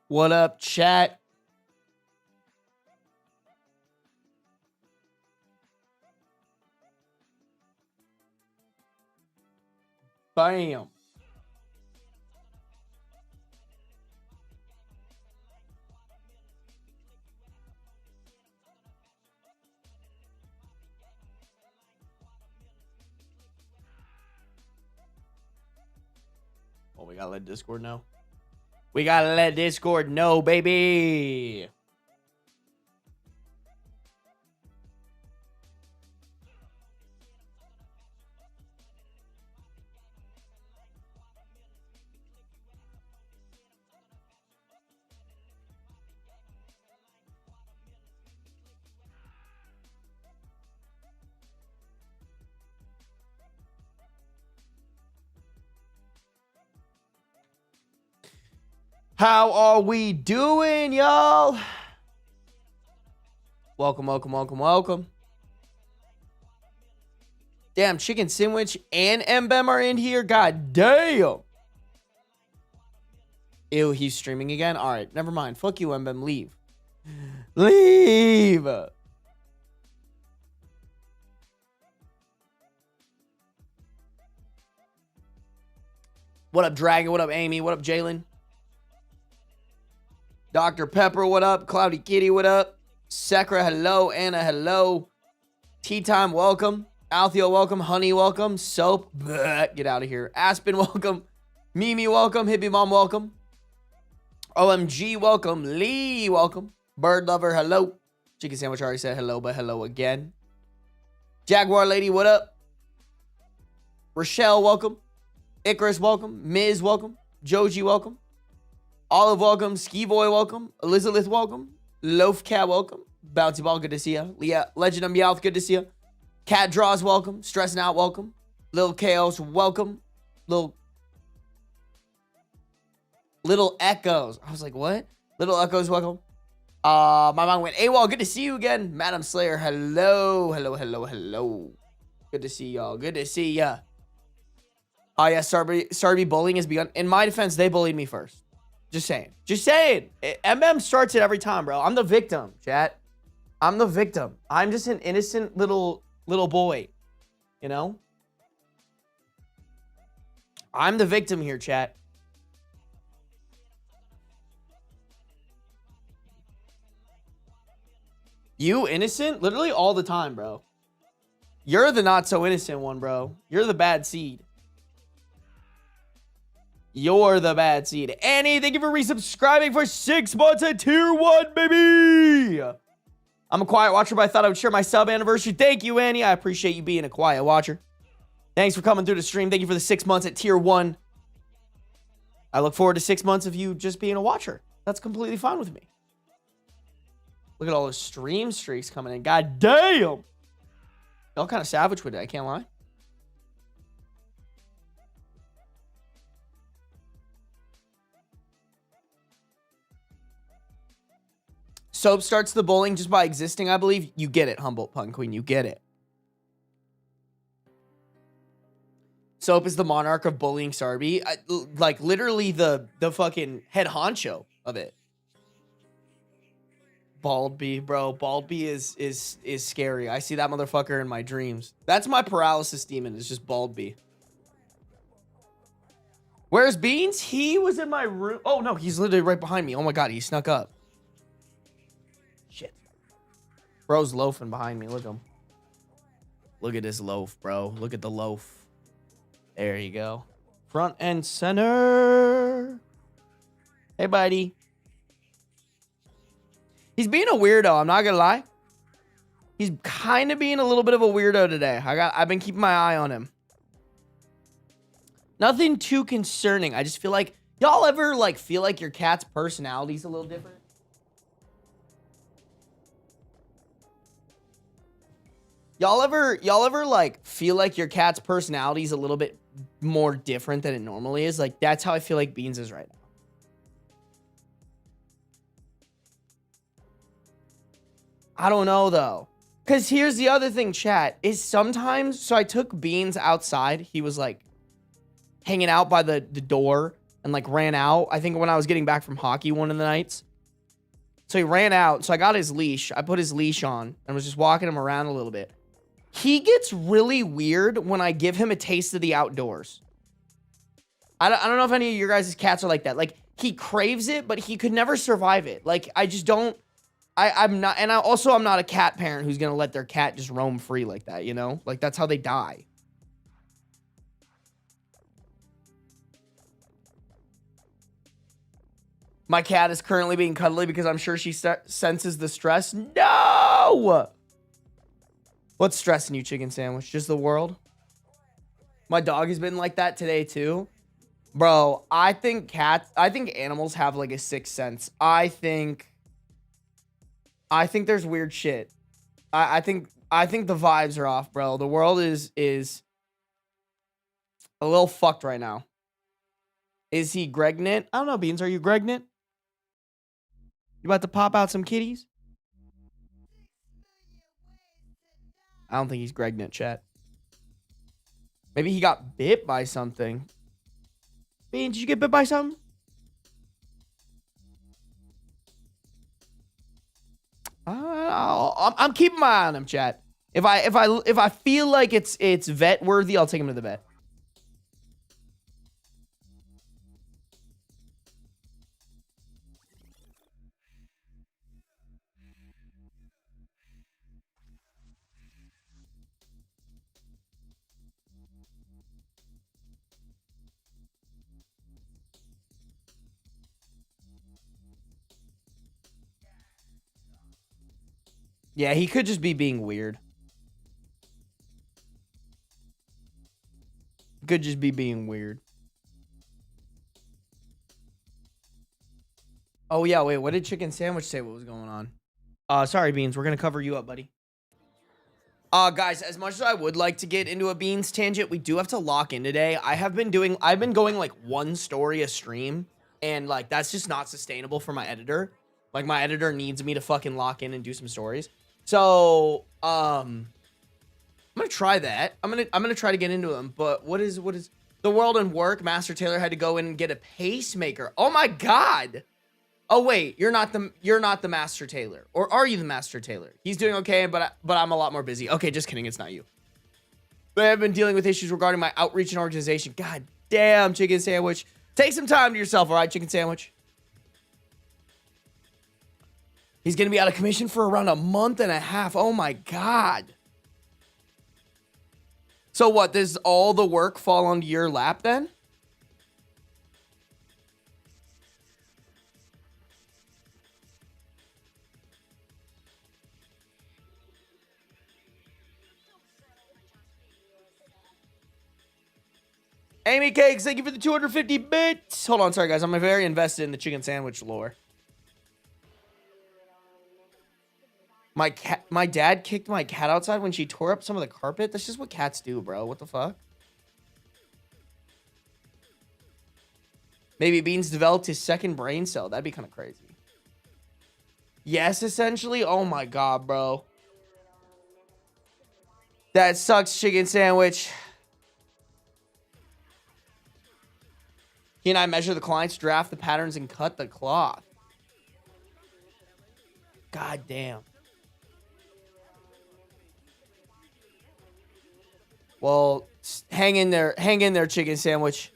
What up, chat? Bam. Oh, we gotta let Discord know. We gotta let Discord know, baby. How are we doing, y'all? Welcome, welcome, welcome, welcome. Damn, Chicken Sandwich and Mbem are in here. God damn. Ew, he's streaming again? All right, never mind. Fuck you, Mbem. Leave. Leave. What up, Dragon? What up, Amy? What up, Jalen? Dr. Pepper, what up? Cloudy Kitty, what up? Sekra, hello. Anna, hello. Tea Time, welcome. Althea, welcome. Honey, welcome. Soap, bleh, get out of here. Aspen, welcome. Mimi, welcome. Hippie Mom, welcome. OMG, welcome. Lee, welcome. Bird Lover, hello. Chicken Sandwich already said hello, but hello again. Jaguar Lady, what up? Rochelle, welcome. Icarus, welcome. Miz, welcome. Joji, welcome. Olive, welcome. Ski Boy, welcome. Elizabeth, welcome. Loaf Cat, welcome. Bouncy Ball, good to see ya. Leah, Legend of Meowth, good to see ya. Cat Draws, welcome. Stressing Out, welcome. Lil Chaos, welcome. Little Echoes. I was like, what? Little Echoes, welcome. My mom went AWOL, good to see you again. Madam Slayer, hello. Hello, hello, hello. Good to see y'all. Good to see ya. Oh, yeah, Sarby bullying has begun. In my defense, they bullied me first. Just saying. Just saying. MM starts it every time, bro. I'm the victim, chat. I'm the victim. I'm just an innocent little boy. You know? I'm the victim here, chat. You innocent? Literally all the time, bro. You're the not so innocent one, bro. You're the bad seed. You're the bad seed. Annie, thank you for resubscribing for 6 months at tier 1, baby. I'm a quiet watcher, but I thought I would share my sub anniversary. Thank you, Annie. I appreciate you being a quiet watcher. Thanks for coming through the stream. Thank you for the 6 months at tier 1. I look forward to 6 months of you just being a watcher. That's completely fine with me. Look at all those stream streaks coming in. God damn. Y'all kind of savage with it. I can't lie. Soap starts the bullying just by existing, I believe. You get it, Humboldt Pun Queen. You get it. Soap is the monarch of bullying Sarby. Like, literally the fucking head honcho of it. Baldby, bro. Baldby is scary. I see that motherfucker in my dreams. That's my paralysis demon. It's just Baldby. Where's Beans? He was in my room. Oh, no. He's literally right behind me. Oh, my God. He snuck up. Shit. Bro's loafing behind me. Look at him. Look at this loaf, bro. Look at the loaf. There you go. Front and center. Hey, buddy. He's being a weirdo. I'm not gonna lie. He's kind of being a little bit of a weirdo today. I've been keeping my eye on him. Nothing too concerning. I just feel like y'all ever like feel like your cat's personality's a little different? Y'all ever like feel like your cat's personality is a little bit more different than it normally is? Like, that's how I feel like Beans is right now. I don't know though. Cause here's the other thing, chat, is sometimes, so I took Beans outside. He was like hanging out by the door and like ran out. I think when I was getting back from hockey one of the nights. So he ran out. So I got his leash. I put his leash on and was just walking him around a little bit. He gets really weird when I give him a taste of the outdoors. I don't know if any of your guys' cats are like that. Like, he craves it, but he could never survive it. Like, I just don't. I'm not. And I'm not a cat parent who's going to let their cat just roam free like that, you know? Like, that's how they die. My cat is currently being cuddly because I'm sure she senses the stress. No! What's stressing you, chicken sandwich? Just the world? My dog has been like that today, too. Bro, I think animals have like a sixth sense. I think there's weird shit. I think the vibes are off, bro. The world is a little fucked right now. Is he pregnant? I don't know, Beans. Are you pregnant? You about to pop out some kitties? I don't think he's pregnant, chat. Maybe he got bit by something. Beans, did you get bit by something? I'm keeping my eye on him, chat. If I feel like it's vet worthy, I'll take him to the vet. Yeah, he could just be being weird. Could just be being weird. Oh, yeah, wait. What did Chicken Sandwich say what was going on? Sorry, Beans. We're going to cover you up, buddy. Guys, as much as I would like to get into a Beans tangent, we do have to lock in today. I've been going like one story a stream, and like that's just not sustainable for my editor. Like, my editor needs me to fucking lock in and do some stories. So, I'm gonna try that. I'm gonna try to get into them. But what is the world and work? Master Taylor had to go in and get a pacemaker. Oh my god. Oh wait, you're not the Master Taylor, or are you the Master Taylor? He's doing okay, but I'm a lot more busy. Okay, just kidding. It's not you. But I've been dealing with issues regarding my outreach and organization. God damn, Chicken Sandwich. Take some time to yourself, all right, Chicken Sandwich. He's going to be out of commission for around a month and a half. Oh, my God. So what, does all the work fall onto your lap then? Amy Cakes, thank you for the 250 bits. Hold on, sorry, guys. I'm very invested in the Chicken Sandwich lore. My dad kicked my cat outside when she tore up some of the carpet. That's just what cats do, bro. What the fuck? Maybe Beans developed his second brain cell. That'd be kind of crazy. Yes, essentially. Oh my god, bro. That sucks, Chicken Sandwich. He and I measure the clients, draft the patterns, and cut the cloth. God damn. Well, hang in there, Chicken Sandwich.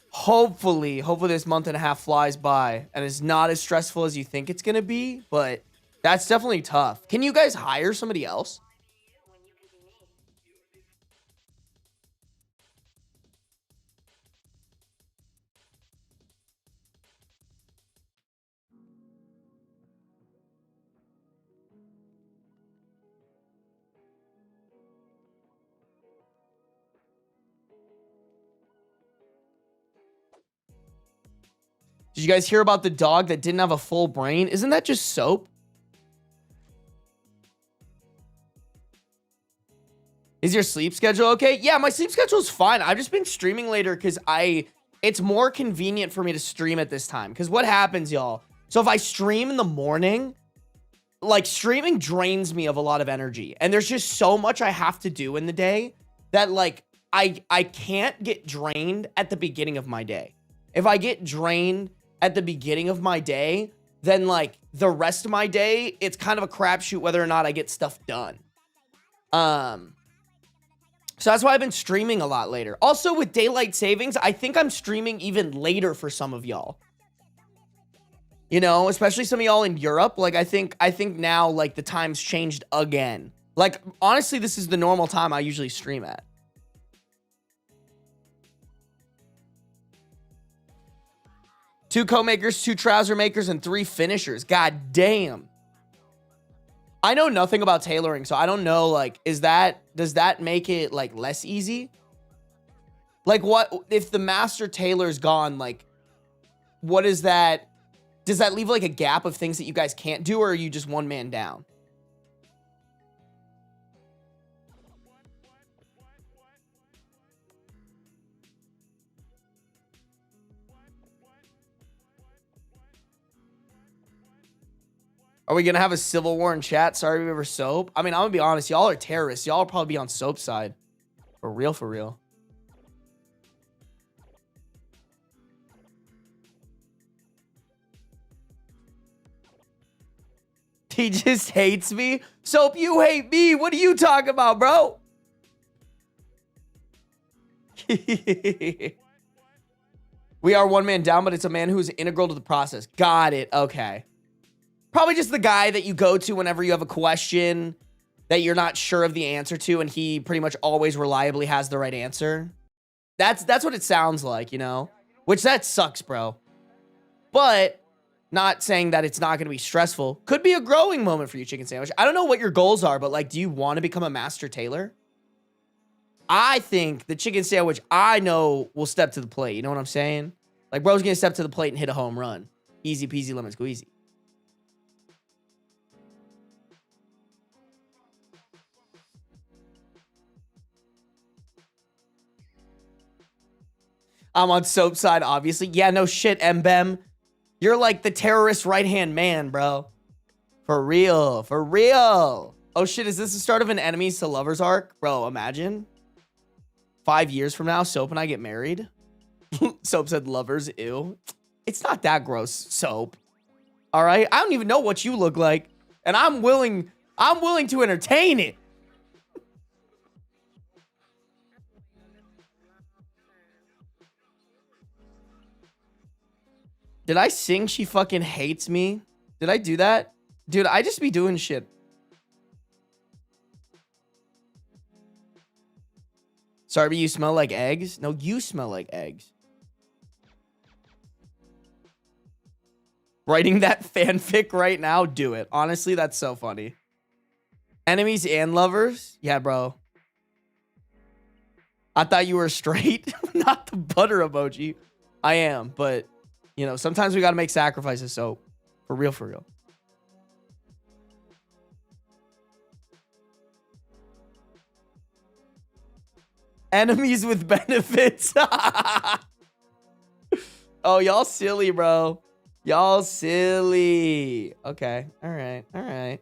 Hopefully this month and a half flies by and it's not as stressful as you think it's gonna be, but that's definitely tough. Can you guys hire somebody else? Did you guys hear about the dog that didn't have a full brain? Isn't that just soap? Is your sleep schedule okay? Yeah, my sleep schedule is fine. I've just been streaming later because it's more convenient for me to stream at this time. Because what happens, y'all? So if I stream in the morning, like, streaming drains me of a lot of energy. And there's just so much I have to do in the day that, like, I can't get drained at the beginning of my day. If I get drained at the beginning of my day, then like the rest of my day, it's kind of a crapshoot whether or not I get stuff done. So that's why I've been streaming a lot later. Also with daylight savings, I think I'm streaming even later for some of y'all. You know, especially some of y'all in Europe. Like I think now like the time's changed again. Like honestly, this is the normal time I usually stream at. Two co-makers, 2 trouser makers, and 3 finishers. God damn. I know nothing about tailoring, so I don't know, like, does that make it, like, less easy? Like, what, if the master tailor's gone, like, what is that? Does that leave, like, a gap of things that you guys can't do, or are you just one man down? Are we going to have a civil war in chat? Sorry, over soap. I mean, I'm going to be honest. Y'all are terrorists. Y'all will probably be on soap's side. For real, for real. He just hates me. Soap, you hate me. What are you talking about, bro? We are one man down, but it's a man who is integral to the process. Got it. Okay. Probably just the guy that you go to whenever you have a question that you're not sure of the answer to, and he pretty much always reliably has the right answer. That's what it sounds like, you know? Which, that sucks, bro. But not saying that it's not going to be stressful. Could be a growing moment for you, Chicken Sandwich. I don't know what your goals are, but, like, do you want to become a master tailor? I think the Chicken Sandwich I know will step to the plate. You know what I'm saying? Like, bro's going to step to the plate and hit a home run. Easy peasy lemon squeezy. I'm on soap side, obviously. Yeah, no shit, Mbem. You're like the terrorist right-hand man, bro. For real. For real. Oh, shit. Is this the start of an enemies to lovers arc? Bro, imagine. 5 years from now, Soap and I get married. Soap said lovers, ew. It's not that gross, Soap. All right? I don't even know what you look like. And I'm willing to entertain it. Did I sing She Fucking Hates Me? Did I do that? Dude, I just be doing shit. Sarby, you smell like eggs? No, you smell like eggs. Writing that fanfic right now? Do it. Honestly, that's so funny. Enemies and lovers? Yeah, bro. I thought you were straight. Not the butter emoji. I am, but... You know, sometimes we got to make sacrifices, so for real, for real. Enemies with benefits. Oh, y'all silly, bro. Y'all silly. Okay. All right. All right.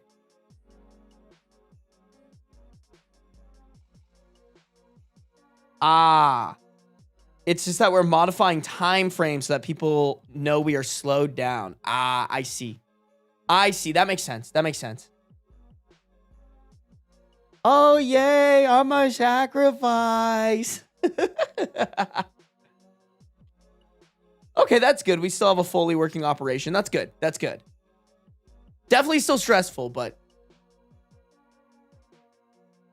Ah. It's just that we're modifying time frames so that people know we are slowed down. Ah, I see. I see. That makes sense. That makes sense. Oh, yay. I'm a sacrifice. Okay, that's good. We still have a fully working operation. That's good. That's good. Definitely still stressful, but...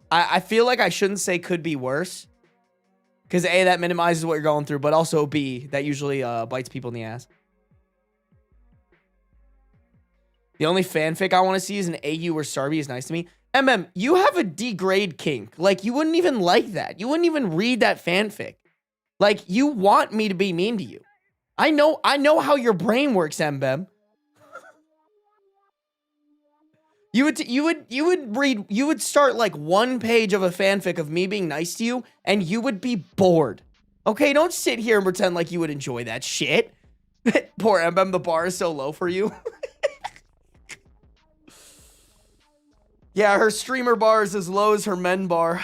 I feel like I shouldn't say could be worse. Because A, that minimizes what you're going through, but also B, that usually bites people in the ass. The only fanfic I want to see is an AU where Sarby is nice to me. You have a degrade kink. Like, you wouldn't even like that. You wouldn't even read that fanfic. Like, you want me to be mean to you. I know how your brain works, Mbem. You would start like one page of a fanfic of me being nice to you, and you would be bored. Okay, don't sit here and pretend like you would enjoy that shit. Poor Mbem, the bar is so low for you. Yeah, her streamer bar is as low as her men bar.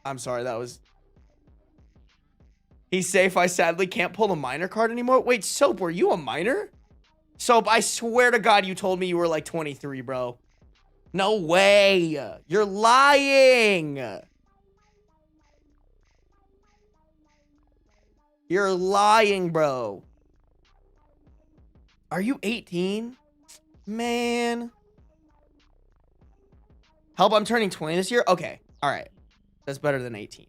I'm sorry, that was... He's safe. I sadly can't pull the minor card anymore. Wait, Soap, were you a minor? Soap, I swear to God you told me you were like 23, bro. No way. You're lying. You're lying, bro. Are you 18? Man. Help, I'm turning 20 this year? Okay. All right. That's better than 18.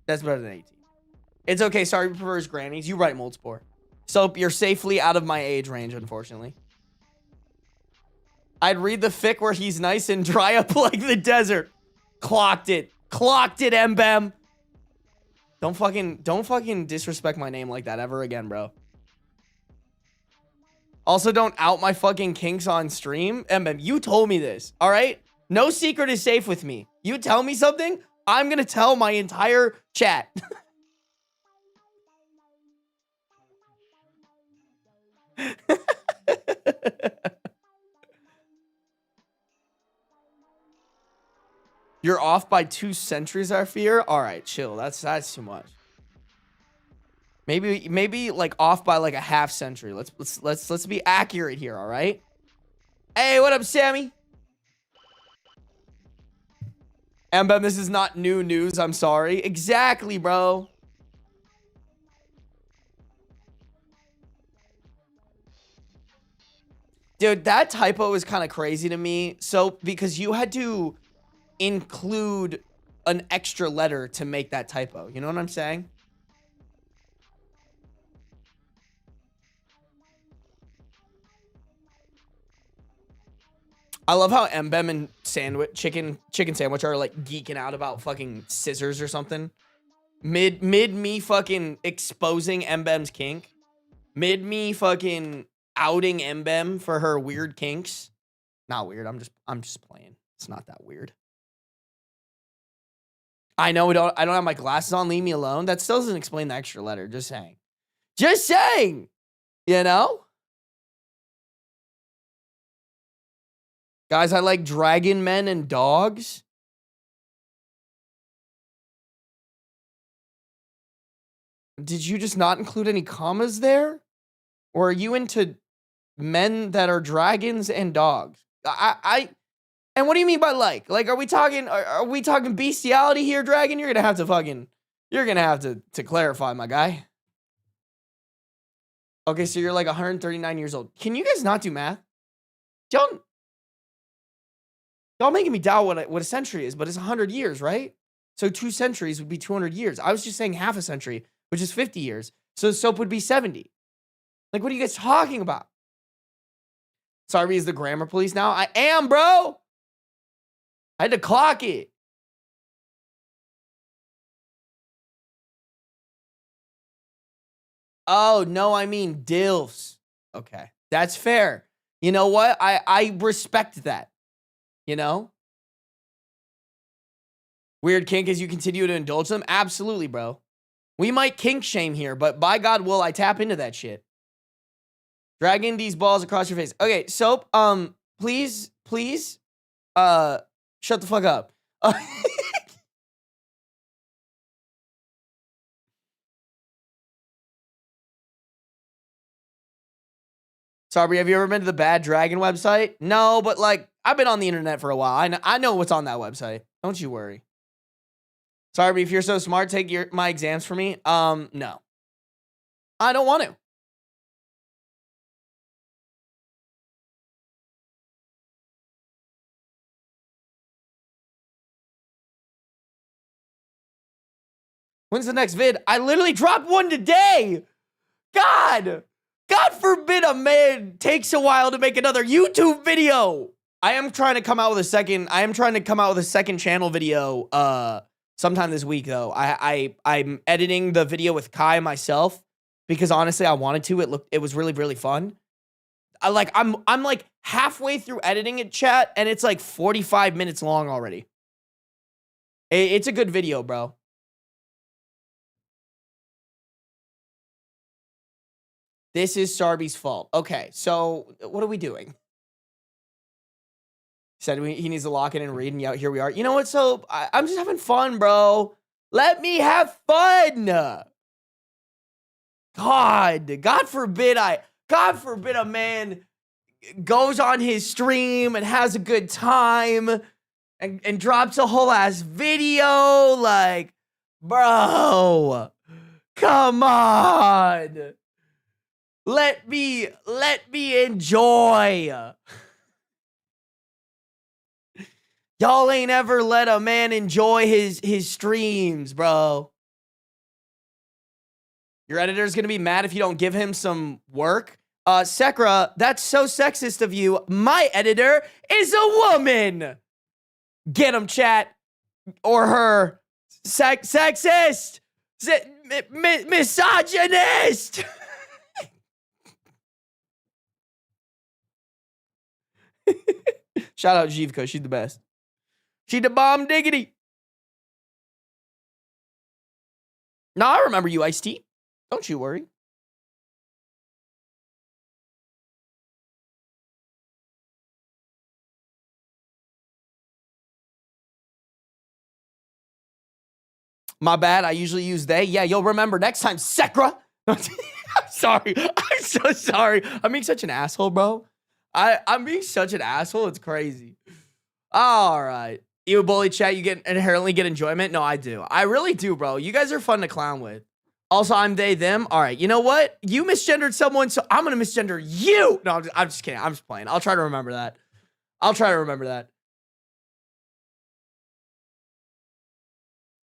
That's better than 18. It's okay. Sorry, prefers grannies. You right, Moldspore. Soap, you're safely out of my age range, unfortunately. I'd read the fic where he's nice and dry up like the desert. Clocked it. Clocked it, Mbem. Don't fucking disrespect my name like that ever again, bro. Also, don't out my fucking kinks on stream. Mbem, you told me this, all right? No secret is safe with me. You tell me something, I'm gonna tell my entire chat. You're off by 2 centuries, I fear. All right, chill. That's too much. Maybe like off by like a half century. Let's be accurate here, all right? Hey, what up, Sammy? Mbem, this is not new news. I'm sorry. Exactly, bro. Dude, that typo is kind of crazy to me. So, because you had to include an extra letter to make that typo. You know what I'm saying? I love how Mbem and chicken sandwich are like geeking out about fucking scissors or something. Mid me fucking exposing Mbem's kink. Mid me fucking outing Mbem for her weird kinks. Not weird. I'm just playing. It's not that weird. I know I don't have my glasses on. Leave me alone. That still doesn't explain the extra letter. Just saying. Just saying. You know? Guys, I like dragon men and dogs. Did you just not include any commas there? Or are you into men that are dragons and dogs? And what do you mean by like? Like, are we talking bestiality here, Dragon? You're gonna have to clarify, my guy. Okay, so you're like 139 years old. Can you guys not do math? Y'all making me doubt what a century is, but it's 100 years, right? So 2 centuries would be 200 years. I was just saying half a century, which is 50 years. So soap would be 70. Like, what are you guys talking about? Sarby is the grammar police now. I am, bro. I had to clock it. Oh, no, I mean DILFs. Okay, that's fair. You know what? I respect that. You know? Weird kink as you continue to indulge them? Absolutely, bro. We might kink shame here, but by God will I tap into that shit. Dragging these balls across your face. Okay, Soap, please, shut the fuck up. Sarby, have you ever been to the Bad Dragon website? No, but like, I've been on the internet for a while. I know what's on that website. Don't you worry. Sarby, if you're so smart, take my exams for me. No. I don't want to. When's the next vid? I literally dropped one today. God forbid a man takes a while to make another YouTube video. I am trying to come out with a second channel video sometime this week though. I'm editing the video with Kai myself because honestly I wanted to. It was really, really fun. I'm like halfway through editing it, chat, and it's like 45 minutes long already. It's a good video, bro. This is Sarby's fault. Okay, so what are we doing? Said he needs to lock in and read, and yeah, here we are. You know what? So I'm just having fun, bro. Let me have fun. God forbid a man goes on his stream and has a good time and drops a whole ass video. Like, bro, come on. Let me enjoy. Y'all ain't ever let a man enjoy his streams, bro. Your editor's gonna be mad if you don't give him some work. Sekra, that's so sexist of you. My editor is a woman. Get him, chat. Or her. Sexist. Misogynist. Shout out Jivka. She's the best. She the bomb diggity. No, I remember you, Ice-T. Don't you worry. My bad. I usually use they. Yeah, you'll remember next time, Sekra. I'm sorry. I'm so sorry. I'm being such an asshole, bro. I'm being such an asshole. It's crazy. All right. You bully chat, you inherently get enjoyment? No, I do. I really do, bro. You guys are fun to clown with. Also, I'm they, them. All right. You know what? You misgendered someone, so I'm going to misgender you. No, I'm just kidding. I'm just playing. I'll try to remember that.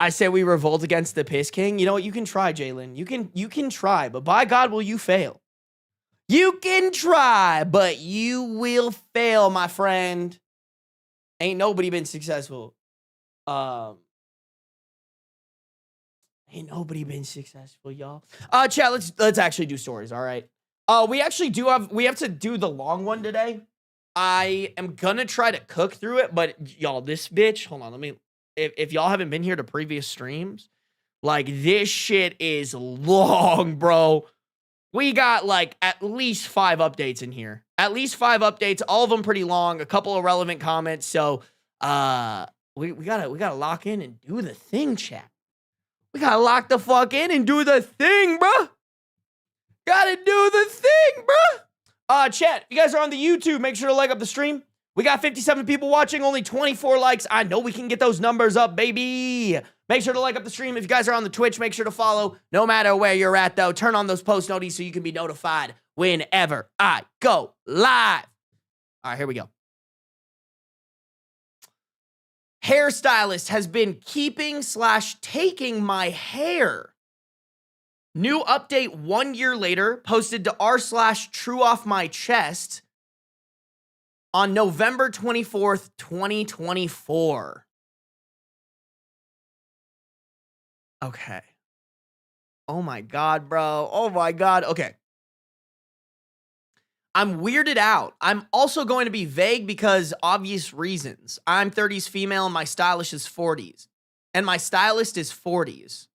I say we revolt against the Piss King. You know what? You can try, Jalen. You can try, but by God will you fail. You can try, but you will fail, my friend. Ain't nobody been successful. Ain't nobody been successful, y'all. Chat, let's actually do stories, all right? We have to do the long one today. I am gonna try to cook through it, but y'all, this bitch, hold on, if y'all haven't been here to previous streams, like, this shit is long, bro. We got, like, at least 5 updates in here. At least 5 updates, all of them pretty long, a couple of relevant comments, so, we gotta lock in and do the thing, chat. We gotta lock the fuck in and do the thing, bro. Gotta do the thing, bro. Chat, if you guys are on the YouTube, make sure to like up the stream. We got 57 people watching, only 24 likes. I know we can get those numbers up, baby. Make sure to like up the stream. If you guys are on the Twitch, make sure to follow. No matter where you're at, though, turn on those post notifications so you can be notified whenever I go live. All right, here we go. Hairstylist has been keeping/taking my hair. New update 1 year later, posted to r/true off my chest on November 24th, 2024. Okay. Oh my God, bro. Oh my God. Okay. I'm weirded out. I'm also going to be vague because obvious reasons. I'm 30s female and my stylist is 40s. And my stylist is 40s.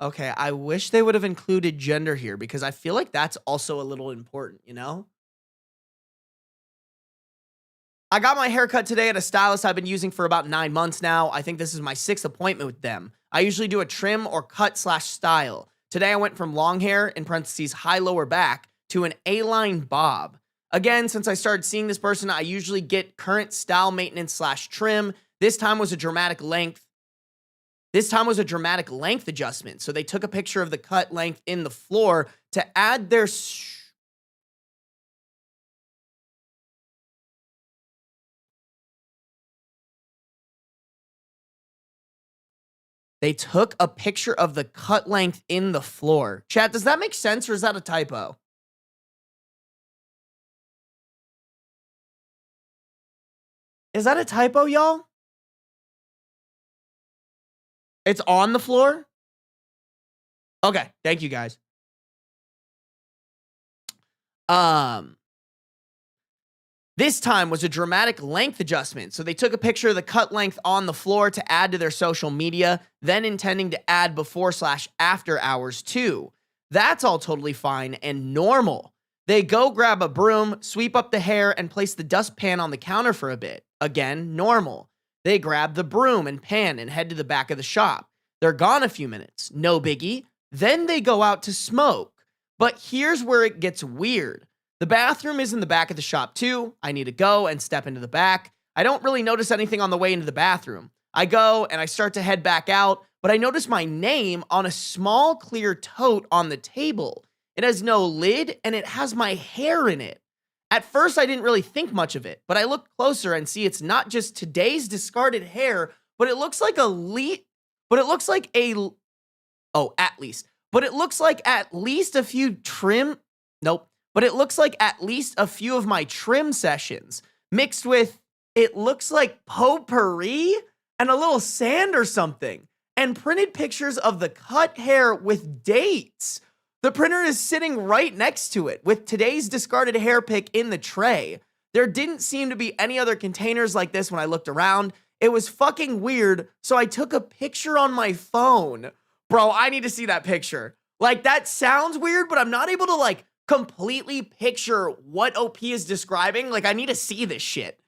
Okay, I wish they would have included gender here because I feel like that's also a little important, you know? I got my haircut today at a stylist I've been using for about 9 months now. I think this is my 6th appointment with them. I usually do a trim or cut/style. Today I went from long hair, in parentheses, high lower back, to an A-line bob. Again, since I started seeing this person, I usually get current style maintenance/trim. This time was a dramatic length adjustment. So they took a picture of the cut length in the floor to add their... They took a picture of the cut length in the floor. Chat, does that make sense or is that a typo? Is that a typo, y'all? It's on the floor? Okay, thank you guys. This time was a dramatic length adjustment. So they took a picture of the cut length on the floor to add to their social media, then intending to add before/after hours too. That's all totally fine and normal. They go grab a broom, sweep up the hair, and place the dustpan on the counter for a bit. Again, normal. They grab the broom and pan and head to the back of the shop. They're gone a few minutes. No biggie. Then they go out to smoke. But here's where it gets weird. The bathroom is in the back of the shop too. I need to go and step into the back. I don't really notice anything on the way into the bathroom. I go and I start to head back out, but I notice my name on a small clear tote on the table. It has no lid and it has my hair in it. At first, I didn't really think much of it, but I look closer and see it's not just today's discarded hair, but it looks like at least a few trim, nope, but it looks like at least a few of my trim sessions mixed with, it looks like potpourri and a little sand or something, and printed pictures of the cut hair with dates. The printer is sitting right next to it with today's discarded hair pick in the tray. There didn't seem to be any other containers like this when I looked around. It was fucking weird, so I took a picture on my phone. Bro, I need to see that picture. Like, that sounds weird, but I'm not able to, like, completely picture what OP is describing. Like, I need to see this shit.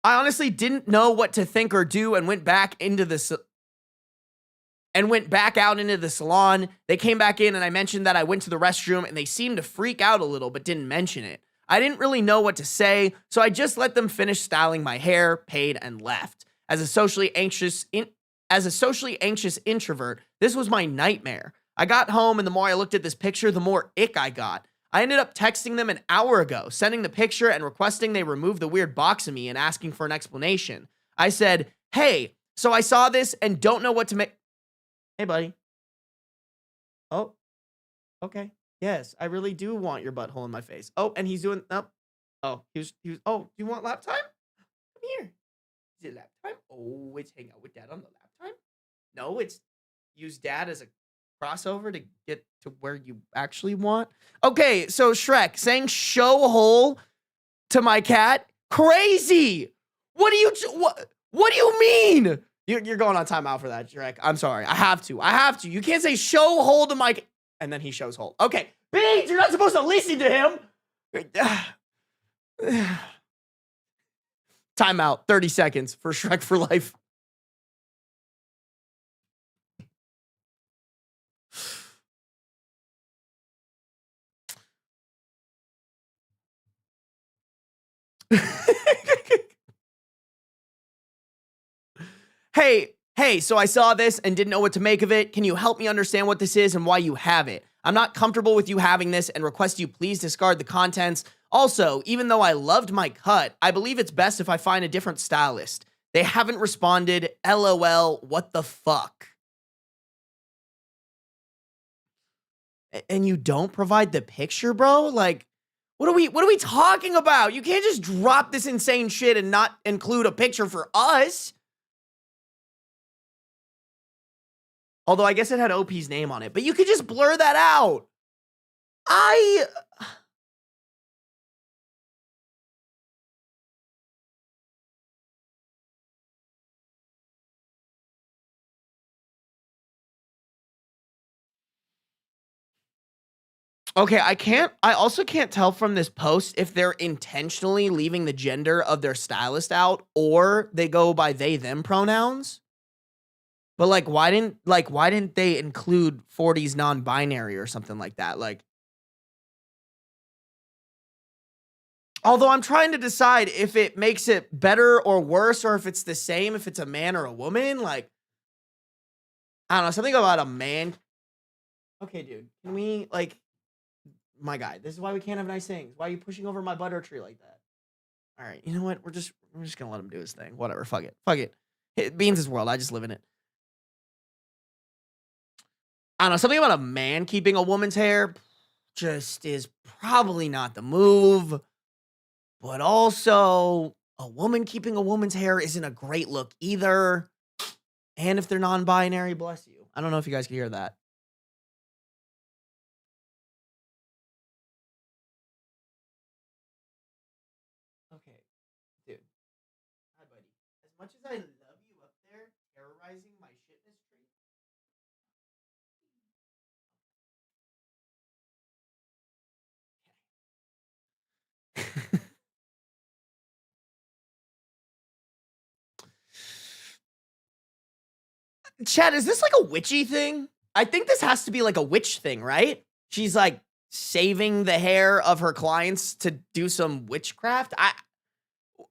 I honestly didn't know what to think or do and went back out into the salon. They came back in and I mentioned that I went to the restroom and they seemed to freak out a little but didn't mention it. I didn't really know what to say, so I just let them finish styling my hair, paid, and left. As a socially anxious introvert, this was my nightmare. I got home and the more I looked at this picture, the more ick I got. I ended up texting them an hour ago, sending the picture and requesting they remove the weird box of me and asking for an explanation. I said, hey, so I saw this and don't know what to make. Hey, buddy. Oh, okay. Yes, I really do want your butthole in my face. Oh, and he's doing, oh, oh, do you want lap time? Come here. Is it lap time? Oh, it's hang out with dad on the lap time? No, it's use dad as a crossover to get to where you actually want. Okay, so Shrek saying show hole to my cat. Crazy. What do you mean? You're going on timeout for that, Shrek. I'm sorry. I have to. You can't say show hole to my and then he shows hole. Okay. Beans, you're not supposed to listen to him. Timeout. 30 seconds for Shrek for life. Hey, so I saw this and didn't know what to make of it. Can you help me understand what this is and why you have it? I'm not comfortable with you having this and request you please discard the contents. Also, even though I loved my cut, I believe it's best if I find a different stylist. They haven't responded. LOL, what the fuck? And you don't provide the picture, bro? Like, what are we talking about? You can't just drop this insane shit and not include a picture for us. Although I guess it had OP's name on it, but you could just blur that out. Okay, I also can't tell from this post if they're intentionally leaving the gender of their stylist out or they go by they them pronouns. But like why didn't they include 40s non-binary or something like that? Like, although I'm trying to decide if it makes it better or worse or if it's the same if it's a man or a woman, like I don't know, something about a man. Okay, dude. Can we like my guy, this is why we can't have nice things. Why are you pushing over my butter tree like that? All right, you know what? We're just gonna let him do his thing. Whatever. Fuck it. Beans' world. I just live in it. I don't know. Something about a man keeping a woman's hair just is probably not the move. But also, a woman keeping a woman's hair isn't a great look either. And if they're non-binary, bless you. I don't know if you guys can hear that. Okay, dude. Hi, buddy. As much as I love you up there, terrorizing my shitness tree. Chad, is this like a witchy thing? I think this has to be like a witch thing, right? She's like saving the hair of her clients to do some witchcraft.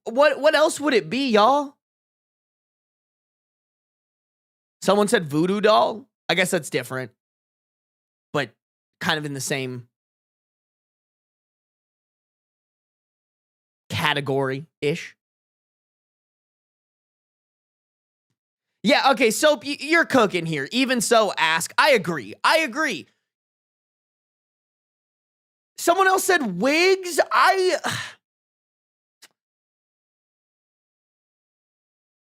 What else would it be, y'all? Someone said voodoo doll. I guess that's different, but kind of in the same category-ish. Yeah, okay, Soap, you're cooking here. Even so, ask. I agree. Someone else said wigs.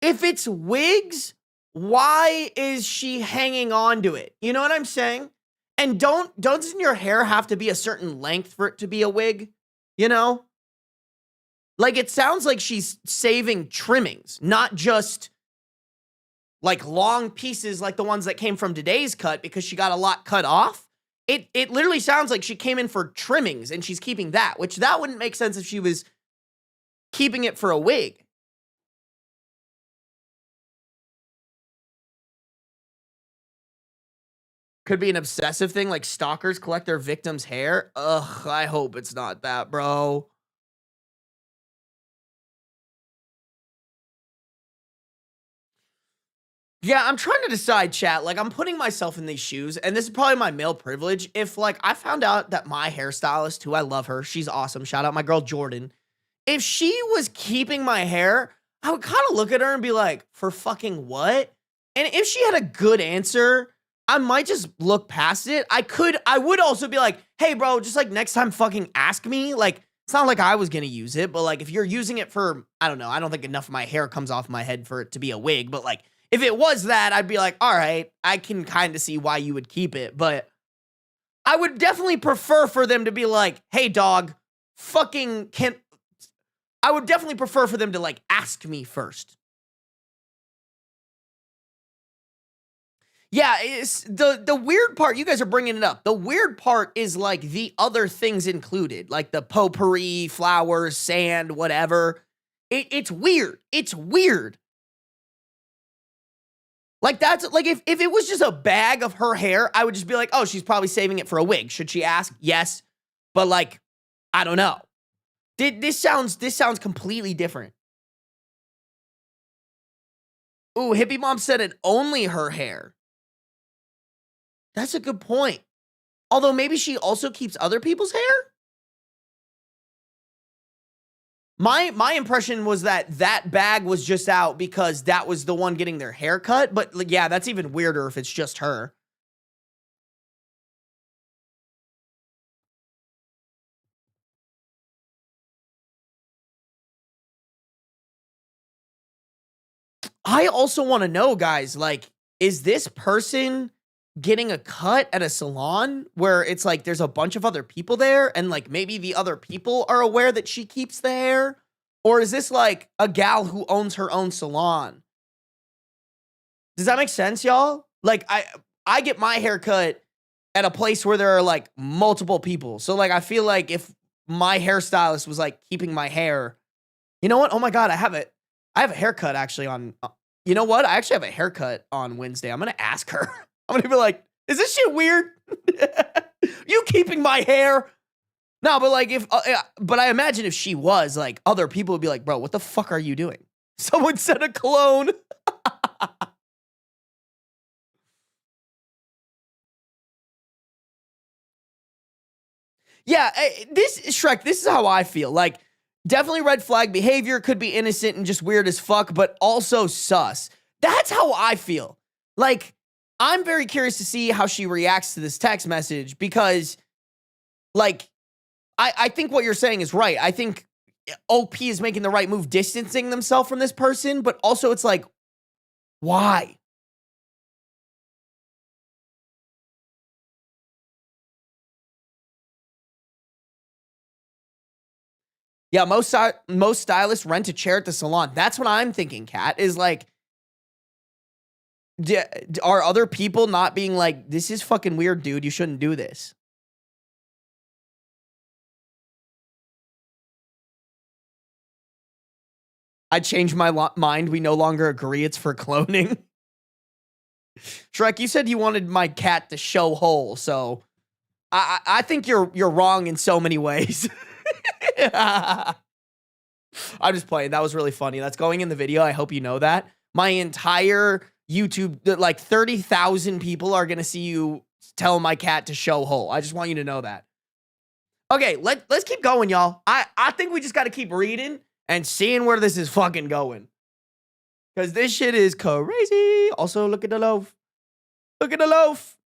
If it's wigs, why is she hanging on to it? You know what I'm saying? And doesn't your hair have to be a certain length for it to be a wig? You know? Like, it sounds like she's saving trimmings, not just like long pieces like the ones that came from today's cut because she got a lot cut off. It literally sounds like she came in for trimmings and she's keeping that, which that wouldn't make sense if she was keeping it for a wig. Could be an obsessive thing, like stalkers collect their victims' hair. Ugh, I hope it's not that, bro. Yeah, I'm trying to decide, chat. Like, I'm putting myself in these shoes, and this is probably my male privilege. If, like, I found out that my hairstylist, who I love her, she's awesome. Shout out my girl, Jordan. If she was keeping my hair, I would kind of look at her and be like, for fucking what? And if she had a good answer, I might just look past it. I would also be like, hey, bro, just like next time fucking ask me. Like, it's not like I was going to use it, but like if you're using it for, I don't know, I don't think enough of my hair comes off my head for it to be a wig, but like if it was that, I'd be like, all right, I can kind of see why you would keep it, but I would definitely prefer for them to be like, hey, dog, I would definitely prefer for them to like ask me first. Yeah, it's the weird part, you guys are bringing it up. The weird part is like the other things included, like the potpourri, flowers, sand, whatever. It's weird. It's weird. Like that's like if it was just a bag of her hair, I would just be like, oh, she's probably saving it for a wig. Should she ask? Yes. But like, I don't know. This sounds completely different. Ooh, Hippie Mom said it only her hair. That's a good point. Although maybe she also keeps other people's hair? My impression was that bag was just out because that was the one getting their hair cut. But like, yeah, that's even weirder if it's just her. I also want to know, guys, like, is this person getting a cut at a salon where it's like there's a bunch of other people there and like maybe the other people are aware that she keeps the hair? Or is this like a gal who owns her own salon? Does that make sense, y'all? Like I get my hair cut at a place where there are like multiple people. So like I feel like if my hairstylist was like keeping my hair, you know what? Oh my God, I have a haircut actually on, you know what? I actually have a haircut on Wednesday. I'm going to ask her. I'm going to be like, is this shit weird? You keeping my hair? No, but like but I imagine if she was like other people would be like, bro, what the fuck are you doing? Someone said a clone. Yeah, this Shrek, this is how I feel. Like, definitely red flag behavior, could be innocent and just weird as fuck, but also sus. That's how I feel. Like, I'm very curious to see how she reacts to this text message because, like, I think what you're saying is right. I think OP is making the right move, distancing themselves from this person, but also it's like, why? Yeah, most stylists rent a chair at the salon. That's what I'm thinking, Kat, is like, are other people not being like, this is fucking weird, dude. You shouldn't do this. I changed my mind. We no longer agree. It's for cloning. Shrek, you said you wanted my cat to show hole, so I think you're wrong in so many ways. I'm just playing. That was really funny. That's going in the video. I hope you know that. My entire YouTube, like 30,000 people are going to see you tell my cat to show hole. I just want you to know that. Okay, let's keep going, y'all. I think we just got to keep reading and seeing where this is fucking going. Because this shit is crazy. Also, look at the loaf. Look at the loaf.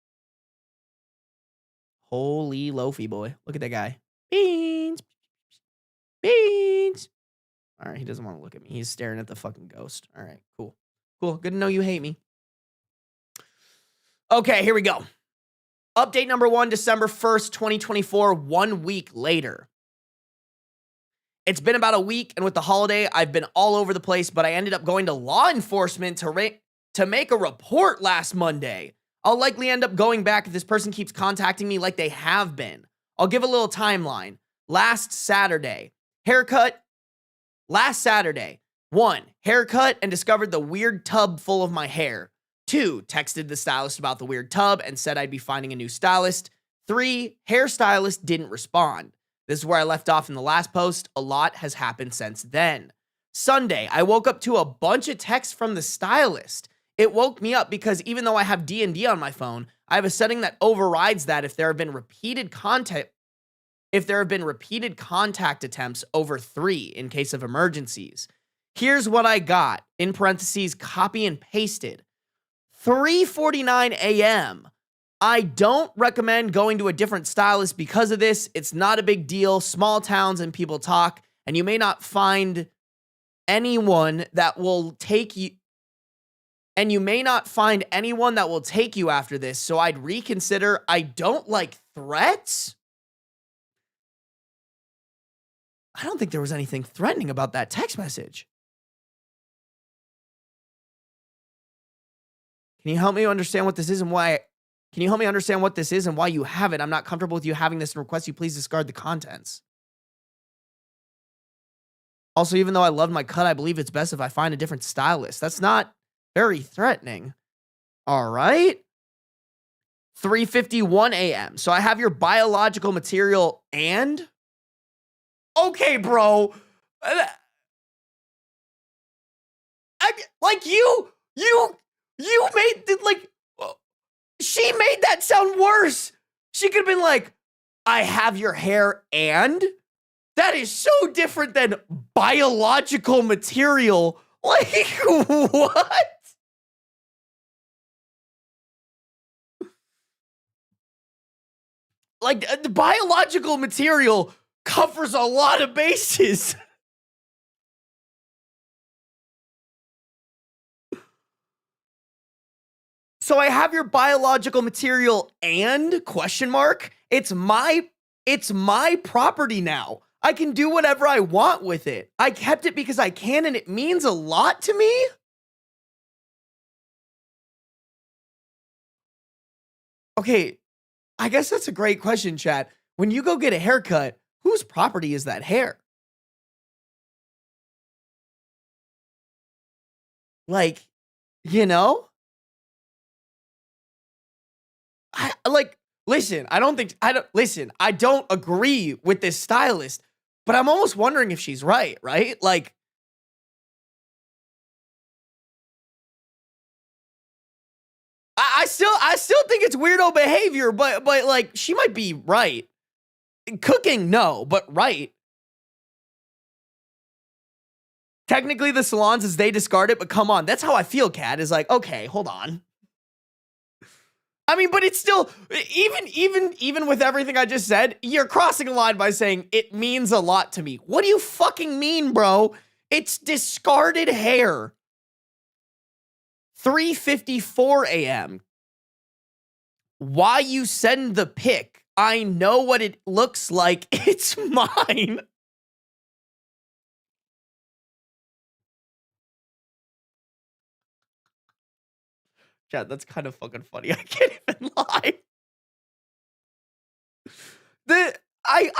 Holy loafy boy. Look at that guy. Beans. Beans. All right, he doesn't want to look at me. He's staring at the fucking ghost. All right, cool. Cool. Good to know you hate me. Okay, here we go. Update number 1, December 1st, 2024, 1 week later. It's been about a week, and with the holiday, I've been all over the place, but I ended up going to law enforcement to make a report last Monday. I'll likely end up going back if this person keeps contacting me like they have been. I'll give a little timeline. Last Saturday, 1, haircut and discovered the weird tub full of my hair. 2, texted the stylist about the weird tub and said I'd be finding a new stylist. 3, hairstylist didn't respond. This is where I left off in the last post. A lot has happened since then. Sunday, I woke up to a bunch of texts from the stylist. It woke me up because even though I have D&D on my phone, I have a setting that overrides that if there have been repeated contact attempts over 3 in case of emergencies. Here's what I got, in parentheses, copy and pasted. 3:49 a.m. I don't recommend going to a different stylist because of this. It's not a big deal. Small towns and people talk, and you may not find anyone that will take you. And you may not find anyone that will take you after this, so I'd reconsider. I don't like threats. I don't think there was anything threatening about that text message. Can you help me understand what this is and why? Can you help me understand what this is and why you have it? I'm not comfortable with you having this and request you please discard the contents. Also, even though I love my cut, I believe it's best if I find a different stylist. That's not very threatening. All right. 3:51 a.m. So I have your biological material and... Okay, bro. Like you made it like... She made that sound worse. She could have been like, I have your hair and... That is so different than biological material. Like, what? Like, the biological material covers a lot of bases. So I have your biological material and question mark. It's my property now. I can do whatever I want with it. I kept it because I can and it means a lot to me. Okay, I guess that's a great question, chat. When you go get a haircut, whose property is that hair? Like, you know? Listen, I don't agree with this stylist, but I'm almost wondering if she's right? Like, I still think it's weirdo behavior, but like, she might be right. Cooking, no, but right. Technically, the salons is they discard it, but come on, that's how I feel, Kat, is like, okay, hold on. I mean, but it's still, even with everything I just said, you're crossing a line by saying it means a lot to me. What do you fucking mean, bro? It's discarded hair. 3:54 a.m. Why you send the pic? I know what it looks like. It's mine. Chat, that's kind of fucking funny. I can't even lie.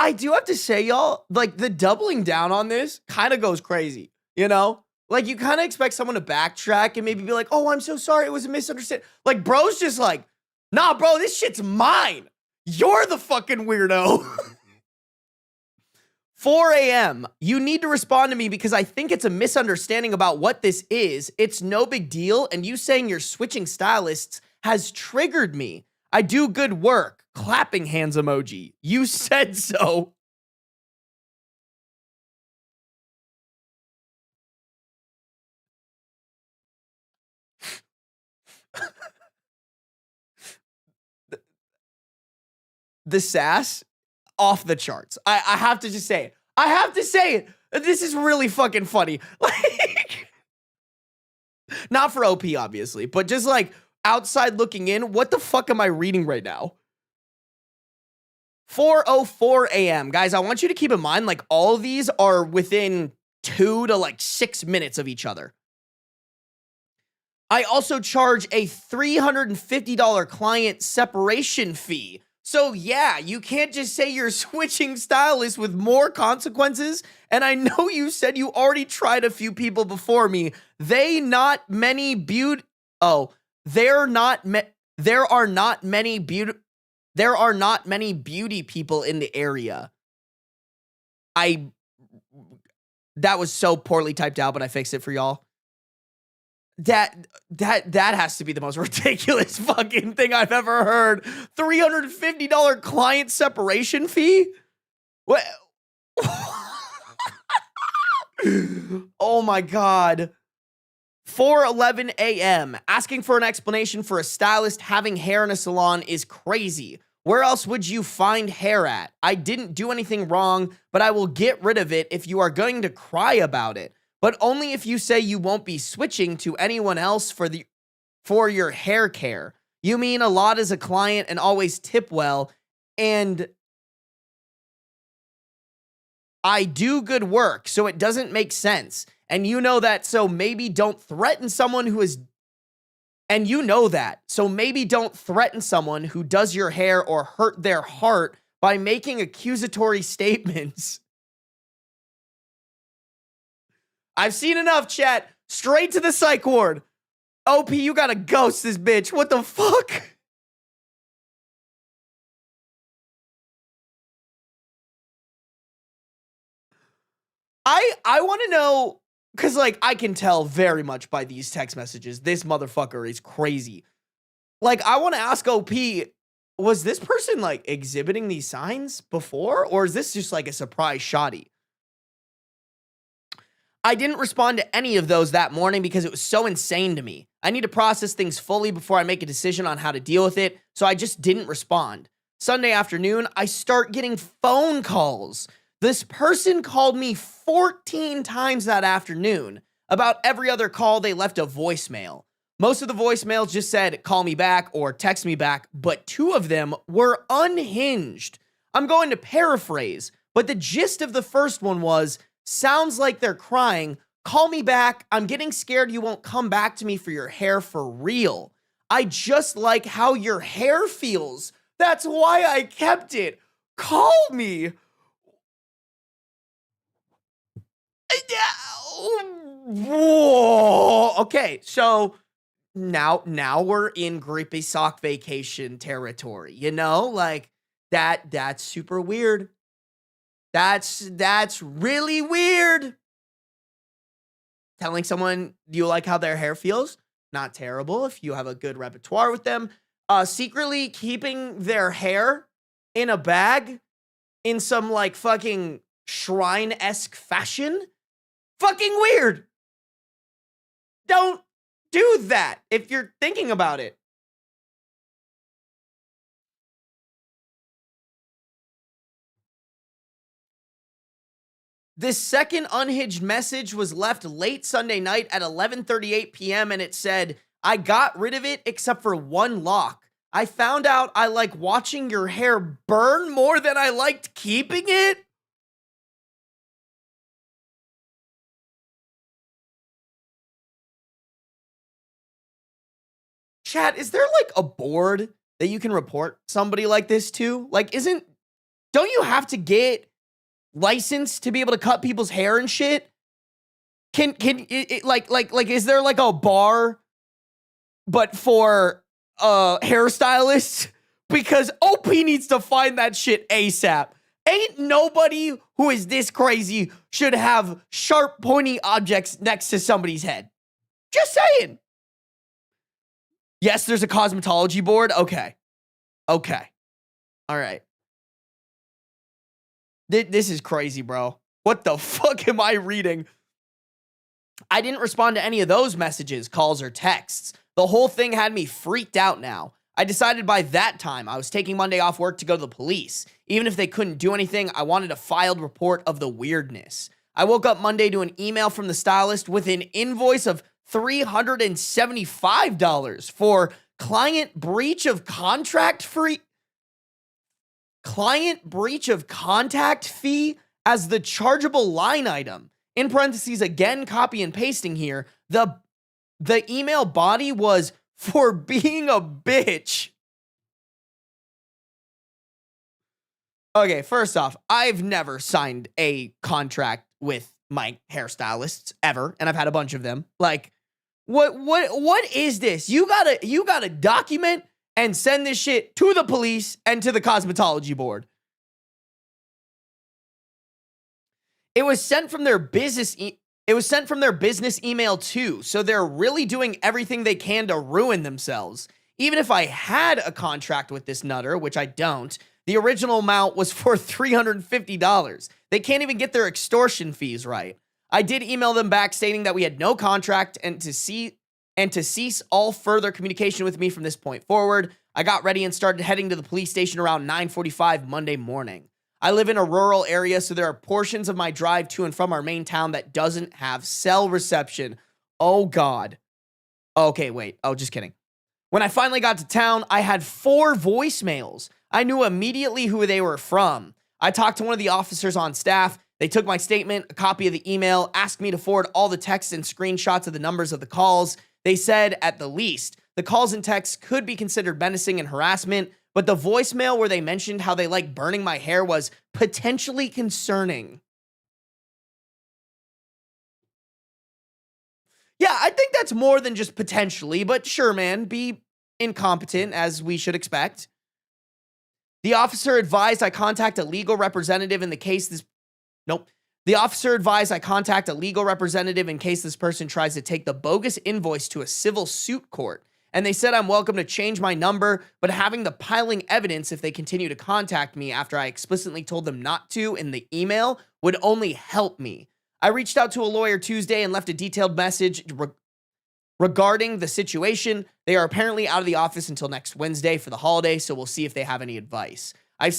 I do have to say, y'all, like, the doubling down on this kind of goes crazy, you know? Like, you kind of expect someone to backtrack and maybe be like, oh, I'm so sorry, it was a misunderstanding. Like, bro's just like, nah, bro, this shit's mine. You're the fucking weirdo. 4 a.m. You need to respond to me because I think it's a misunderstanding about what this is. It's no big deal, and you saying you're switching stylists has triggered me. I do good work. Clapping hands emoji. You said so. The sass, off the charts. I have to just say it. I have to say it. This is really fucking funny. Like, not for OP, obviously, but just like outside looking in, what the fuck am I reading right now? 4:04 a.m. Guys, I want you to keep in mind, like, all of these are within 2 to like 6 minutes of each other. I also charge a $350 client separation fee. So yeah, you can't just say you're switching stylists with more consequences. And I know you said you already tried a few people before me. There are not many beauty people in the area. That was so poorly typed out, but I fixed it for y'all. That has to be the most ridiculous fucking thing I've ever heard. $350 client separation fee? What? Oh my God. 4:11 a.m. Asking for an explanation for a stylist having hair in a salon is crazy. Where else would you find hair at? I didn't do anything wrong, but I will get rid of it if you are going to cry about it. But only if you say you won't be switching to anyone else for your hair care. You mean a lot as a client and always tip well, and I do good work, so it doesn't make sense. And you know that, so maybe don't threaten someone who is... And you know that, so maybe don't threaten someone who does your hair or hurt their heart by making accusatory statements. I've seen enough, chat. Straight to the psych ward. OP, you gotta ghost this bitch. What the fuck? I want to know, because, like, I can tell very much by these text messages, this motherfucker is crazy. Like, I want to ask OP, was this person, like, exhibiting these signs before? Or is this just, like, a surprise shoddy? I didn't respond to any of those that morning because it was so insane to me. I need to process things fully before I make a decision on how to deal with it, so I just didn't respond. Sunday afternoon, I start getting phone calls. This person called me 14 times that afternoon. About every other call, they left a voicemail. Most of the voicemails just said, call me back or text me back, but 2 of them were unhinged. I'm going to paraphrase, but the gist of the first one was, sounds like they're crying. Call me back. I'm getting scared you won't come back to me for your hair for real. I just like how your hair feels. That's why I kept it. Call me. Whoa. Okay, so now we're in grippy sock vacation territory. You know, like that's super weird. That's really weird. Telling someone you like how their hair feels, not terrible if you have a good repertoire with them. Secretly keeping their hair in a bag in some like fucking shrine-esque fashion, fucking weird. Don't do that if you're thinking about it. This second unhinged message was left late Sunday night at 11:38 p.m. and it said, I got rid of it except for one lock. I found out I like watching your hair burn more than I liked keeping it. Chat, is there like a board that you can report somebody like this to? Like, don't you have to get licensed to be able to cut people's hair and shit? is there like a bar but for hairstylists? Because OP needs to find that shit ASAP. Ain't nobody who is this crazy should have sharp, pointy objects next to somebody's head. Just saying. Yes, there's a cosmetology board. Okay. All right. This is crazy, bro. What the fuck am I reading? I didn't respond to any of those messages, calls, or texts. The whole thing had me freaked out now. I decided by that time I was taking Monday off work to go to the police. Even if they couldn't do anything, I wanted a filed report of the weirdness. I woke up Monday to an email from the stylist with an invoice of $375 for client breach of contract fee as the chargeable line item. In parentheses, again, copy and pasting here. The email body was for being a bitch. Okay, first off, I've never signed a contract with my hairstylists ever, and I've had a bunch of them. Like, what is this? You gotta document and send this shit to the police and to the cosmetology board. It was sent from their business email too, so they're really doing everything they can to ruin themselves. Even if I had a contract with this nutter, which I don't, the original amount was for $350. They can't even get their extortion fees right. I did email them back stating that we had no contract and to cease all further communication with me from this point forward. I got ready and started heading to the police station around 9:45 Monday morning. I live in a rural area, so there are portions of my drive to and from our main town that doesn't have cell reception. Oh, God. Okay, wait. Oh, just kidding. When I finally got to town, I had 4 voicemails. I knew immediately who they were from. I talked to one of the officers on staff. They took my statement, a copy of the email, asked me to forward all the texts and screenshots of the numbers of the calls. They said, at the least, the calls and texts could be considered menacing and harassment, but the voicemail where they mentioned how they like burning my hair was potentially concerning. Yeah, I think that's more than just potentially, but sure, man, be incompetent as we should expect. The officer advised I contact a legal representative in the case this... Nope. The officer advised I contact a legal representative in case this person tries to take the bogus invoice to a civil suit court. And they said I'm welcome to change my number, but having the piling evidence if they continue to contact me after I explicitly told them not to in the email would only help me. I reached out to a lawyer Tuesday and left a detailed message regarding the situation. They are apparently out of the office until next Wednesday for the holiday, so we'll see if they have any advice. I've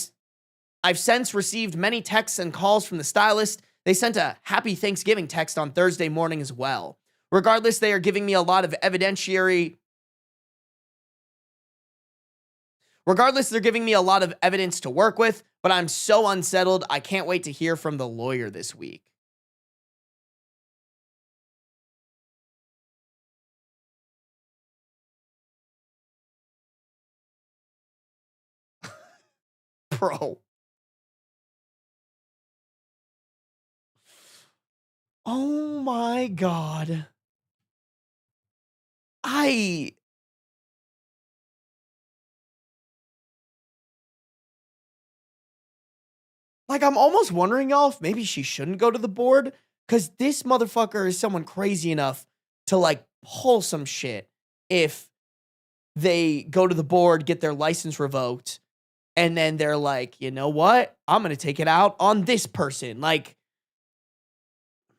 since received many texts and calls from the stylist. They sent a happy Thanksgiving text on Thursday morning as well. Regardless, they are giving me a lot of they're giving me a lot of evidence to work with, but I'm so unsettled, I can't wait to hear from the lawyer this week. Bro. Oh my God. I'm almost wondering, y'all, if maybe she shouldn't go to the board, because this motherfucker is someone crazy enough to, like, pull some shit if they go to the board, get their license revoked, and then they're like, you know what? I'm going to take it out on this person. Like,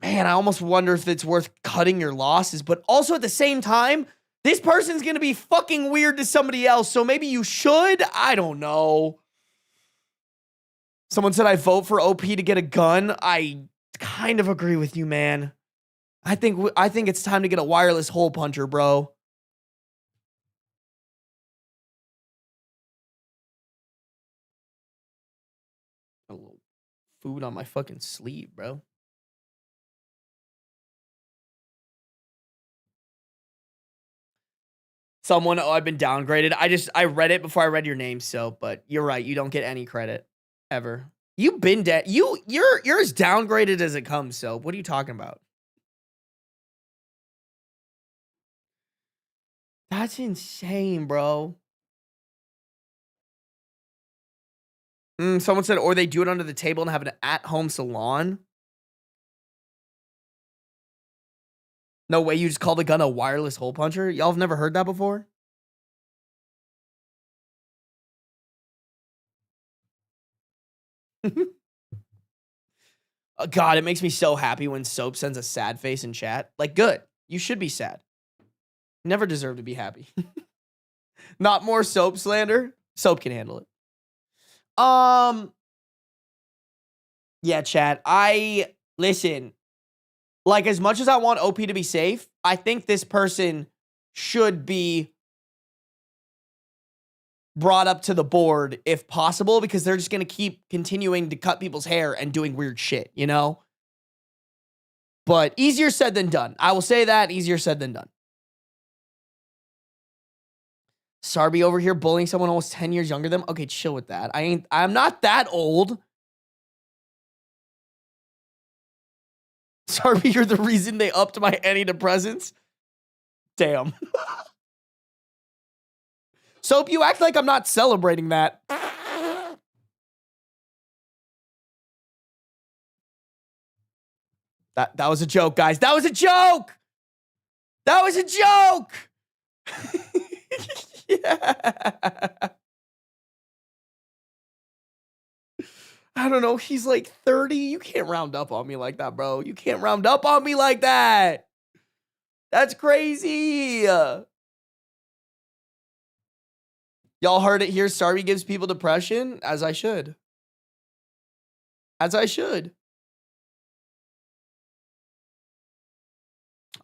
man, I almost wonder if it's worth cutting your losses, but also at the same time, this person's going to be fucking weird to somebody else, so maybe you should? I don't know. Someone said I vote for OP to get a gun. I kind of agree with you, man. I think it's time to get a wireless hole puncher, bro. A little food on my fucking sleeve, bro. Someone, I've been downgraded. I read it before I read your name, so, but you're right. You don't get any credit. Ever. You've been dead. You're as downgraded as it comes, so what are you talking about? That's insane, bro. Someone said, or they do it under the table and have an at-home salon. No way you just called a gun a wireless hole puncher? Y'all have never heard that before? God, it makes me so happy when Soap sends a sad face in chat. Like, good. You should be sad. Never deserve to be happy. Not more Soap slander. Soap can handle it. Yeah, chat. Listen, like, as much as I want OP to be safe, I think this person should be brought up to the board if possible, because they're just going to keep continuing to cut people's hair and doing weird shit, you know? But easier said than done. I will say that, easier said than done. Sarby over here bullying someone almost 10 years younger than them. Okay, chill with that. I'm not that old. Sarby, you're the reason they upped my antidepressants. Damn. Soap, you act like I'm not celebrating that. That was a joke, guys. That was a joke. That was a joke. Yeah. I don't know. He's like 30. You can't round up on me like that, bro. You can't round up on me like that. That's crazy. Y'all heard it here. Sarby gives people depression, as I should. As I should.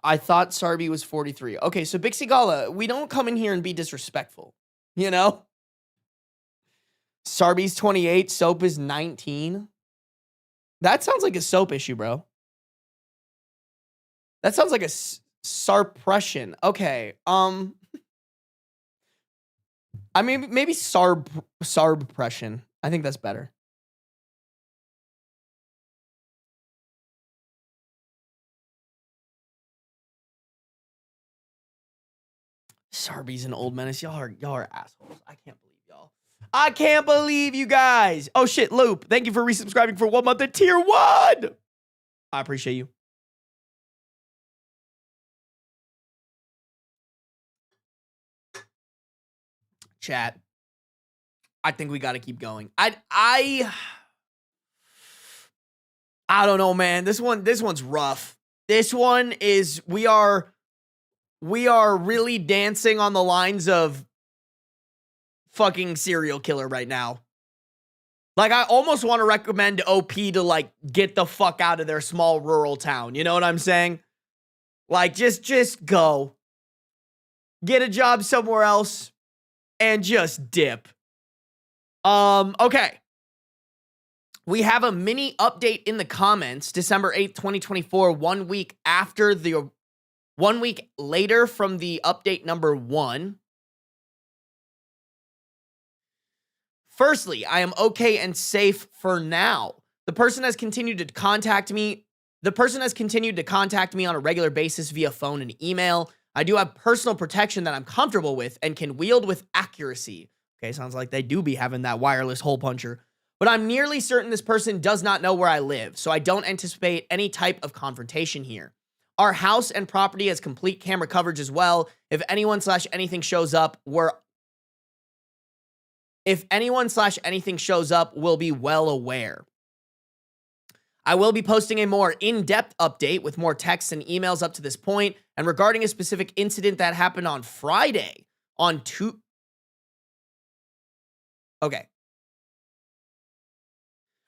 I thought Sarby was 43. Okay, so Big Sigala, we don't come in here and be disrespectful. You know? Sarby's 28. Soap is 19. That sounds like a Soap issue, bro. That sounds like a Sarpression. Okay. I mean, maybe Sarpression. I think that's better. Sarby's an old menace. Y'all are assholes. I can't believe y'all. I can't believe you guys. Oh shit, Loop. Thank you for resubscribing for 1 month at tier 1. I appreciate you. Chat. I think we got to keep going. I don't know, man. This one's rough. This one is we are really dancing on the lines of fucking serial killer right now. Like, I almost want to recommend OP to, like, get the fuck out of their small rural town. You know what I'm saying? Like, just go. Get a job somewhere else and just dip. Okay. We have a mini update in the comments. December 8th, 2024, 1 week after the 1 week later from the update number 1. Firstly, I am okay and safe for now. The person has continued to contact me. The person has continued to contact me on a regular basis via phone and email. I do have personal protection that I'm comfortable with and can wield with accuracy. Okay, sounds like they do be having that wireless hole puncher. But I'm nearly certain this person does not know where I live, so I don't anticipate any type of confrontation here. Our house and property has complete camera coverage as well. If anyone/anything shows up, we'll be well aware. I will be posting a more in-depth update with more texts and emails up to this point, and regarding a specific incident that happened on Friday Okay.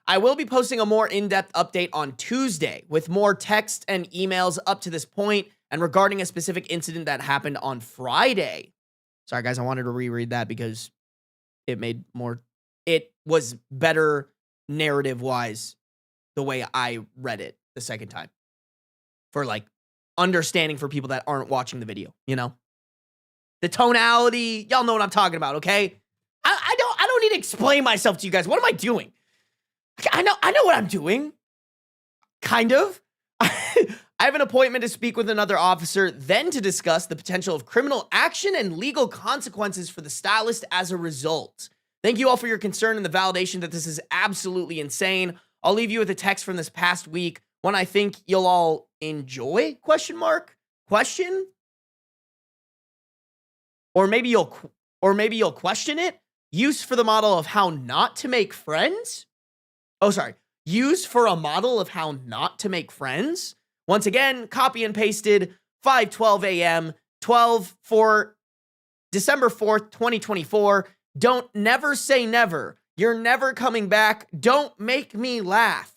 I will be posting a more in-depth update on Tuesday with more text and emails up to this point and regarding a specific incident that happened on Friday. Sorry, guys, I wanted to reread that because it was better narrative-wise the way I read it the second time. For, like, understanding for people that aren't watching the video, you know? The tonality, y'all know what I'm talking about, okay? I don't need to explain myself to you guys. What am I doing? I know what I'm doing. Kind of. I have an appointment to speak with another officer, then to discuss the potential of criminal action and legal consequences for the stylist as a result. Thank you all for your concern and the validation that this is absolutely insane. I'll leave you with a text from this past week, one I think you'll all enjoy, question mark? Question? Or maybe you'll question it. Use for the model of how not to make friends? Oh, sorry. Use for a model of how not to make friends? Once again, copy and pasted, 5:12 a.m., 12 for December 4th, 2024. Don't never say never. You're never coming back. Don't make me laugh.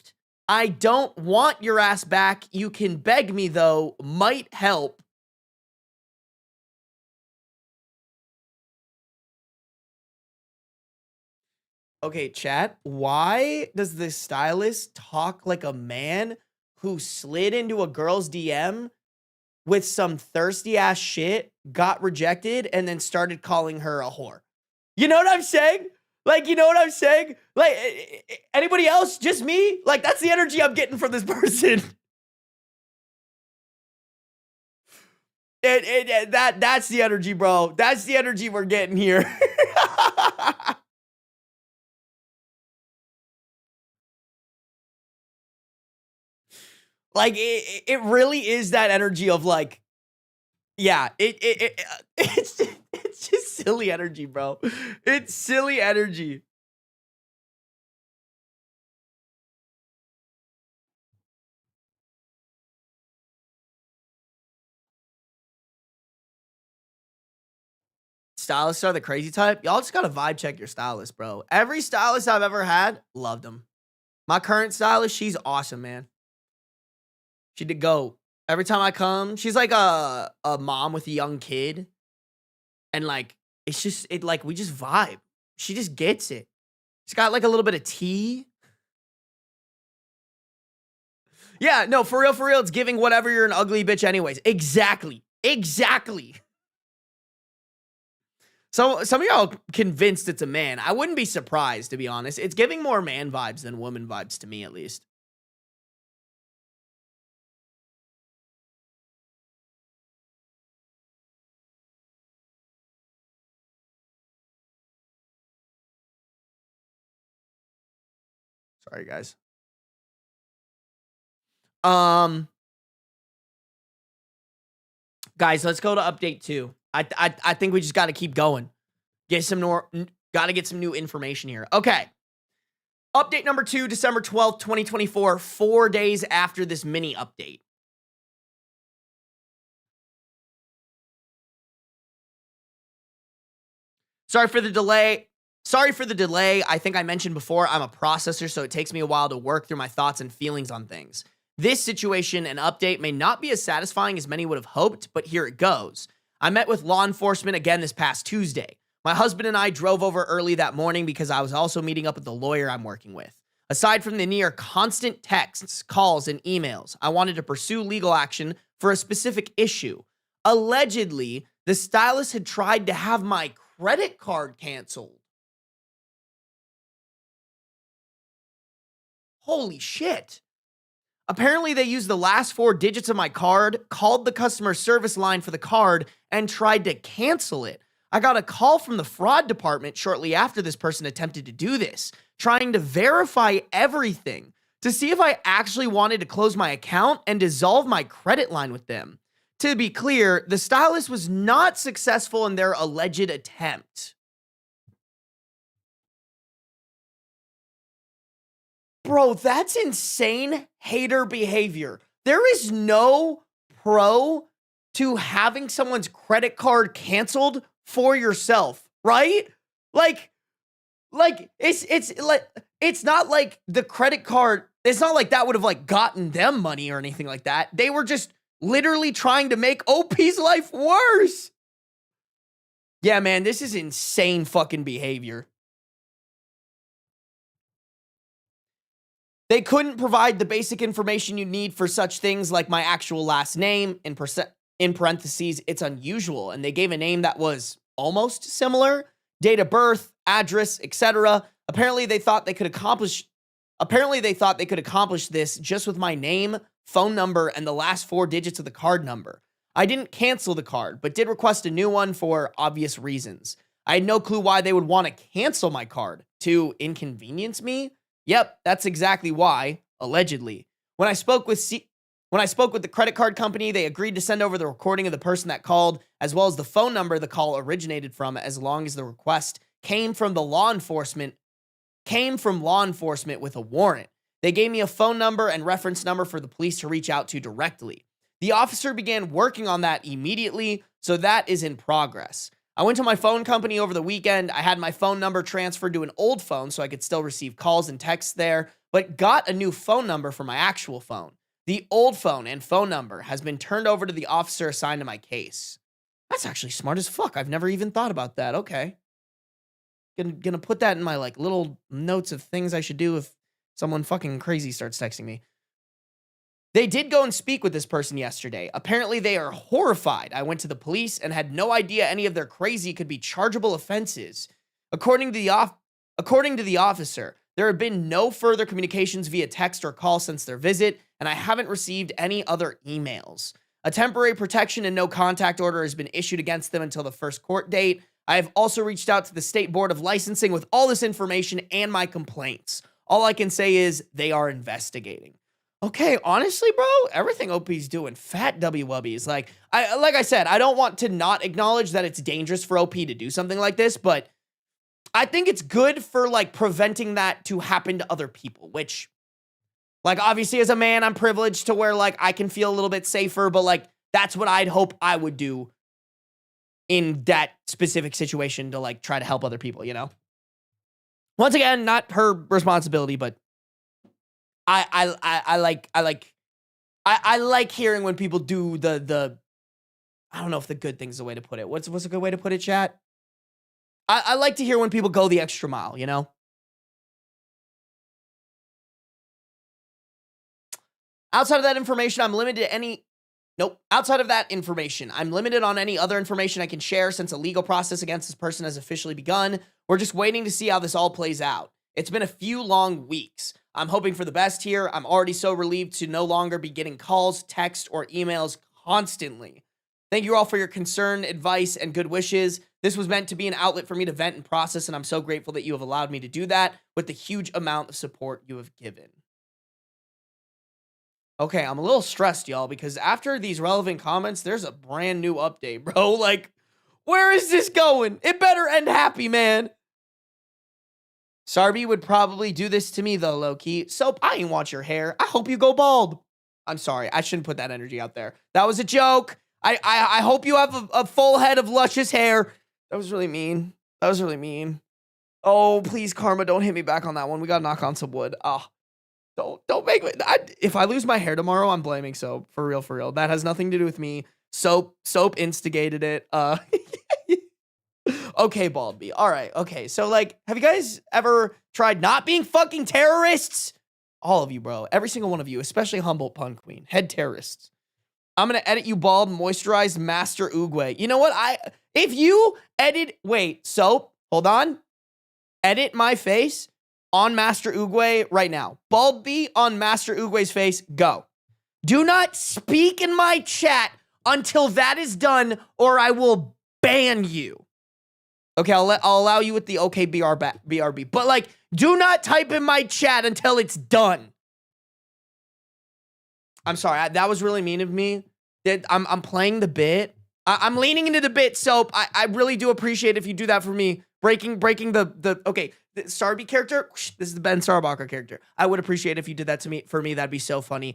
I don't want your ass back. You can beg me, though. Might help. Okay, chat. Why does the stylist talk like a man who slid into a girl's DM with some thirsty ass shit, got rejected, and then started calling her a whore? You know what I'm saying? Like, you know what I'm saying? Like, anybody else? Just me? Like, that's the energy I'm getting from this person. That's the energy, bro. That's the energy we're getting here. Like, it really is that energy of, like, yeah, it's just silly energy, bro. It's silly energy. Stylists are the crazy type. Y'all just gotta vibe check your stylist, bro. Every stylist I've ever had, loved them. My current stylist, she's awesome, man. She did go. Every time I come, she's like a mom with a young kid. And like, it's just, like, we just vibe. She just gets it. She's got like a little bit of tea. Yeah, no, for real, it's giving whatever, you're an ugly bitch anyways. Exactly. So some of y'all convinced it's a man. I wouldn't be surprised, to be honest. It's giving more man vibes than woman vibes to me, at least. Sorry, guys. Guys, let's go to update 2. I think we just got to keep going. Get some more. Got to get some new information here. Okay. Update number 2, December 12th, 2024. 4 days after this mini update. Sorry for the delay. I think I mentioned before, I'm a processor, so it takes me a while to work through my thoughts and feelings on things. This situation and update may not be as satisfying as many would have hoped, but here it goes. I met with law enforcement again this past Tuesday. My husband and I drove over early that morning because I was also meeting up with the lawyer I'm working with. Aside from the near constant texts, calls, and emails, I wanted to pursue legal action for a specific issue. Allegedly, the stylist had tried to have my credit card canceled. Holy shit. Apparently, they used the last 4 digits of my card, called the customer service line for the card, and tried to cancel it. I got a call from the fraud department shortly after this person attempted to do this, trying to verify everything to see if I actually wanted to close my account and dissolve my credit line with them. To be clear, the stylist was not successful in their alleged attempt. Bro, that's insane hater behavior. There is no pro to having someone's credit card canceled for yourself, right? Like it's not like the credit card, it's not like that would have like gotten them money or anything like that. They were just literally trying to make OP's life worse. Yeah, man, this is insane fucking behavior. They couldn't provide the basic information you need for such things like my actual last name, in parentheses, it's unusual, and they gave a name that was almost similar, date of birth, address, etc. Apparently they thought they could accomplish this just with my name, phone number, and the last 4 digits of the card number. I didn't cancel the card, but did request a new one for obvious reasons. I had no clue why they would want to cancel my card. To inconvenience me? Yep, that's exactly why, allegedly. When I spoke with the credit card company, they agreed to send over the recording of the person that called, as well as the phone number the call originated from, as long as the request came from law enforcement with a warrant. They gave me a phone number and reference number for the police to reach out to directly. The officer began working on that immediately, so that is in progress. I went to my phone company over the weekend. I had my phone number transferred to an old phone so I could still receive calls and texts there, but got a new phone number for my actual phone. The old phone and phone number has been turned over to the officer assigned to my case. That's actually smart as fuck. I've never even thought about that. Okay. Gonna put that in my like little notes of things I should do if someone fucking crazy starts texting me. They did go and speak with this person yesterday. Apparently they are horrified. I went to the police and had no idea any of their crazy could be chargeable offenses. According to the officer, there have been no further communications via text or call since their visit, and I haven't received any other emails. A temporary protection and no contact order has been issued against them until the first court date. I have also reached out to the State Board of Licensing with all this information and my complaints. All I can say is they are investigating. Okay, honestly, bro, everything OP's doing, fat W-wubbies. Like I said, I don't want to not acknowledge that it's dangerous for OP to do something like this, but I think it's good for, like, preventing that to happen to other people, which, like, obviously, as a man, I'm privileged to where, like, I can feel a little bit safer, but, like, that's what I'd hope I would do in that specific situation to, like, try to help other people, you know? Once again, not her responsibility, but I like hearing when people do the I don't know if the good thing's the way to put it. What's a good way to put it, chat? I like to hear when people go the extra mile, you know? Outside of that information, I'm limited on any other information I can share since a legal process against this person has officially begun. We're just waiting to see how this all plays out. It's been a few long weeks. I'm hoping for the best here. I'm already so relieved to no longer be getting calls, texts, or emails constantly. Thank you all for your concern, advice, and good wishes. This was meant to be an outlet for me to vent and process, and I'm so grateful that you have allowed me to do that with the huge amount of support you have given. Okay, I'm a little stressed, y'all, because after these relevant comments, there's a brand new update, bro. Like, where is this going? It better end happy, man. Sarby would probably do this to me, though, low-key. Soap, I ain't want your hair. I hope you go bald. I'm sorry. I shouldn't put that energy out there. That was a joke. I hope you have a full head of luscious hair. That was really mean. That was really mean. Oh, please, Karma, don't hit me back on that one. We gotta knock on some wood. Oh, don't make me. If I lose my hair tomorrow, I'm blaming Soap. For real, for real. That has nothing to do with me. Soap instigated it. Okay, Baldby. All right. Okay. So, like, have you guys ever tried not being fucking terrorists? All of you, bro. Every single one of you, especially Humboldt Pun Queen. Head terrorists. I'm going to edit you bald, moisturized Master Oogway. You know what? If you edit, wait, Soap, hold on. Edit my face on Master Oogway right now. Baldby on Master Oogway's face. Go. Do not speak in my chat until that is done, or I will ban you. Okay, I'll allow you with the okay BRB. But, like, do not type in my chat until it's done. I'm sorry. That was really mean of me. I'm playing the bit. I'm leaning into the bit, Soap. I really do appreciate if you do that for me. Breaking the okay, the Sarby character. This is the Ben Sarbacher character. I would appreciate if you did that to me. For me, that'd be so funny.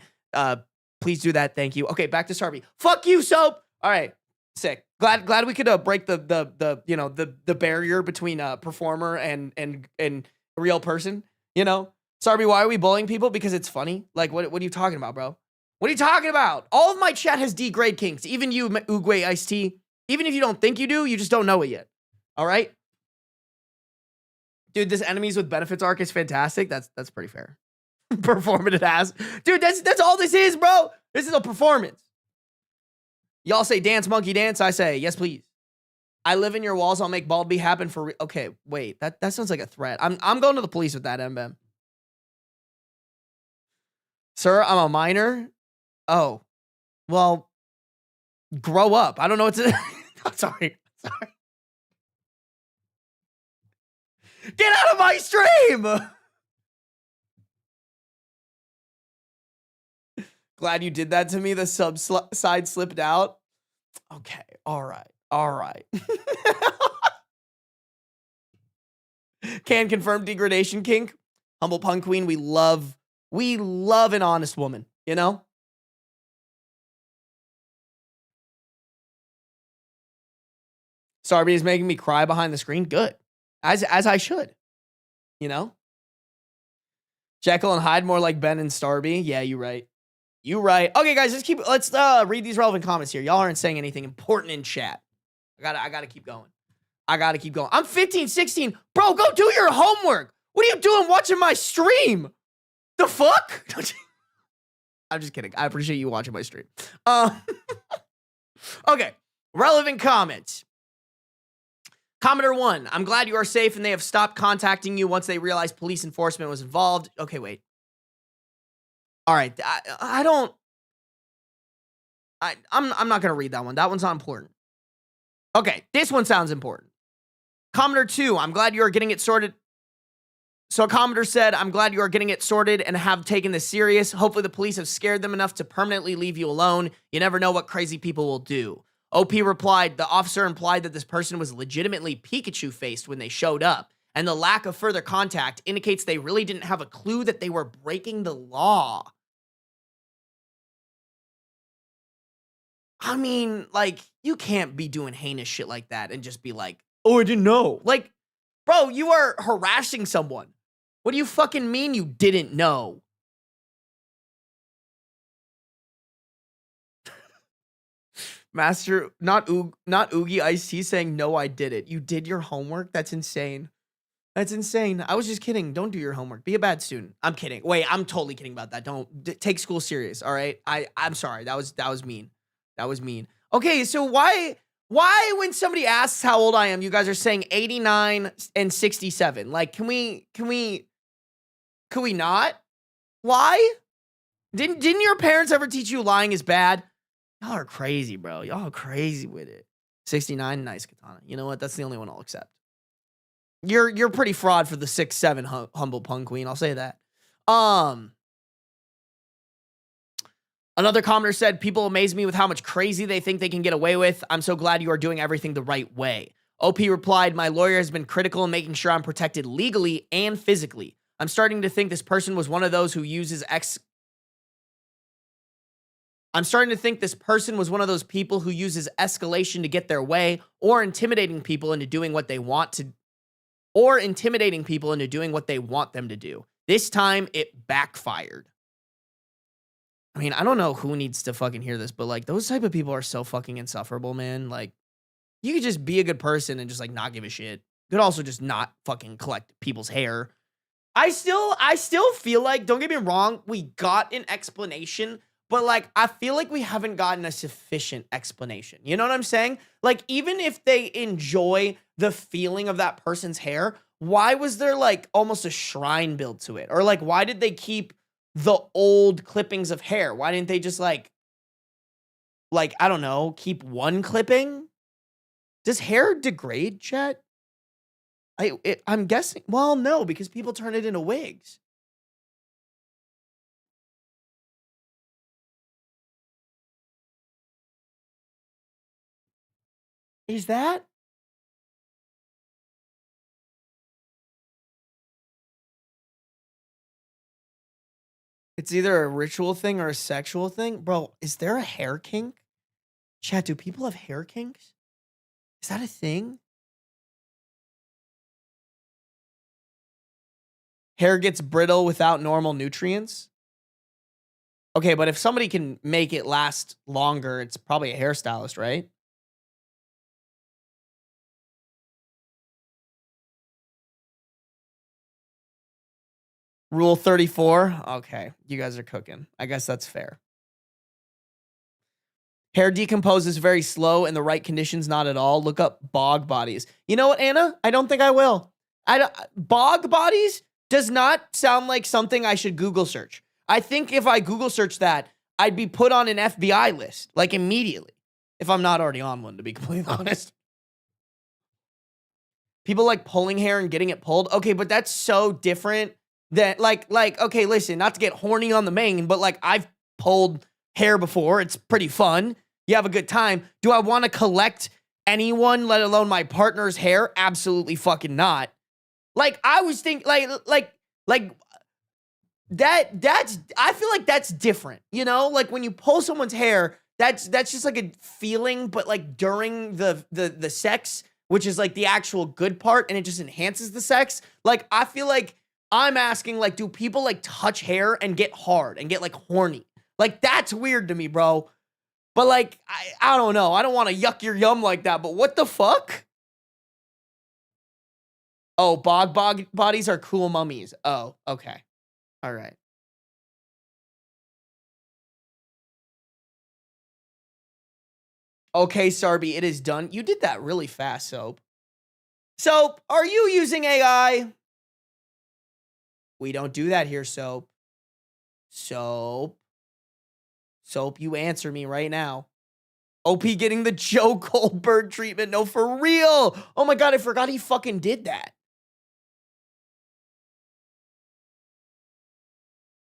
Please do that. Thank you. Okay, back to Sarby. Fuck you, Soap. All right. Sick. Glad we could break the barrier between performer and real person. You know, Sarby, why are we bullying people? Because it's funny. Like, what are you talking about, bro? What are you talking about? All of my chat has D grade kinks. Even you, Oogway Ice-T. Even if you don't think you do, you just don't know it yet. All right, dude. This enemies with benefits arc is fantastic. That's pretty fair. Performative ass, dude. That's all this is, bro. This is a performance. Y'all say dance, monkey dance. I say yes, please. I live in your walls. I'll make Baldby happen for. Okay, wait. That sounds like a threat. I'm going to the police with that, Mbem. Sir, I'm a minor. Oh, well, grow up. I don't know what to. I'm sorry. Get out of my stream. Glad you did that to me. The sub side slipped out. Okay. All right. Can confirm degradation kink. Humble punk queen. We love an honest woman, you know? Sarby is making me cry behind the screen. Good. As I should. You know? Jekyll and Hyde more like Ben and Starby. Yeah, you're right. You right. Okay, guys, let's read these relevant comments here. Y'all aren't saying anything important in chat. I gotta keep going. I'm 15, 16. Bro, go do your homework. What are you doing watching my stream? The fuck? I'm just kidding. I appreciate you watching my stream. Okay. Relevant comments. Commenter 1. I'm glad you are safe and they have stopped contacting you once they realized police enforcement was involved. Okay, wait. All right. I'm not going to read that one. That one's not important. Okay. This one sounds important. Commenter 2. I'm glad you are getting it sorted. So a commenter said, I'm glad you are getting it sorted and have taken this serious. Hopefully the police have scared them enough to permanently leave you alone. You never know what crazy people will do. OP replied, the officer implied that this person was legitimately Pikachu-faced when they showed up, and the lack of further contact indicates they really didn't have a clue that they were breaking the law. I mean, like, you can't be doing heinous shit like that and just be like, oh, I didn't know. Like, bro, you are harassing someone. What do you fucking mean you didn't know? Master, not Oogie Ice Tea saying, no, I did it. You did your homework? That's insane. That's insane. I was just kidding. Don't do your homework. Be a bad student. I'm kidding. Wait, I'm totally kidding about that. Don't take school serious, all right? I'm sorry. That was mean. That was mean. Okay, so why when somebody asks how old I am, you guys are saying 89 and 67? Like, can we not? Lie? Didn't your parents ever teach you lying is bad? Y'all are crazy, bro. Y'all are crazy with it. 69, nice katana. You know what? That's the only one I'll accept. You're pretty fraud for the 6'7" humble punk queen. I'll say that. Another commenter said, people amaze me with how much crazy they think they can get away with. I'm so glad you are doing everything the right way. OP replied, my lawyer has been critical in making sure I'm protected legally and physically. I'm starting to think this person was one of those who uses I'm starting to think this person was one of those people who uses escalation to get their way or intimidating people into doing what they want them to do. This time it backfired. I mean, I don't know who needs to fucking hear this, but like those type of people are so fucking insufferable, man. Like you could just be a good person and just like not give a shit. You could also just not fucking collect people's hair. I still feel like, don't get me wrong, we got an explanation, but like, I feel like we haven't gotten a sufficient explanation. You know what I'm saying? Like, even if they enjoy the feeling of that person's hair, why was there like almost a shrine built to it? Or like, why did they keep the old clippings of hair? Why didn't they just like, I don't know, keep one clipping? Does hair degrade, chat? I'm guessing. Well, no, because people turn it into wigs. Is that? It's either a ritual thing or a sexual thing. Bro, is there a hair kink? Chat, do people have hair kinks? Is that a thing? Hair gets brittle without normal nutrients? Okay, but if somebody can make it last longer, it's probably a hairstylist, right? Rule 34. Okay, you guys are cooking. I guess that's fair. Hair decomposes very slow in the right conditions, not at all. Look up bog bodies. You know what, Anna? I don't think I will. Bog bodies does not sound like something I should Google search. I think if I Google search that, I'd be put on an FBI list, like immediately, if I'm not already on one, to be completely honest. People like pulling hair and getting it pulled. Okay, but that's so different that like, okay, listen, not to get horny on the main, but like I've pulled hair before. It's pretty fun. You have a good time. Do I want to collect anyone, let alone my partner's hair? Absolutely fucking not. Like I was thinking, like that's I feel like that's different, you know? Like when you pull someone's hair, that's just like a feeling, but like during the sex, which is like the actual good part, and it just enhances the sex. Like I feel like I'm asking, like, do people like touch hair and get hard and get like horny? Like that's weird to me, bro. But like I don't know. I don't want to yuck your yum like that, but what the fuck? Oh, bog bodies are cool mummies. Oh, okay. All right. Okay, Sarby, it is done. You did that really fast, Soap. Soap, are you using AI? We don't do that here, Soap. Soap, you answer me right now. OP getting the Joe Goldberg treatment. No, for real. Oh my God, I forgot he fucking did that.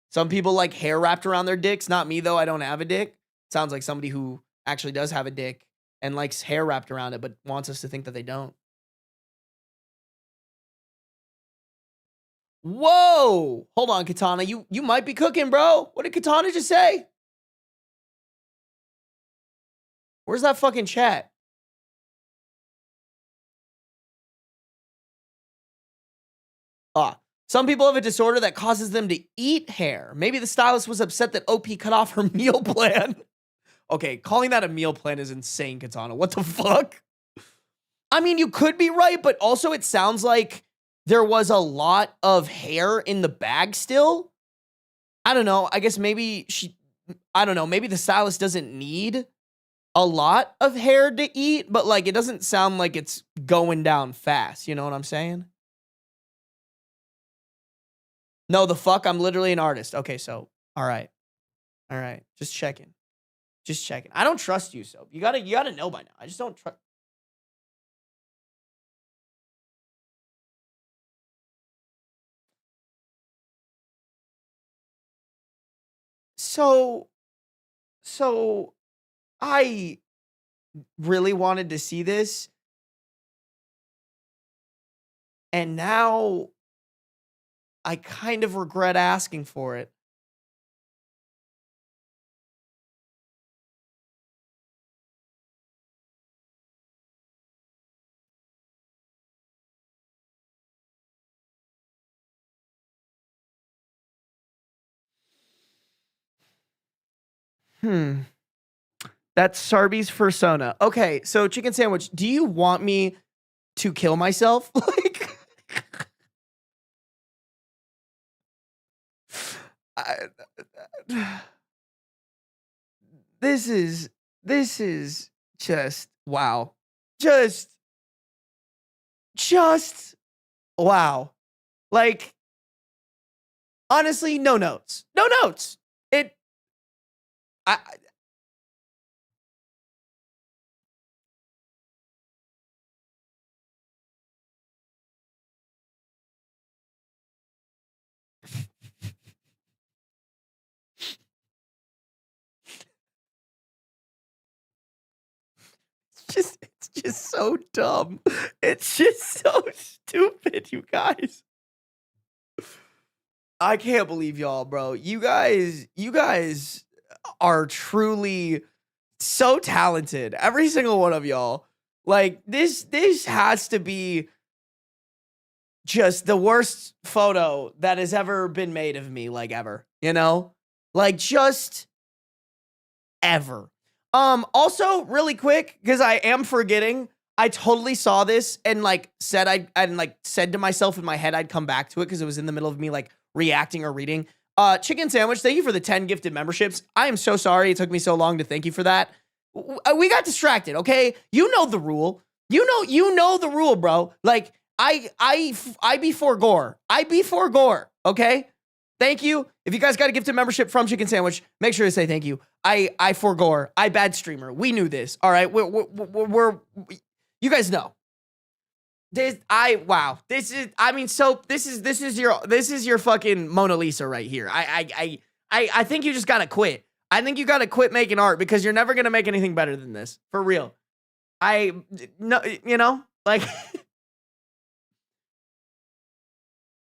Some people like hair wrapped around their dicks. Not me, though. I don't have a dick. Sounds like somebody who actually does have a dick and likes hair wrapped around it, but wants us to think that they don't. Whoa! Hold on, Katana. You might be cooking, bro. What did Katana just say? Where's that fucking chat? Some people have a disorder that causes them to eat hair. Maybe the stylist was upset that OP cut off her meal plan. Okay, calling that a meal plan is insane, Katana. What the fuck? I mean, you could be right, but also it sounds like there was a lot of hair in the bag still. I don't know. I guess maybe I don't know. Maybe the stylist doesn't need a lot of hair to eat, but like it doesn't sound like it's going down fast. You know what I'm saying? No, the fuck? I'm literally an artist. Okay, so, all right. Just checking. I don't trust you, so you gotta know by now. I just don't trust. So I really wanted to see this, and now I kind of regret asking for it. That's Sarby's persona. Okay, so chicken sandwich, do you want me to kill myself? Like, this is just wow. Just wow. Like, honestly, no notes. No notes. I it's just so dumb. It's just so stupid, you guys. I can't believe y'all, bro. You guys are truly so talented. Every single one of y'all. Like this has to be just the worst photo that has ever been made of me, like ever, you know? Like just ever. Also really quick, because I am forgetting, I totally saw this and like said said to myself in my head I'd come back to it because it was in the middle of me like reacting or reading. Chicken Sandwich, thank you for the 10 gifted memberships. I am so sorry it took me so long to thank you for that. We got distracted, okay? You know the rule. You know the rule, bro. Like I be for gore. I be for gore, okay? Thank you. If you guys got a gifted membership from Chicken Sandwich, make sure to say thank you. I forgore. I bad streamer. We knew this. All right. You guys know. This is your fucking Mona Lisa right here. I think you just gotta quit. I think you gotta quit making art because you're never gonna make anything better than this. For real. No, you know, like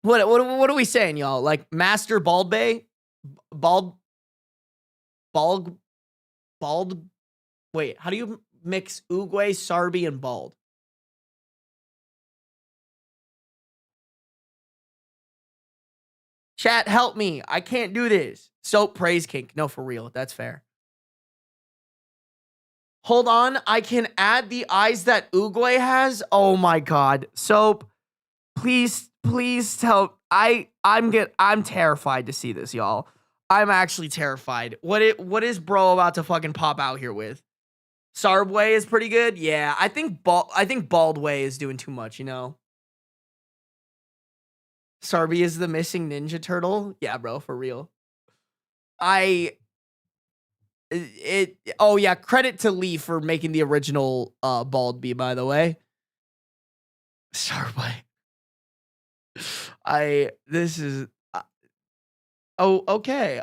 what are we saying, y'all? Like Master Bald Bay? Bald. Wait, how do you mix Uguay, Sarby, and Bald? Chat, help me. I can't do this. Soap praise kink. No, for real. That's fair. Hold on. I can add the eyes that Uguay has. Oh my god. Soap, please help. I'm terrified to see this, y'all. I'm actually terrified. What is bro about to fucking pop out here with? Sarbway is pretty good. Yeah, I think Baldway is doing too much, you know. Sarby is the missing Ninja Turtle. Yeah, bro, for real. Oh yeah, credit to Lee for making the original Bald Bee, by the way. Sarby. This is oh, okay.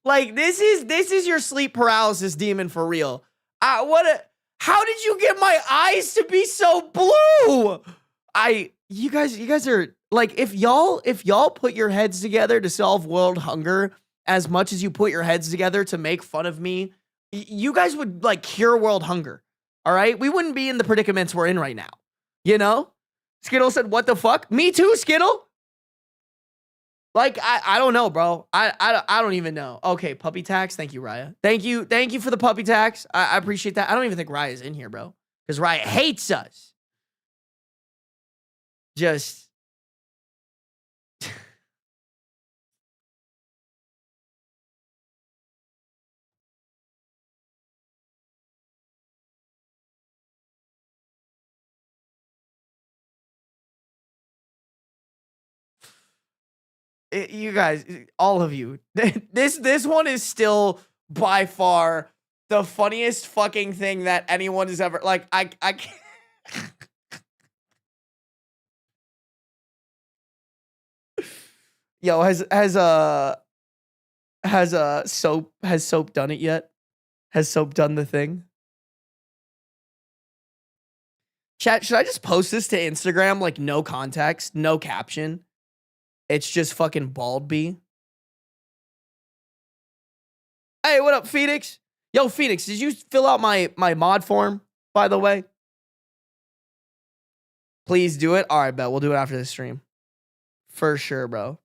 Like this is your sleep paralysis demon for real. How did you get my eyes to be so blue? You guys are like, if y'all put your heads together to solve world hunger as much as you put your heads together to make fun of me, you guys would like cure world hunger. All right? We wouldn't be in the predicaments we're in right now. You know? Skittle said, "What the fuck?" Me too, Skittle. Like, I don't know, bro. I don't even know. Okay, puppy tax. Thank you, Raya. Thank you for the puppy tax. I appreciate that. I don't even think Raya's in here, bro. Because Raya hates us. Just. You guys, all of you. This one is still by far the funniest fucking thing that anyone has ever, like, I can't. Yo, has Soap done it yet? Has Soap done the thing? Chat, should I just post this to Instagram, like, no context, no caption? It's just fucking Bald Bee. Hey, what up, Phoenix? Yo, Phoenix, did you fill out my mod form, by the way? Please do it. All right, bet. We'll do it after the stream. For sure, bro.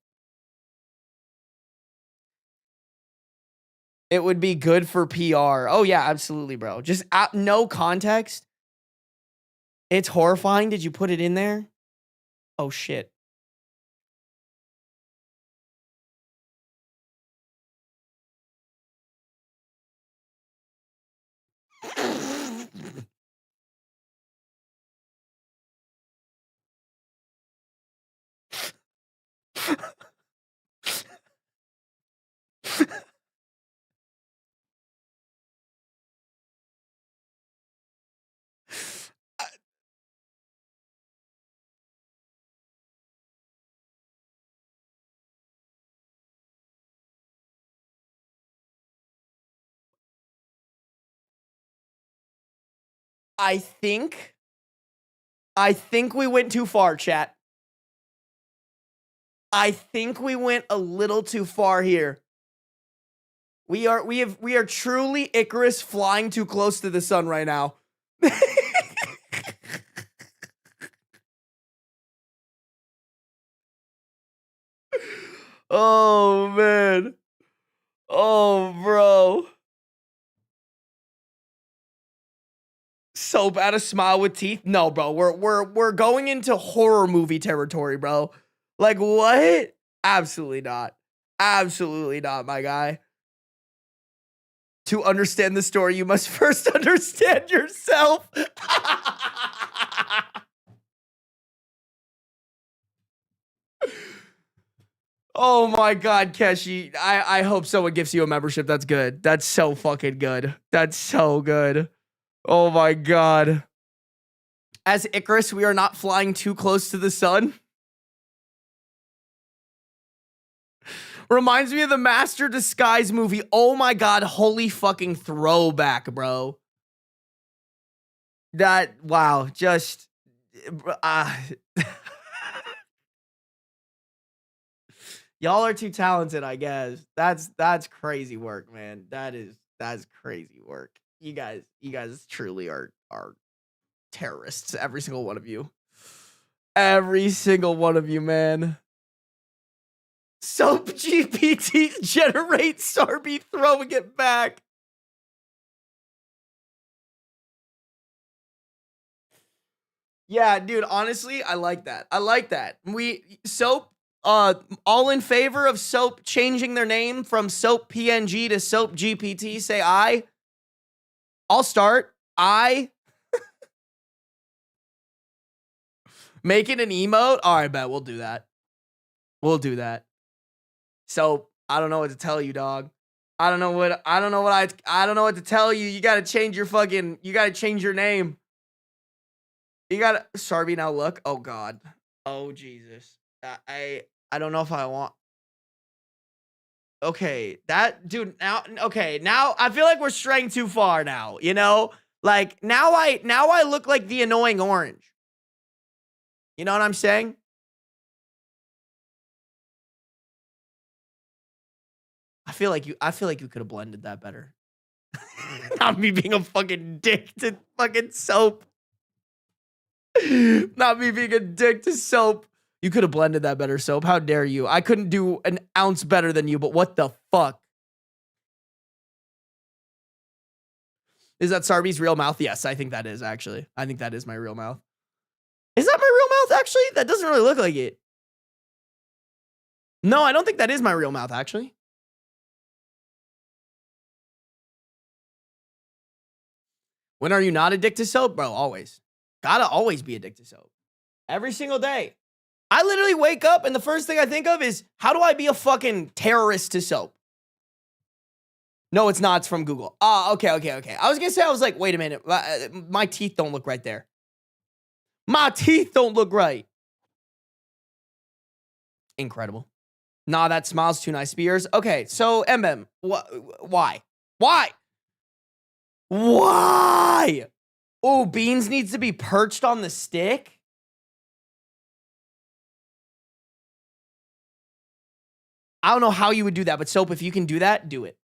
It would be good for PR. Oh, yeah, absolutely, bro. Just no context. It's horrifying. Did you put it in there? Oh, shit. I think we went too far, chat. I think we went a little too far here. We are truly Icarus flying too close to the sun right now. Oh man. Oh bro. Soap at a smile with teeth? No, bro. We're going into horror movie territory, bro. Like what? Absolutely not. Absolutely not, my guy. To understand the story, you must first understand yourself. Oh my God, Keshi. I hope someone gives you a membership. That's good. That's so fucking good. That's so good. Oh my God. As Icarus, we are not flying too close to the sun. Reminds me of the Master Disguise movie. Oh my God, holy fucking throwback, bro. That, wow, just... Y'all are too talented, I guess. That's crazy work, man. That's crazy work. You guys truly are terrorists, every single one of you. Every single one of you, man. Soap GPT generates Sarby throwing it back. Yeah, dude, honestly, I like that. I like that. Soap, all in favor of Soap changing their name from Soap PNG to Soap GPT, say aye. I'll start. Aye. Make it an emote? All right, bet. We'll do that. We'll do that. So, I don't know what to tell you, dog. I don't know what to tell you. You gotta change your name. You gotta, Sarby, now look. Oh God. Oh Jesus. I don't know if I want. Okay, that dude. Now I feel like we're straying too far now. You know, like now I look like the annoying orange. You know what I'm saying? I feel like you could have blended that better. Not me being a fucking dick to fucking Soap. Not me being a dick to Soap. You could have blended that better, Soap. How dare you? I couldn't do an ounce better than you, but what the fuck? Is that Sarby's real mouth? Yes, I think that is, actually. I think that is my real mouth. Is that my real mouth, actually? That doesn't really look like it. No, I don't think that is my real mouth, actually. When are you not addicted to Soap? Bro, always. Gotta always be addicted to Soap. Every single day. I literally wake up and the first thing I think of is, how do I be a fucking terrorist to Soap? No, it's not. It's from Google. Okay. I was gonna say, I was like, wait a minute. My teeth don't look right there. My teeth don't look right. Incredible. Nah, that smile's too nice. Spears. Okay, so MM, why? Why? Oh, Beans needs to be perched on the stick? I don't know how you would do that, but Soap, if you can do that, do it.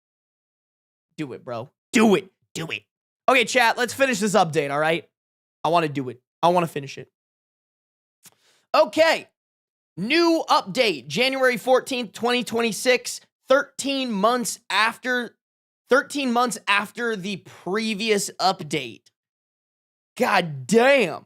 Do it, bro. Do it. Okay, chat, let's finish this update, all right? I want to do it. I want to finish it. Okay. New update, January 14th, 2026, 13 months after the previous update. God damn.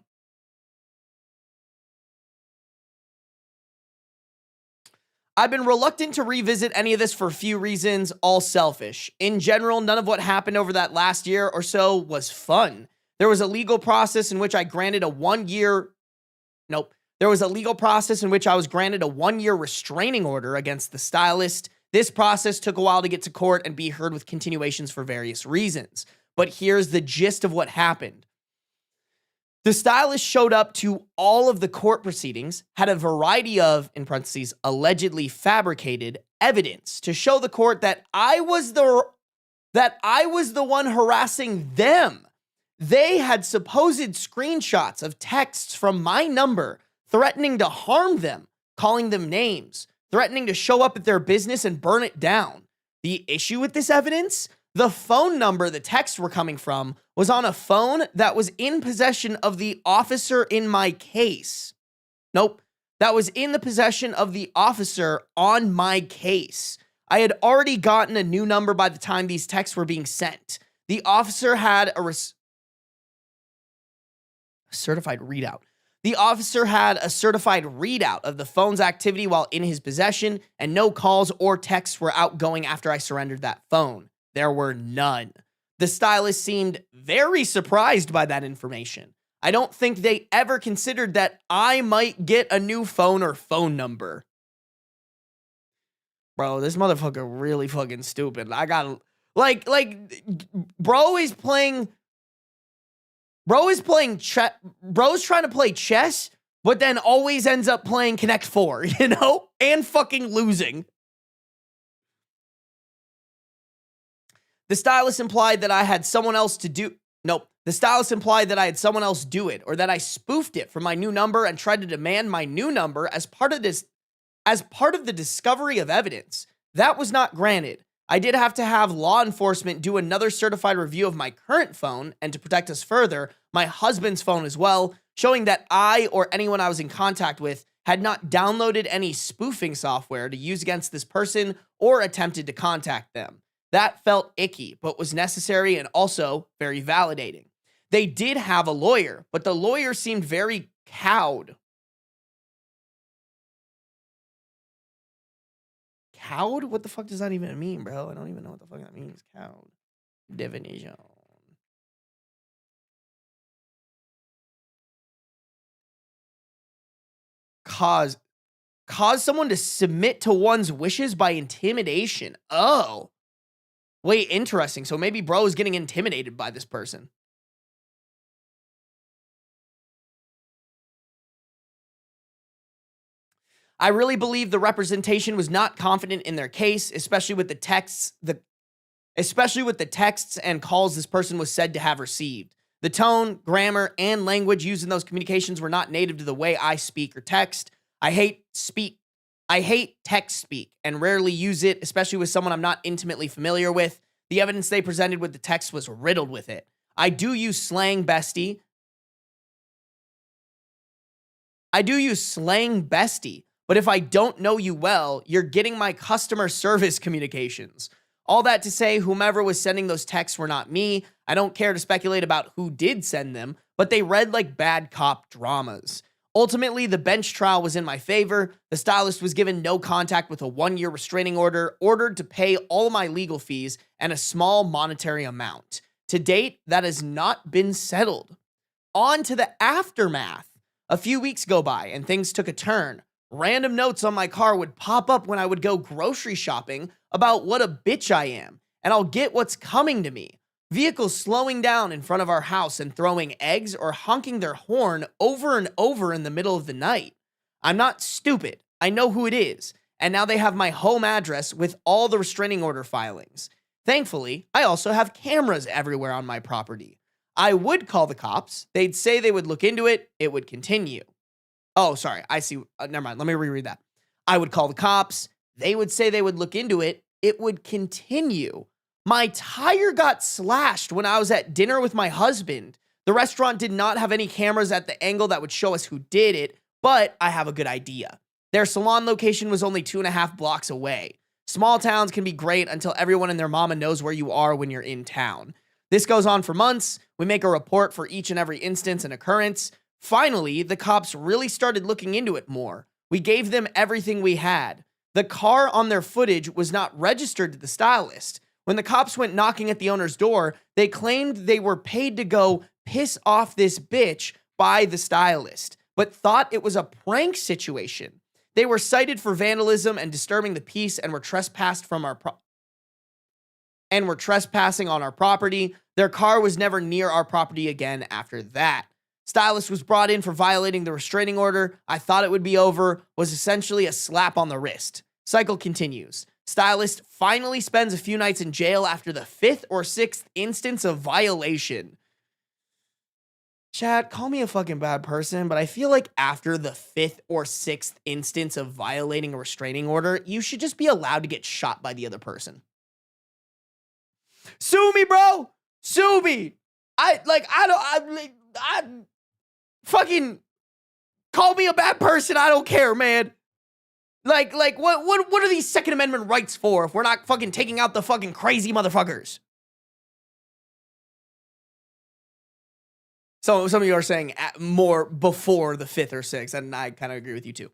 I've been reluctant to revisit any of this for a few reasons, all selfish. In general, none of what happened over that last year or so was fun. There was a legal process in which I was granted a 1-year restraining order against the Stylist. This process took a while to get to court and be heard with continuations for various reasons. But here's the gist of what happened. The Stylist showed up to all of the court proceedings, had a variety of, in parentheses, allegedly fabricated evidence to show the court that I was the one harassing them. They had supposed screenshots of texts from my number threatening to harm them, calling them names, threatening to show up at their business and burn it down. The issue with this evidence? The phone number the texts were coming from was on a phone that was in possession of the officer in my case. Nope, that was in the possession of the officer on my case. I had already gotten a new number by the time these texts were being sent. The officer had a certified readout. The officer had a certified readout of the phone's activity while in his possession, and no calls or texts were outgoing after I surrendered that phone. There were none. The stylist seemed very surprised by that information. I don't think they ever considered that I might get a new phone or phone number. Bro, this motherfucker really fucking stupid. I got bro's trying to play chess, but then always ends up playing Connect 4, you know? And fucking losing. The stylist implied that I had someone else to do... Nope. The stylist implied that I had someone else do it, or that I spoofed it for my new number and tried to demand my new number as part of the discovery of evidence. That was not granted. I did have to have law enforcement do another certified review of my current phone, and to protect us further, my husband's phone as well, showing that I or anyone I was in contact with had not downloaded any spoofing software to use against this person or attempted to contact them. That felt icky, but was necessary and also very validating. They did have a lawyer, but the lawyer seemed very cowed. Cowed? What the fuck does that even mean, bro? I don't even know what the fuck that means. Cowed. Definition. Cause someone to submit to one's wishes by intimidation. Oh. Wait, interesting. So maybe bro is getting intimidated by this person. I really believe the representation was not confident in their case, especially with the texts and calls this person was said to have received. The tone, grammar, and language used in those communications were not native to the way I speak or text. I hate text speak and rarely use it, especially with someone I'm not intimately familiar with. The evidence they presented with the text was riddled with it. I do use slang, bestie. But if I don't know you well, you're getting my customer service communications. All that to say, whomever was sending those texts were not me. I don't care to speculate about who did send them, but they read like bad cop dramas. Ultimately, the bench trial was in my favor. The stylist was given no contact with a 1-year restraining order, ordered to pay all my legal fees and a small monetary amount. To date, that has not been settled. On to the aftermath. A few weeks go by and things took a turn. Random notes on my car would pop up when I would go grocery shopping about what a bitch I am, and I'll get what's coming to me. Vehicles slowing down in front of our house and throwing eggs or honking their horn over and over in the middle of the night. I'm not stupid. I know who it is, and now they have my home address with all the restraining order filings. Thankfully, I also have cameras everywhere on my property. I would call the cops. They'd say they would look into it. It would continue. Oh, sorry. I see. Never mind. Let me reread that. I would call the cops. They would say they would look into it. It would continue. My tire got slashed when I was at dinner with my husband. The restaurant did not have any cameras at the angle that would show us who did it, but I have a good idea. Their salon location was only 2.5 blocks away. Small towns can be great until everyone and their mama knows where you are when you're in town. This goes on for months. We make a report for each and every instance and occurrence. Finally, the cops really started looking into it more. We gave them everything we had. The car on their footage was not registered to the stylist. When the cops went knocking at the owner's door, they claimed they were paid to go piss off this bitch by the stylist, but thought it was a prank situation. They were cited for vandalism and disturbing the peace and were trespassing on our property. Their car was never near our property again after that. Stylist was brought in for violating the restraining order. I thought it would be over, was essentially a slap on the wrist. Cycle continues. Stylist finally spends a few nights in jail after the 5th or 6th instance of violation. Chat, call me a fucking bad person, but I feel like after the 5th or 6th instance of violating a restraining order, you should just be allowed to get shot by the other person. Sue me, bro! Sue me! Fucking call me a bad person, I don't care, man. Like, what are these Second Amendment rights for if we're not fucking taking out the fucking crazy motherfuckers? So some of you are saying more before the 5th or 6th, and I kind of agree with you too.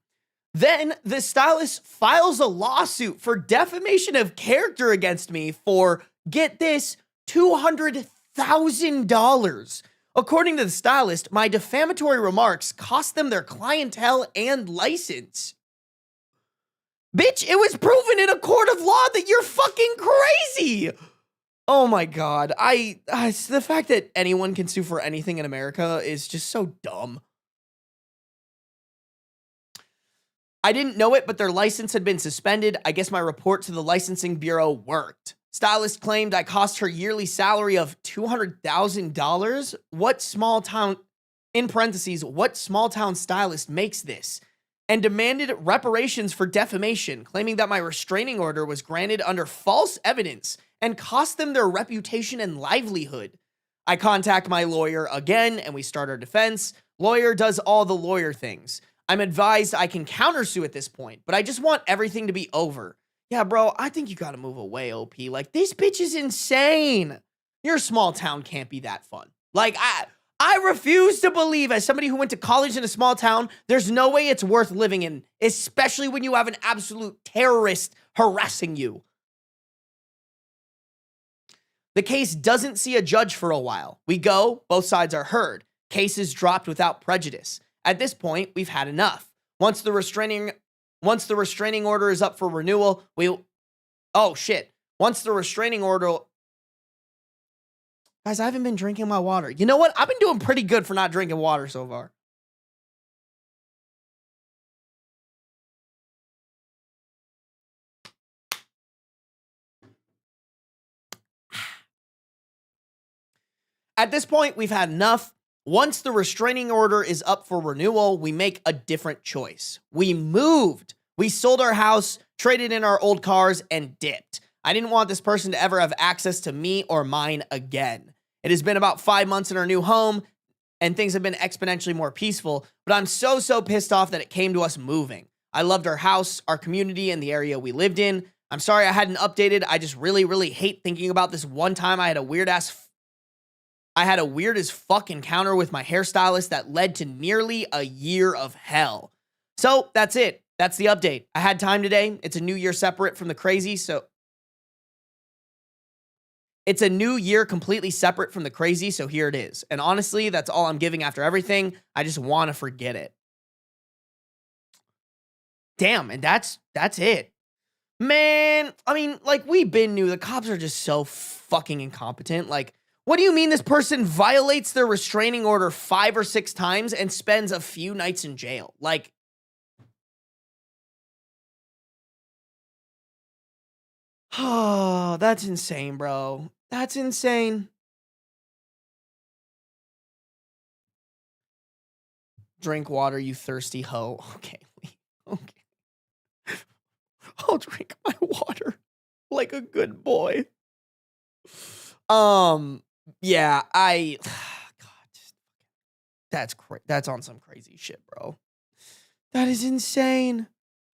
Then the stylist files a lawsuit for defamation of character against me for get this, $200,000. According to the Stylist, my defamatory remarks cost them their clientele and license. Bitch, it was proven in a court of law that you're fucking crazy. Oh my God. The fact that anyone can sue for anything in America is just so dumb. I didn't know it, but their license had been suspended. I guess my report to the licensing bureau worked. Stylist claimed I cost her yearly salary of $200,000. What small town, in parentheses, what small town stylist makes this? And demanded reparations for defamation, claiming that my restraining order was granted under false evidence and cost them their reputation and livelihood. I contact my lawyer again, and we start our defense. Lawyer does all the lawyer things. I'm advised I can countersue at this point, but I just want everything to be over. Yeah, bro, I think you gotta move away, OP. Like, this bitch is insane. Your small town can't be that fun. Like, I refuse to believe, as somebody who went to college in a small town, there's no way it's worth living in, especially when you have an absolute terrorist harassing you. The case doesn't see a judge for a while. We go, both sides are heard. Case is dropped without prejudice. At this point, we've had enough. Once the restraining order is up for renewal, Once the restraining order... Guys, I haven't been drinking my water. You know what? I've been doing pretty good for not drinking water so far. At this point, we've had enough. Once the restraining order is up for renewal, we make a different choice. We moved. We sold our house, traded in our old cars, and dipped. I didn't want this person to ever have access to me or mine again. It has been about 5 months in our new home, and things have been exponentially more peaceful, but I'm so pissed off that it came to us moving. I loved our house, our community, and the area we lived in. I'm sorry I hadn't updated. I just really hate thinking about this one time I had a weird as fuck encounter with my hairstylist that led to nearly a year of hell. So that's it. That's the update. I had time today. It's a new year separate from the crazy, so... It's a new year completely separate from the crazy, so here it is. And honestly, that's all I'm giving after everything. I just want to forget it. Damn, and that's it. Man, I mean, like, we been knew the cops are just so fucking incompetent. Like, what do you mean this person violates their restraining order 5 or 6 times and spends a few nights in jail? Like, oh, that's insane, bro. That's insane. Drink water, you thirsty hoe. Okay. I'll drink my water like a good boy. Yeah, God, that's on some crazy shit, bro. That is insane.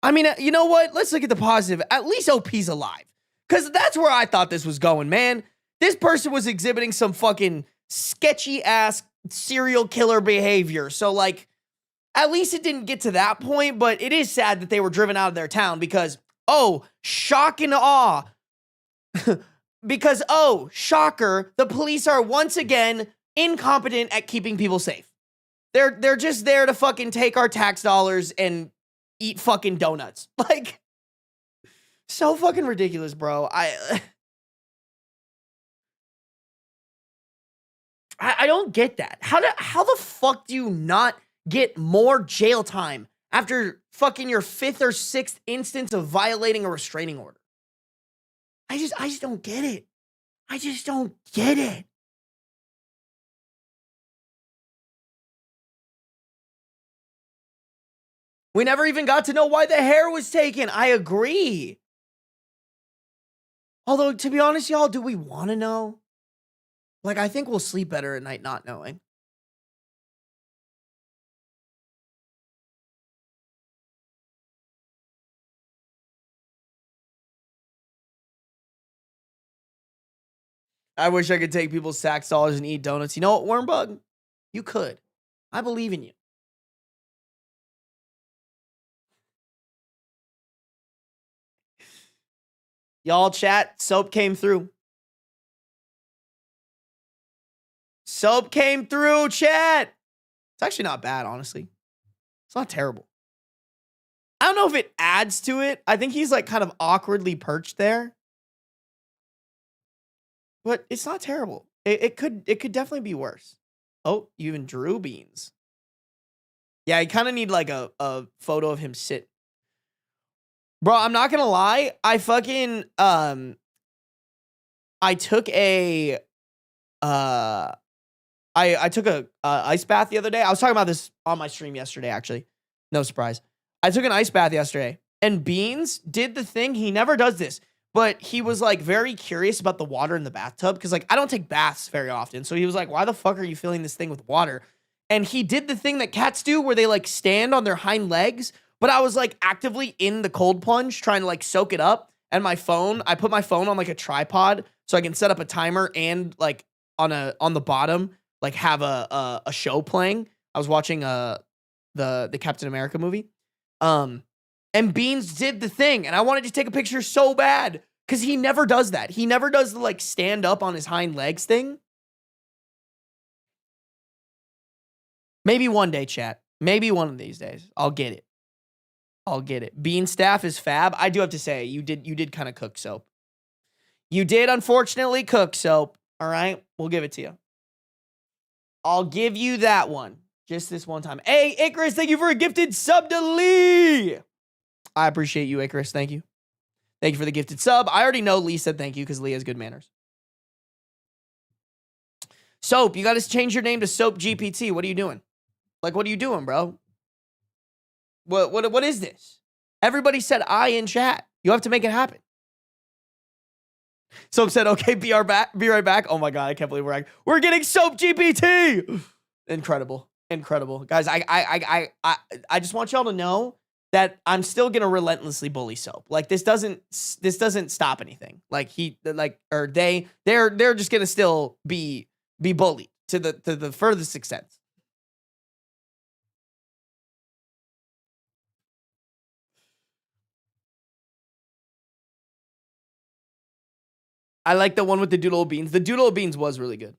I mean, you know what? Let's look at the positive. At least OP's alive. Because that's where I thought this was going, man. This person was exhibiting some fucking sketchy-ass serial killer behavior. So, like, at least it didn't get to that point, but it is sad that they were driven out of their town because, oh, shock and awe. Because, oh, shocker, the police are once again incompetent at keeping people safe. They're just there to fucking take our tax dollars and eat fucking donuts. Like, so fucking ridiculous, bro. I don't get that. How the fuck do you not get more jail time after fucking your 5th or 6th instance of violating a restraining order? I just don't get it. I just don't get it. We never even got to know why the hair was taken. I agree. Although, to be honest, y'all, do we want to know? Like, I think we'll sleep better at night not knowing. I wish I could take people's tax dollars and eat donuts. You know what, Wormbug? You could. I believe in you. Y'all chat, soap came through. Soap came through, chat. It's actually not bad, honestly. It's not terrible. I don't know if it adds to it. I think he's like kind of awkwardly perched there. But it's not terrible. It could definitely be worse. Oh, you even drew beans. Yeah, I kind of need like a photo of him sit. Bro, I'm not gonna lie. I fucking I took a I took a ice bath the other day. I was talking about this on my stream yesterday, actually. No surprise. I took an ice bath yesterday, and Beans did the thing. He never does this, but he was like very curious about the water in the bathtub because like I don't take baths very often. So he was like, "Why the fuck are you filling this thing with water?" And he did the thing that cats do where they like stand on their hind legs. But I was like actively in the cold plunge trying to like soak it up. And my phone, I put my phone on like a tripod so I can set up a timer and like on the bottom, like have a show playing. I was watching the Captain America movie. And Beans did the thing, and I wanted to take a picture so bad because he never does that. He never does the like stand up on his hind legs thing. Maybe one day, chat. Maybe one of these days. I'll get it. I'll get it. Bean staff is fab. I do have to say, you did kind of cook Soap. You did unfortunately cook Soap. All right, we'll give it to you. I'll give you that one. Just this one time. Hey, Icarus, thank you for a gifted sub to Lee. I appreciate you, Icarus. Thank you. Thank you for the gifted sub. I already know Lee said thank you because Lee has good manners. Soap, you got to change your name to Soap GPT. What are you doing? Like, what are you doing, bro? What is this? Everybody said I in chat. You have to make it happen. Soap said, okay, be right back. Oh my God, I can't believe we're getting Soap GPT. Incredible. Incredible. Guys, I just want y'all to know that I'm still gonna relentlessly bully Soap. Like this doesn't stop anything. Like they're just gonna still be bullied to the furthest extent. I like the one with the doodle beans. The doodle beans was really good.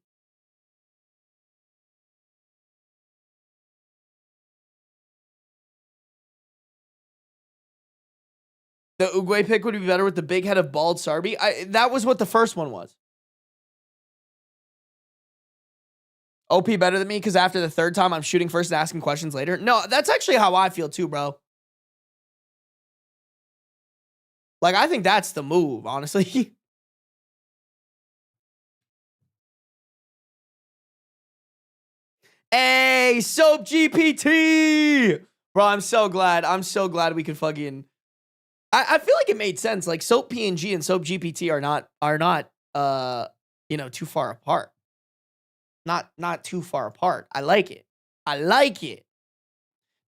The Uguay pick would be better with the big head of bald Sarby. That was what the first one was. OP better than me because after the third time, I'm shooting first and asking questions later. No, that's actually how I feel too, bro. Like, I think that's the move, honestly. Hey, Soap GPT! Bro, I'm so glad. I'm so glad we could fucking... I feel like it made sense. Like, Soap PNG and Soap GPT are not too far apart. Not too far apart. I like it. I like it.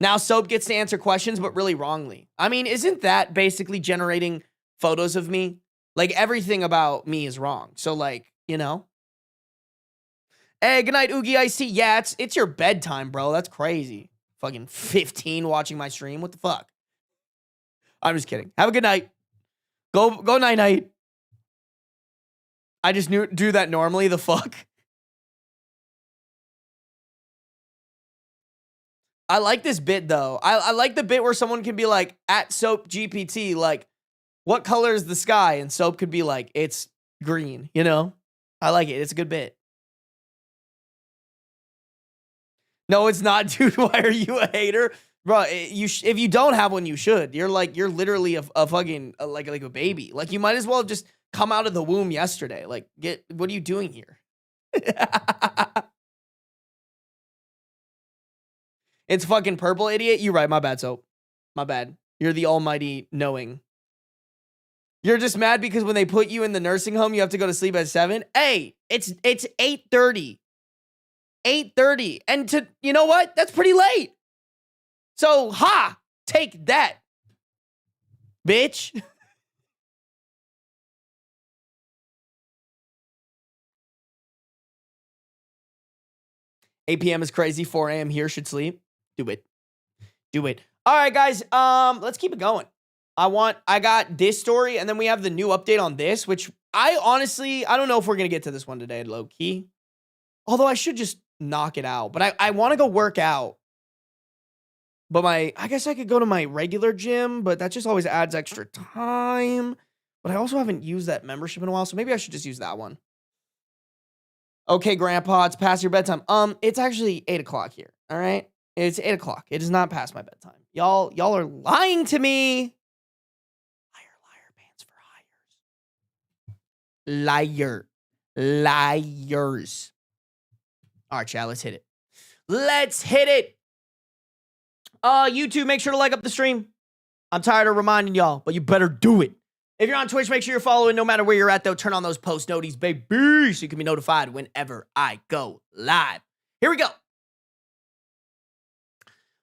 Now Soap gets to answer questions, but really wrongly. I mean, isn't that basically generating photos of me? Like, everything about me is wrong. So, like, you know. Hey, good night, Oogie Ice Tea. Yeah, it's your bedtime, bro. That's crazy. Fucking 15 watching my stream. What the fuck? I'm just kidding. Have a good night. Go night-night. I just do that normally. The fuck? I like this bit, though. I like the bit where someone can be like, at Soap GPT, like, what color is the sky? And Soap could be like, it's green, you know? I like it. It's a good bit. No, it's not, dude. Why are you a hater? Bro, if you don't have one, you should. You're literally a fucking, like a baby. Like, you might as well have just come out of the womb yesterday. Like, what are you doing here? It's fucking purple, idiot. You right. My bad, Soap. My bad. You're the almighty knowing. You're just mad because when they put you in the nursing home, you have to go to sleep at 7. Hey, it's 8:30. 8:30. And you know what? That's pretty late. So, take that, bitch. 8 p.m. is crazy. 4 a.m. here should sleep. Do it. All right, guys. Let's keep it going. I got this story, and then we have the new update on this, which I don't know if we're gonna get to this one today, low key. Although I should just knock it out. But I want to go work out. But I guess I could go to my regular gym, but that just always adds extra time. But I also haven't used that membership in a while, so maybe I should just use that one. Okay, Grandpa, it's past your bedtime. It's actually 8 o'clock here, all right? It's 8 o'clock. It is not past my bedtime. Y'all are lying to me. Liar, pants for hires. Liars. All right, chat, let's hit it. Let's hit it. YouTube, make sure to like up the stream. I'm tired of reminding y'all, but you better do it. If you're on Twitch, make sure you're following no matter where you're at, though. Turn on those post noties, baby, so you can be notified whenever I go live. Here we go.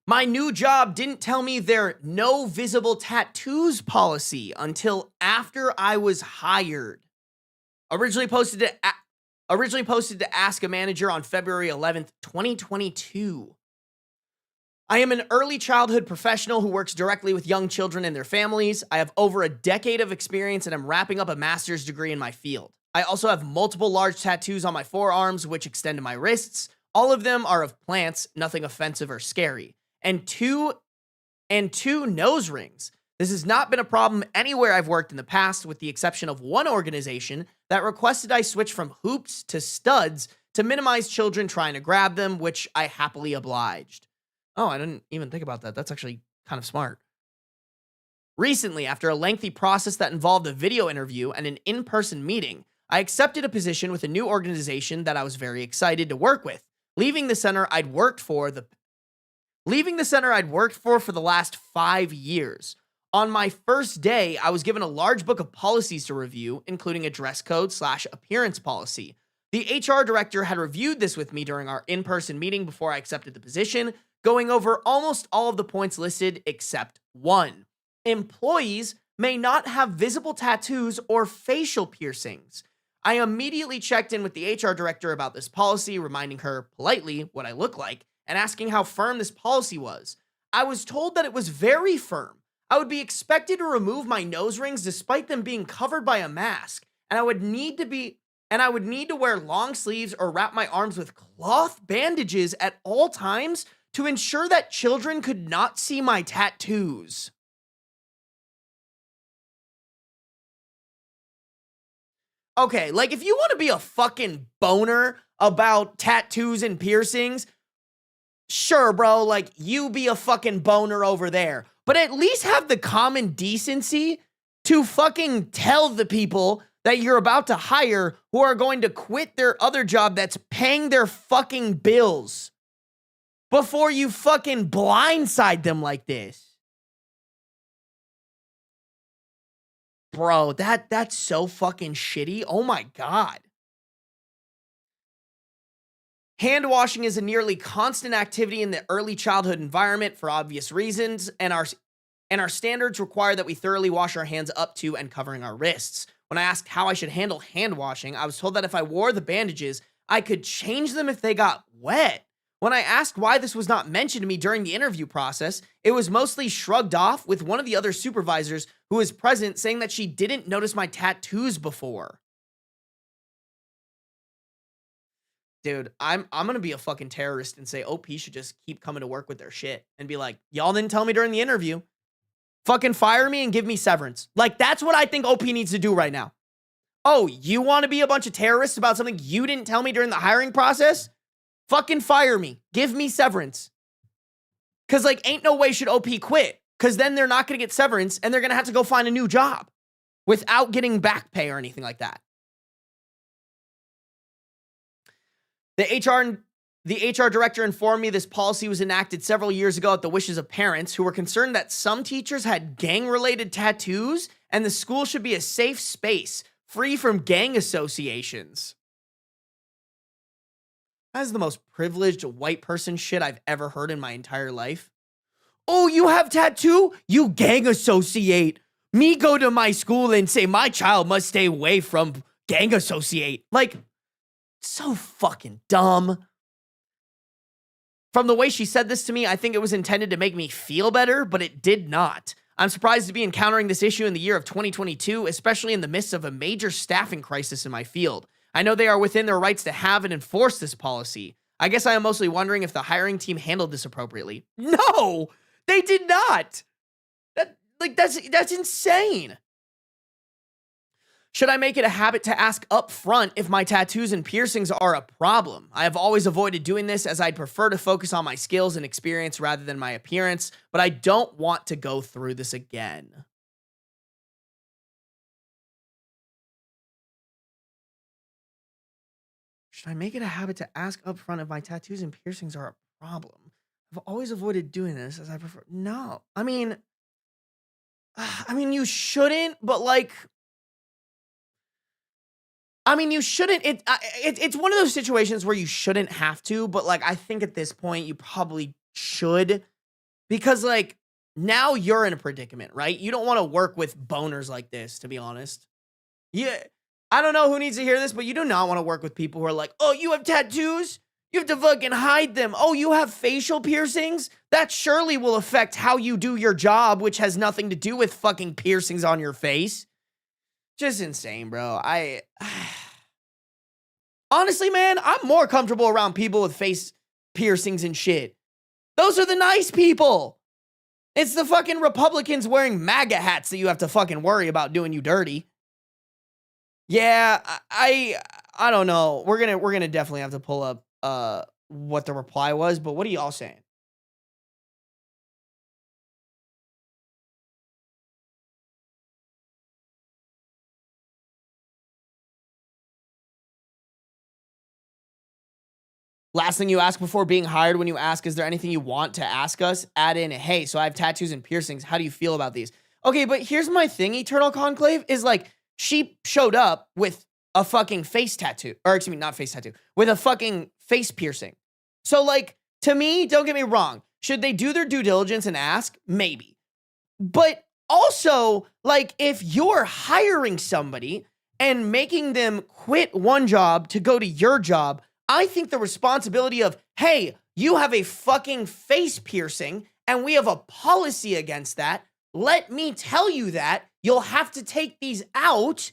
My new job didn't tell me their no visible tattoos policy until after I was hired. Originally posted to ask a manager on February 11th, 2022. I am an early childhood professional who works directly with young children and their families. I have over a decade of experience and I'm wrapping up a master's degree in my field. I also have multiple large tattoos on my forearms, which extend to my wrists. All of them are of plants, nothing offensive or scary. And two nose rings. This has not been a problem anywhere I've worked in the past, with the exception of one organization that requested I switch from hoops to studs to minimize children trying to grab them, which I happily obliged. Oh, I didn't even think about that. That's actually kind of smart. Recently, after a lengthy process that involved a video interview and an in-person meeting, I accepted a position with a new organization that I was very excited to work with, leaving the center I'd worked for the last 5 years. On my first day, I was given a large book of policies to review, including a dress code / appearance policy. The HR director had reviewed this with me during our in-person meeting before I accepted the position, going over almost all of the points listed except one. Employees may not have visible tattoos or facial piercings. I immediately checked in with the HR director about this policy, reminding her politely what I look like and asking how firm this policy was. I was told that it was very firm. I would be expected to remove my nose rings despite them being covered by a mask, and I would need to wear long sleeves or wrap my arms with cloth bandages at all times to ensure that children could not see my tattoos. Okay, like, if you want to be a fucking boner about tattoos and piercings, sure, bro, like, you be a fucking boner over there. But at least have the common decency to fucking tell the people that you're about to hire who are going to quit their other job that's paying their fucking bills before you fucking blindside them like this. Bro, that's so fucking shitty. Oh my God. Hand washing is a nearly constant activity in the early childhood environment for obvious reasons, and our standards require that we thoroughly wash our hands up to and covering our wrists. When I asked how I should handle hand washing, I was told that if I wore the bandages, I could change them if they got wet. When I asked why this was not mentioned to me during the interview process, it was mostly shrugged off, with one of the other supervisors who was present saying that she didn't notice my tattoos before. Dude, I'm gonna be a fucking terrorist and say OP should just keep coming to work with their shit and be like, y'all didn't tell me during the interview. Fucking fire me and give me severance. Like, that's what I think OP needs to do right now. Oh, you want to be a bunch of terrorists about something you didn't tell me during the hiring process? Fucking fire me. Give me severance. Because, like, ain't no way should OP quit. Because then they're not going to get severance and they're going to have to go find a new job without getting back pay or anything like that. The HR director informed me this policy was enacted several years ago at the wishes of parents who were concerned that some teachers had gang-related tattoos and the school should be a safe space, free from gang associations. That is the most privileged white person shit I've ever heard in my entire life. Oh, you have tattoo? You gang associate. Me go to my school and say my child must stay away from gang associate. Like, so fucking dumb. From the way she said this to me, I think it was intended to make me feel better, but it did not. I'm surprised to be encountering this issue in the year of 2022, especially in the midst of a major staffing crisis in my field. I know they are within their rights to have and enforce this policy. I guess I am mostly wondering if the hiring team handled this appropriately. No, they did not. That's insane. Should I make it a habit to ask up front if my tattoos and piercings are a problem? I have always avoided doing this as I'd prefer to focus on my skills and experience rather than my appearance, but I don't want to go through this again. Should I make it a habit to ask up front if my tattoos and piercings are a problem? I've always avoided doing this as I prefer. No, I mean, you shouldn't, but like, you shouldn't. It's one of those situations where you shouldn't have to, but like, I think at this point you probably should, because like now you're in a predicament, right? You don't want to work with boners like this, to be honest. Yeah, I don't know who needs to hear this, but you do not want to work with people who are like, oh, you have tattoos? You have to fucking hide them. Oh, you have facial piercings? That surely will affect how you do your job, which has nothing to do with fucking piercings on your face. Just insane, bro. Honestly, man, I'm more comfortable around people with face piercings and shit. Those are the nice people. It's the fucking Republicans wearing MAGA hats that you have to fucking worry about doing you dirty. Yeah, I don't know. We're gonna definitely have to pull up what the reply was, but what are y'all saying? Last thing you ask before being hired when you ask, is there anything you want to ask us? Add in, hey, so I have tattoos and piercings. How do you feel about these? Okay, but here's my thing, Eternal Conclave, is like, she showed up with a fucking face tattoo. Or excuse me, not face tattoo. With a fucking face piercing. So like, to me, don't get me wrong. Should they do their due diligence and ask? Maybe. But also, like, if you're hiring somebody and making them quit one job to go to your job, I think the responsibility of, hey, you have a fucking face piercing and we have a policy against that. Let me tell you that you'll have to take these out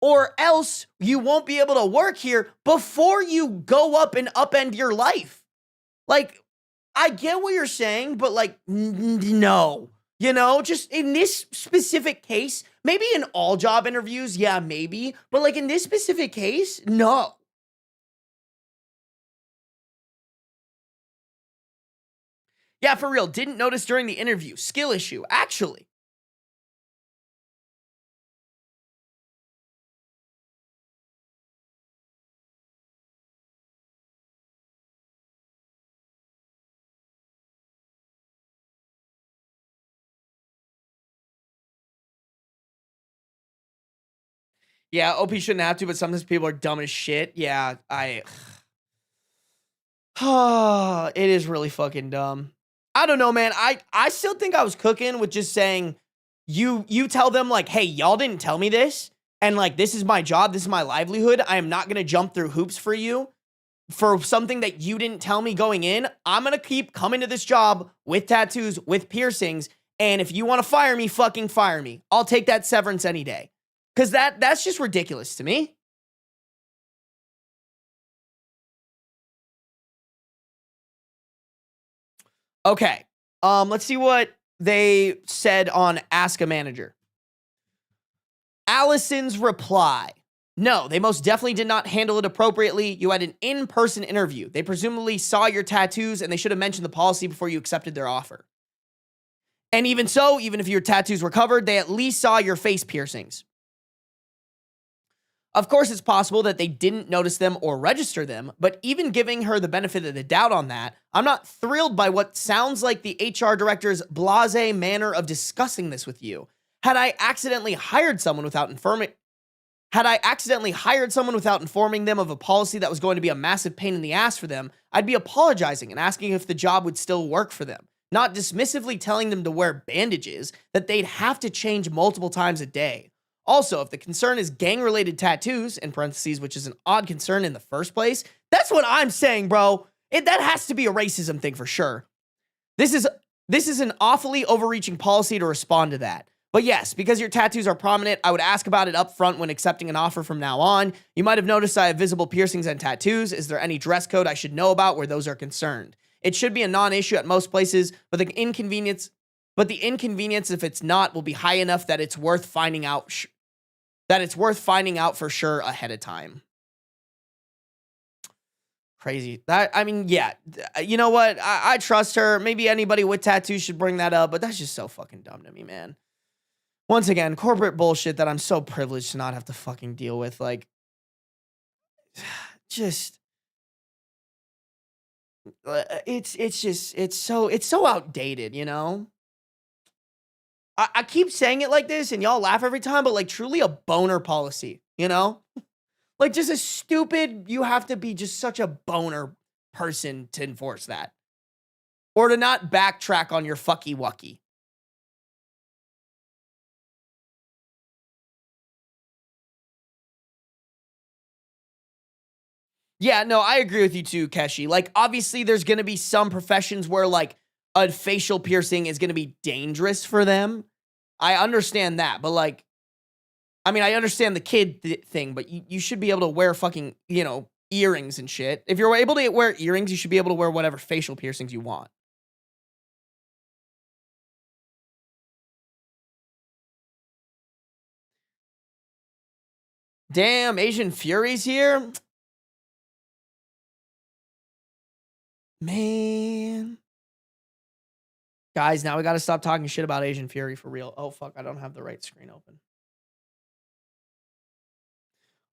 or else you won't be able to work here before you go up and upend your life. Like, I get what you're saying, but like, no. You know, just in this specific case, maybe in all job interviews, yeah, maybe. But like in this specific case, no. Yeah, for real. Didn't notice during the interview. Skill issue, actually. Yeah, OP shouldn't have to, but sometimes people are dumb as shit. Yeah, it is really fucking dumb. I don't know, man. I still think I was cooking with just saying, you tell them like, hey, y'all didn't tell me this, and like, this is my job, this is my livelihood. I am not gonna jump through hoops for you for something that you didn't tell me going in. I'm gonna keep coming to this job with tattoos, with piercings, and if you want to fire me, fucking fire me. I'll take that severance any day. Because that's just ridiculous to me. Okay. Let's see what they said on Ask a Manager. Allison's reply. No, they most definitely did not handle it appropriately. You had an in-person interview. They presumably saw your tattoos, and they should have mentioned the policy before you accepted their offer. And even so, even if your tattoos were covered, they at least saw your face piercings. Of course, it's possible that they didn't notice them or register them, but even giving her the benefit of the doubt on that, I'm not thrilled by what sounds like the HR director's blasé manner of discussing this with you. Had I accidentally hired someone without informing them of a policy that was going to be a massive pain in the ass for them, I'd be apologizing and asking if the job would still work for them, not dismissively telling them to wear bandages that they'd have to change multiple times a day. Also, if the concern is gang-related tattoos, in parentheses, which is an odd concern in the first place, that's what I'm saying, bro. That has to be a racism thing for sure. This is an awfully overreaching policy to respond to that. But yes, because your tattoos are prominent, I would ask about it up front when accepting an offer from now on. You might have noticed I have visible piercings and tattoos. Is there any dress code I should know about where those are concerned? It should be a non-issue at most places, but the inconvenience if it's not will be high enough that it's worth finding out for sure ahead of time. Crazy. Yeah. You know what? I trust her. Maybe anybody with tattoos should bring that up, but that's just so fucking dumb to me, man. Once again, corporate bullshit that I'm so privileged to not have to fucking deal with. Like, just, it's so outdated, you know? I keep saying it like this and y'all laugh every time, but like truly a boner policy, you know? Like just a stupid, you have to be just such a boner person to enforce that. Or to not backtrack on your fucky wucky. Yeah, no, I agree with you too, Keshi. Like, obviously, there's going to be some professions where, like, a facial piercing is going to be dangerous for them. I understand that, but, like, I mean, I understand the kid thing, but you should be able to wear fucking, you know, earrings and shit. If you're able to wear earrings, you should be able to wear whatever facial piercings you want. Damn, Asian Fury's here? Man. Guys, now we got to stop talking shit about Asian Fury for real. Oh, fuck, I don't have the right screen open.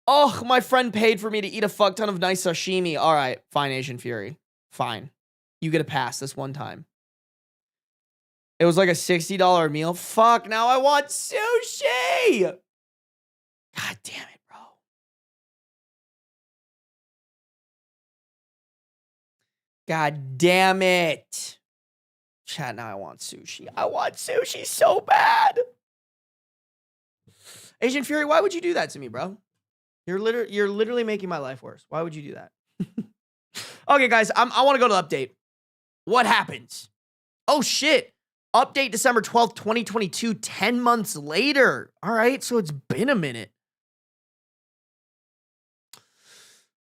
Oh, my friend paid for me to eat a fuck ton of nice sashimi. All right, fine, Asian Fury. Fine. You get a pass this one time. It was like a $60 meal. Fuck, now I want sushi! God damn it, bro. God damn it. Chat, now I want sushi. I want sushi so bad. Asian Fury, why would you do that to me, bro? You're literally making my life worse. Why would you do that? Okay, guys, I want to go to the update. What happens? Oh, shit. Update December 12th, 2022, 10 months later. All right, so it's been a minute.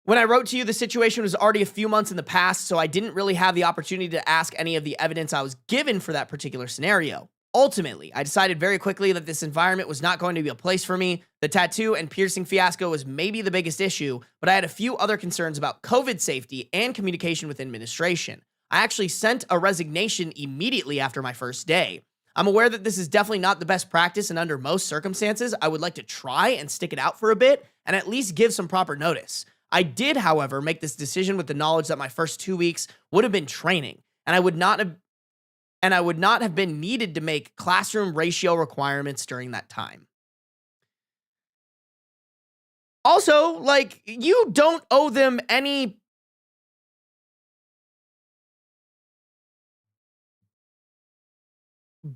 When I wrote to you, the situation was already a few months in the past, so I didn't really have the opportunity to ask any of the evidence I was given for that particular scenario. Ultimately, I decided very quickly that this environment was not going to be a place for me. The tattoo and piercing fiasco was maybe the biggest issue, but I had a few other concerns about COVID safety and communication with administration. I actually sent a resignation immediately after my first day. I'm aware that this is definitely not the best practice, and under most circumstances, I would like to try and stick it out for a bit and at least give some proper notice. I did, however, make this decision with the knowledge that my first 2 weeks would have been training, and I would not have been needed to make classroom ratio requirements during that time. Also, like, you don't owe them any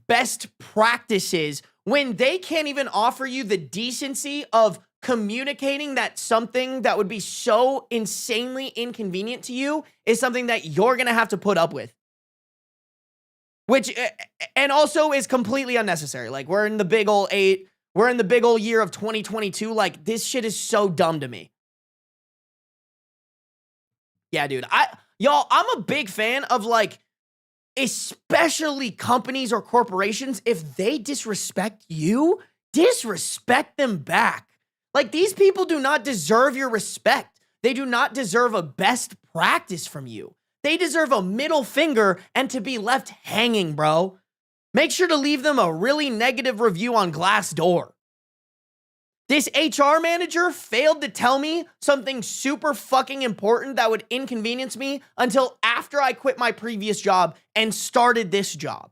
best practices when they can't even offer you the decency of communicating that something that would be so insanely inconvenient to you is something that you're going to have to put up with. Which, and also is completely unnecessary. Like, we're in the big old year of 2022. Like, this shit is so dumb to me. Yeah, dude. I'm a big fan of, like, especially companies or corporations. If they disrespect you, disrespect them back. Like, these people do not deserve your respect. They do not deserve a best practice from you. They deserve a middle finger and to be left hanging, bro. Make sure to leave them a really negative review on Glassdoor. This HR manager failed to tell me something super fucking important that would inconvenience me until after I quit my previous job and started this job.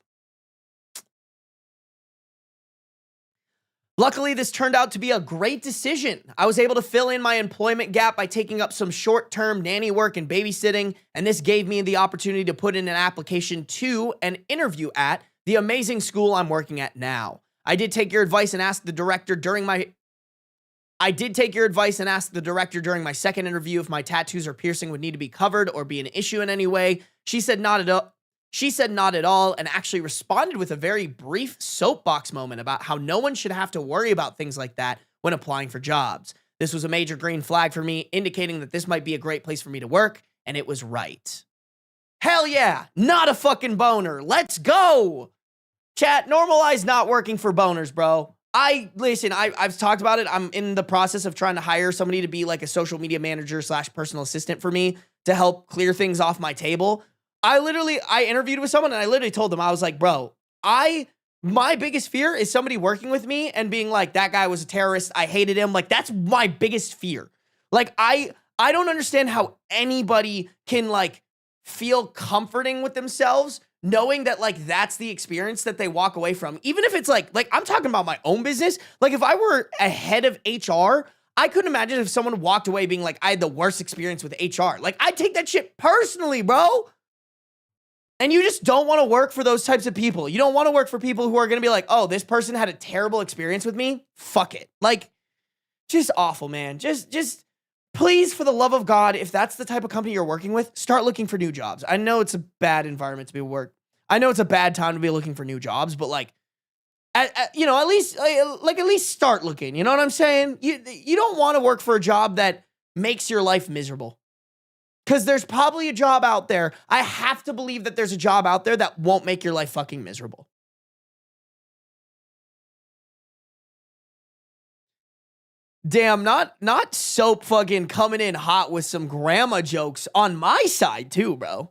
Luckily, this turned out to be a great decision. I was able to fill in my employment gap by taking up some short-term nanny work and babysitting, and this gave me the opportunity to put in an application to an interview at the amazing school I'm working at now. I did take your advice and ask the director during my second interview if my tattoos or piercing would need to be covered or be an issue in any way. She said not at all. She said not at all and actually responded with a very brief soapbox moment about how no one should have to worry about things like that when applying for jobs. This was a major green flag for me, indicating that this might be a great place for me to work, and it was right. Hell yeah, not a fucking boner. Let's go. Chat, normalize not working for boners, bro. I've talked about it. I'm in the process of trying to hire somebody to be like a social media manager / personal assistant for me to help clear things off my table. I interviewed with someone and I literally told them, I was like, bro, my biggest fear is somebody working with me and being like, that guy was a terrorist. I hated him. Like, that's my biggest fear. Like, I don't understand how anybody can like feel comforting with themselves knowing that like that's the experience that they walk away from. Even if it's like I'm talking about my own business. Like if I were a head of HR, I couldn't imagine if someone walked away being like, I had the worst experience with HR. Like I'd take that shit personally, bro. And you just don't want to work for those types of people. You don't want to work for people who are going to be like, oh, this person had a terrible experience with me. Fuck it. Like, just awful, man. Just please, for the love of God, if that's the type of company you're working with, start looking for new jobs. I know it's a bad environment to be work. I know it's a bad time to be looking for new jobs, but like, at least start looking. You know what I'm saying? You don't want to work for a job that makes your life miserable. Because there's probably a job out there. I have to believe that there's a job out there that won't make your life fucking miserable. Damn, not soap fucking coming in hot with some grandma jokes on my side too, bro.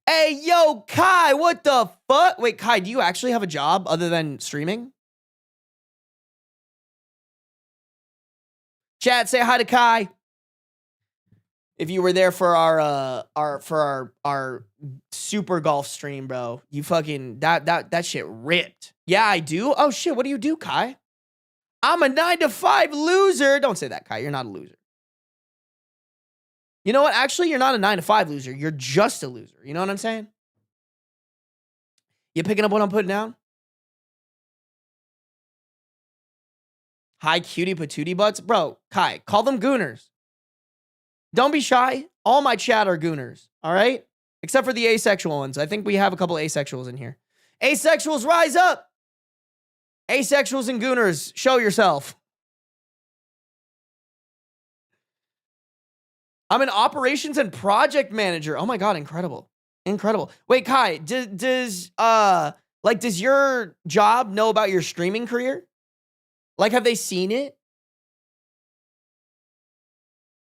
Hey, yo, Kai, what the fuck? Wait, Kai, do you actually have a job other than streaming? Chat, say hi to Kai. If you were there for our super golf stream, bro, you fucking that shit ripped. Yeah, I do. Oh shit, what do you do, Kai? I'm a 9-to-5 loser. Don't say that, Kai. You're not a loser. You know what? Actually, you're not a 9-to-5 loser. You're just a loser. You know what I'm saying? You picking up what I'm putting down? Hi, cutie patootie butts, bro. Kai, call them gooners. Don't be shy. All my chat are gooners, all right? Except for the asexual ones. I think we have a couple asexuals in here. Asexuals, rise up. Asexuals and gooners, show yourself. I'm an operations and project manager. Oh my God, incredible. Incredible. Wait, Kai, does your job know about your streaming career? Like, have they seen it?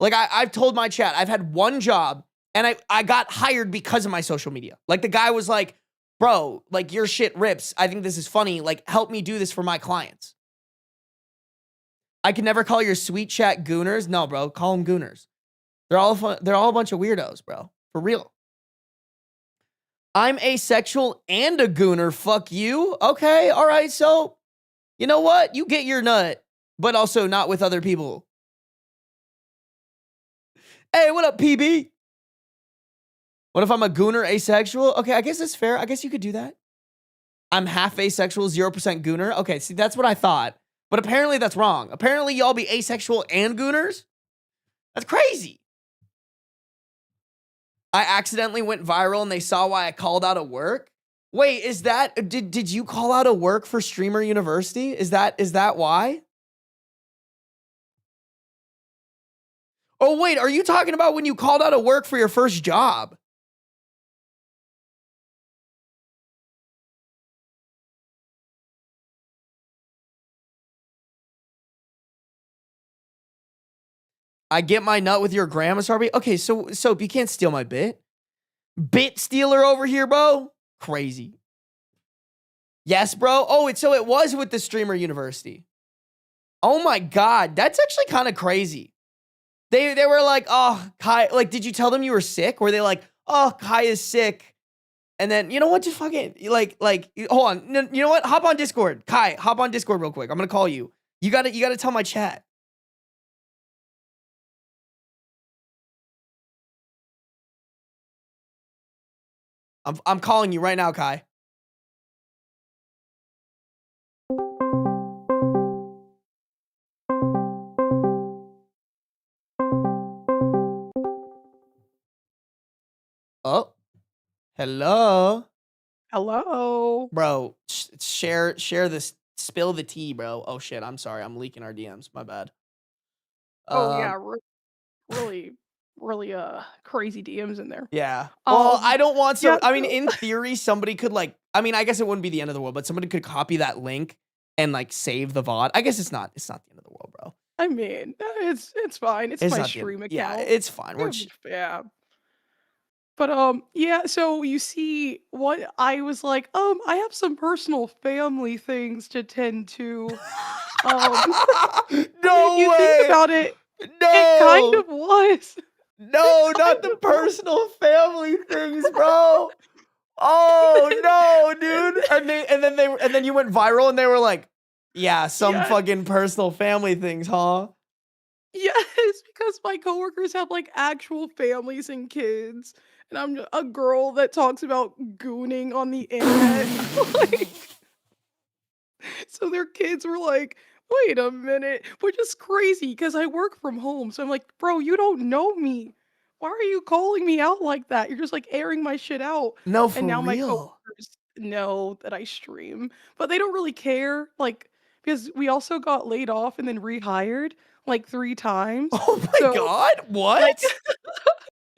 Like, I've told my chat, I've had one job, and I got hired because of my social media. Like, the guy was like, bro, like, your shit rips. I think this is funny. Like, help me do this for my clients. I can never call your sweet chat gooners. No, bro, call them gooners. They're all a bunch of weirdos, bro. For real. I'm asexual and a gooner. Fuck you. Okay, all right, so, you know what? You get your nut, but also not with other people. Hey, what up, PB? What if I'm a gooner asexual? Okay, I guess that's fair. I guess you could do that. I'm half asexual, 0% gooner. Okay, see, that's what I thought. But apparently that's wrong. Apparently y'all be asexual and gooners? That's crazy. I accidentally went viral and they saw why I called out of work. Wait, is that, did you call out of work for Streamer University? Is that why? Oh, wait, are you talking about when you called out of work for your first job? I get my nut with your grandma, Sarby. Okay, so you can't steal my bit. Bit stealer over here, bro. Crazy. Yes, bro. Oh, so it was with the Streamer University. Oh my God, that's actually kind of crazy. They were like, oh, Kai, like, did you tell them you were sick? Were they like, oh, Kai is sick? And then, you know what, just fucking, like, hold on. You know what? Hop on Discord. Kai, hop on Discord real quick. I'm going to call you. You gotta tell my chat. I'm calling you right now, Kai. Oh, hello, Hello. bro. Share this. Spill the tea, bro. Oh shit. I'm sorry. I'm leaking our DMs. My bad. Oh yeah, Um. really, really crazy DMs in there. Yeah. Well, Um I don't want yeah, some. I mean, so in theory, somebody could like. I mean, I guess it wouldn't be the end of the world, but somebody could copy that link and like save the VOD. I guess it's not. It's not the end of the world, bro. I mean, it's fine. It's It's my not the end. stream Yeah, account. it's fine. We're Yeah, just. yeah. But yeah, so you see what I was like, I have some personal family things to tend to. Um I mean, No you think way. about it, it kind No. of was. It No, not kind the of was. personal family things, bro. And Oh then, no, and dude. And then you went viral and they were like, yeah, some yeah. fucking personal family things, huh? Yes, because my coworkers have like actual families and kids, and I'm a girl that talks about gooning on the internet. Like, so their kids were like, wait a minute, which is crazy because I work from home. So I'm like, bro, you don't know me. Why are you calling me out like that? You're just like airing my shit out. No, And for now my real. coworkers know that I stream, but they don't really care. Like, because we also got laid off and then rehired like 3 times. Oh my So, god, like, what?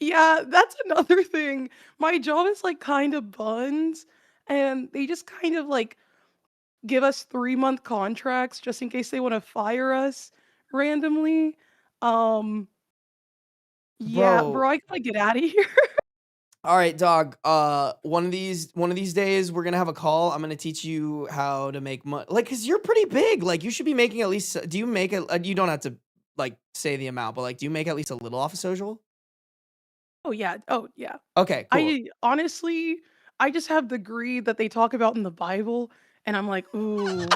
yeah, that's another thing. My job is like kind of buns, and they just kind of like give us 3-month contracts just in case they want to fire us randomly. Um, yeah, Bro. bro, I gotta get out of here. All right, dog. One of these days we're gonna have a call. I'm gonna teach you how to make money. Like, cause you're pretty big. Like, you should be making at least. Do you make it? You don't have to like say the amount, but like, do you make at least a little off of social? Oh yeah. Okay, cool. I honestly, I just have the greed that they talk about in the Bible, and I'm like, ooh,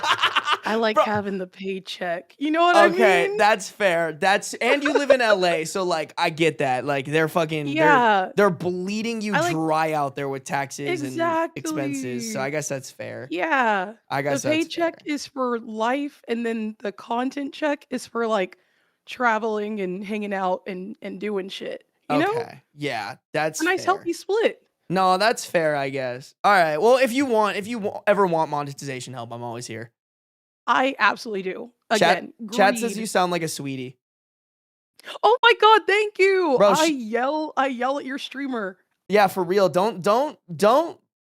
I like Bro, having the paycheck. You know what I okay, mean? that's fair. That's and you live in LA, so like I get that. Like they're fucking Yeah, they're bleeding you I like dry out there with taxes and expenses. So I exactly. guess that's fair. Yeah. I The guess that's paycheck fair. is for life, and then the content check is for like traveling and hanging out and doing shit. You know? Okay. Yeah, that's A nice fair. healthy split. No, that's fair, I guess. All right. Well, if you ever want monetization help, I'm always here. I absolutely do. Chat Again, chat says you greed. sound like a sweetie. Oh my god, thank you. Bro, I yell at your streamer. yeah, for real. Don't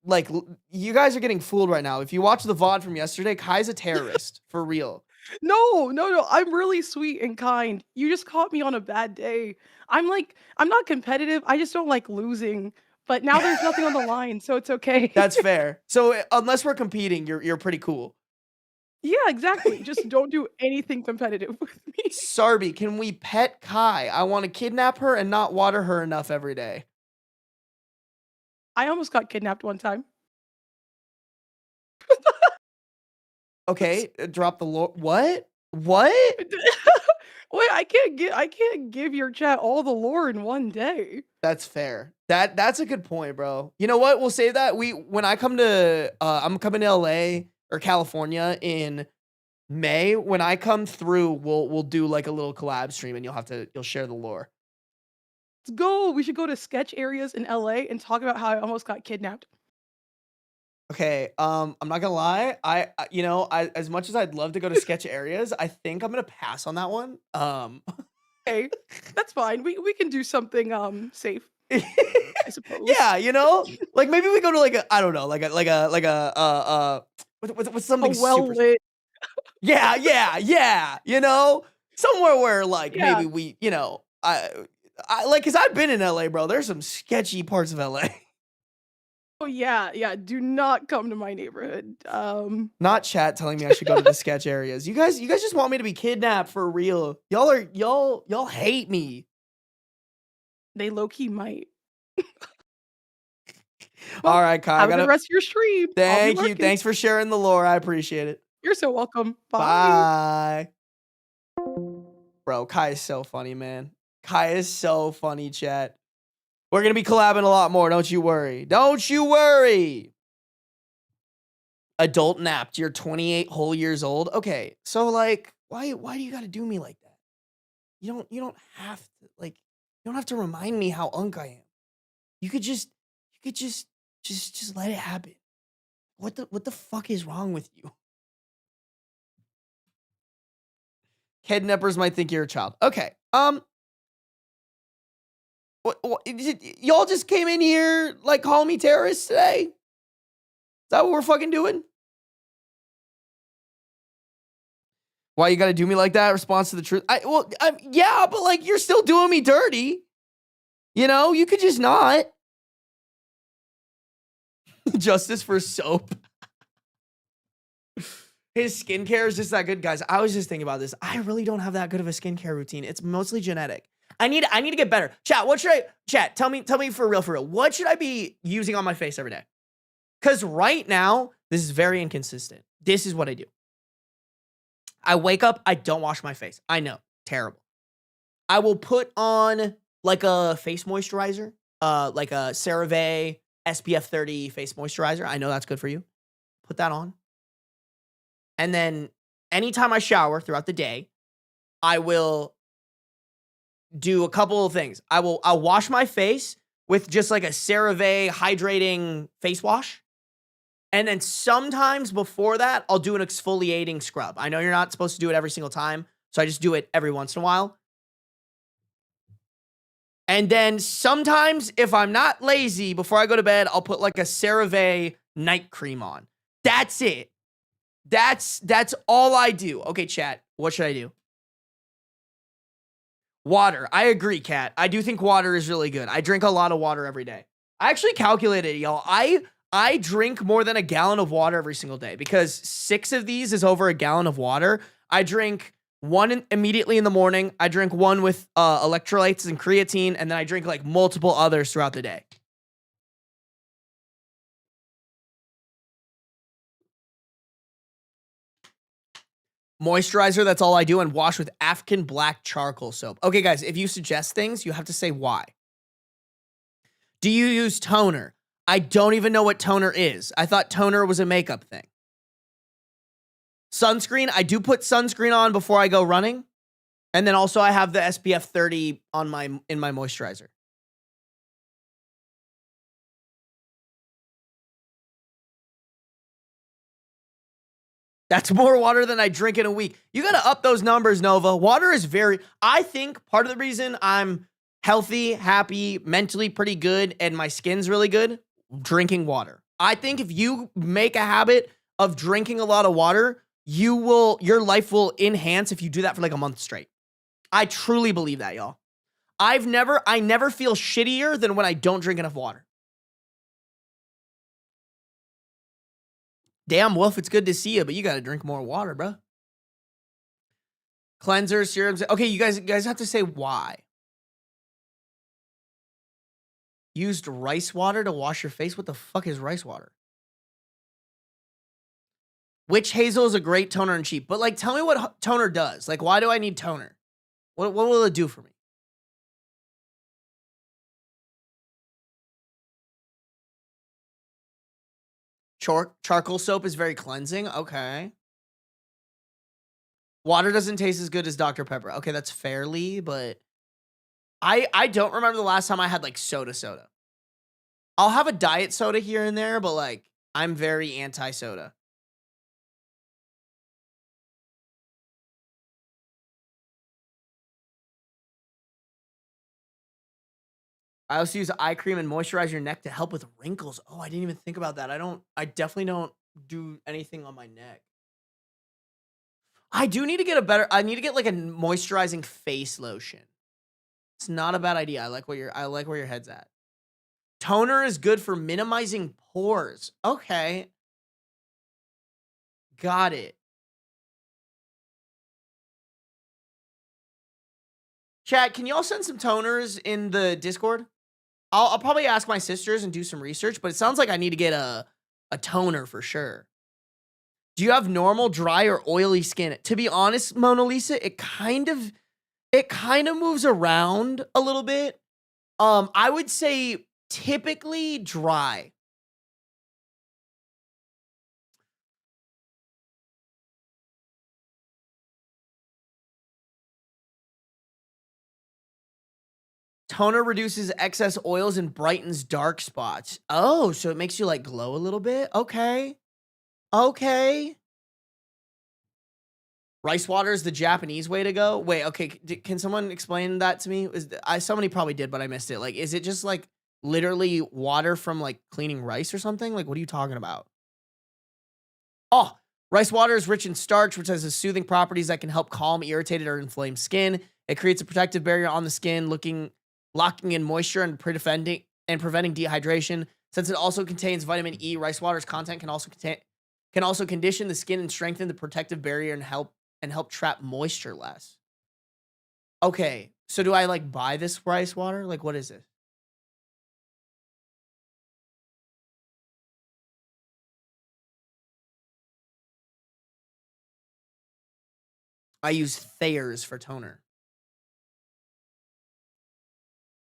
like you guys are getting fooled right now. If you watch the VOD from yesterday, Kai's a terrorist. For real. No, no, no. I'm really sweet and kind. You just caught me on a bad day. I'm not competitive. I just don't like losing. But now there's nothing on the line, so it's okay. That's fair. So unless we're competing, you're pretty cool. Yeah, exactly. Just don't do anything competitive with me. Sarby, can we pet Kai? I want to kidnap her and not water her enough every day. I almost got kidnapped one time. Okay, drop the lore. What? What? Wait, I can't give your chat all the lore in one day. That's fair. That's a good point, bro. You know what? We'll save that. When I come to I'm coming to LA or California in May. When I come through, we'll do like a little collab stream and you'll share the lore. Let's go. We should go to sketch areas in LA and talk about how I almost got kidnapped. Okay, I'm not gonna lie. I as much as I'd love to go to sketch areas, I think I'm gonna pass on that one. Okay, that's fine. We can do something safe, I suppose. Yeah, like maybe we go to like I don't know, what's A something well super. lit. Yeah, yeah, yeah. Somewhere where like Yeah. maybe I like because I've been in LA, bro. There's some sketchy parts of LA. Oh yeah, yeah. Do not come to my neighborhood. Not chat telling me I should go to the sketch areas. You guys just want me to be kidnapped for real. Y'all hate me. They low key might. All Well, right, Kai. I have a good gotta. rest of your stream. I'll be Thank you. lurking. Thanks for sharing the lore. I appreciate it. You're so welcome. Bye. Bye. Bro, Kai is so funny, man. Kai is so funny, chat. We're gonna be collabing a lot more. Don't you worry. Don't you worry. Adult napped. You're 28 whole years old. Okay, so like, why do you gotta do me like that? You don't have to like. You don't have to remind me how unk I am. You could just let it happen. What the fuck is wrong with you? Kidnappers might think you're a child. Okay. Y'all just came in here like calling me terrorists today? Is that what we're fucking doing? Why you gotta do me like that? Response to the truth. Yeah, but like you're still doing me dirty. You know, you could just not. Justice for soap. His skincare is just that good, guys. I was just thinking about this. I really don't have that good of a skincare routine. It's mostly genetic. I need to get better. Chat, tell me for real. What should I be using on my face every day? Because right now, this is very inconsistent. This is what I do. I wake up, I don't wash my face. I know, terrible. I will put on like a face moisturizer, like a CeraVe SPF 30 face moisturizer. I know that's good for you. Put that on. And then anytime I shower throughout the day, I will do a couple of things. I'll wash my face with just like a CeraVe hydrating face wash. And then sometimes before that, I'll do an exfoliating scrub. I know you're not supposed to do it every single time, so I just do it every once in a while. And then sometimes if I'm not lazy, before I go to bed, I'll put like a CeraVe night cream on. That's it. That's all I do. Okay, chat. What should I do? Water. I agree, Kat. I do think water is really good. I drink a lot of water every day. I actually calculated it, y'all. I drink more than a gallon of water every single day because 6 of these is over a gallon of water. I drink one immediately in the morning. I drink one with electrolytes and creatine, and then I drink like multiple others throughout the day. Moisturizer, that's all I do, and wash with African black charcoal soap. Okay, guys, if you suggest things, you have to say why. Do you use toner? I don't even know what toner is. I thought toner was a makeup thing. Sunscreen, I do put sunscreen on before I go running. And then also I have the SPF 30 on in my moisturizer. That's more water than I drink in a week. You got to up those numbers, Nova. Water is I think part of the reason I'm healthy, happy, mentally pretty good, and my skin's really good, drinking water. I think if you make a habit of drinking a lot of water, your life will enhance if you do that for like a month straight. I truly believe that, y'all. I never feel shittier than when I don't drink enough water. Damn, Wolf, it's good to see you, but you got to drink more water, bro. Cleansers, serums. Okay, you guys have to say why. Used rice water to wash your face? What the fuck is rice water? Witch hazel is a great toner and cheap, but like, tell me what toner does. Like, why do I need toner? What will it do for me? Charcoal soap is very cleansing. Okay. Water doesn't taste as good as Dr. Pepper. Okay, that's fairly, but I don't remember the last time I had like soda. I'll have a diet soda here and there, but like I'm very anti-soda. I also use eye cream and moisturize your neck to help with wrinkles. Oh, I didn't even think about that. I definitely don't do anything on my neck. I do need to get I need to get like a moisturizing face lotion. It's not a bad idea. I like where your head's at. Toner is good for minimizing pores. Okay. Got it. Chat, can y'all send some toners in the Discord? I'll probably ask my sisters and do some research, but it sounds like I need to get a toner for sure. Do you have normal, dry, or oily skin? To be honest, Mona Lisa, it kind of moves around a little bit. I would say typically dry. Toner reduces excess oils and brightens dark spots. Oh, so it makes you like glow a little bit? Okay. Okay. Rice water is the Japanese way to go. Wait, okay. Can someone explain that to me? Somebody probably did, but I missed it. Like, is it just like literally water from like cleaning rice or something? Like, what are you talking about? Oh, rice water is rich in starch, which has soothing properties that can help calm irritated or inflamed skin. It creates a protective barrier on the skin, locking in moisture and preventing dehydration. Since it also contains vitamin E, rice water's content can also condition the skin and strengthen the protective barrier and help trap moisture less. Okay, so do I like buy this rice water? Like, what is it? I use Thayer's for toner.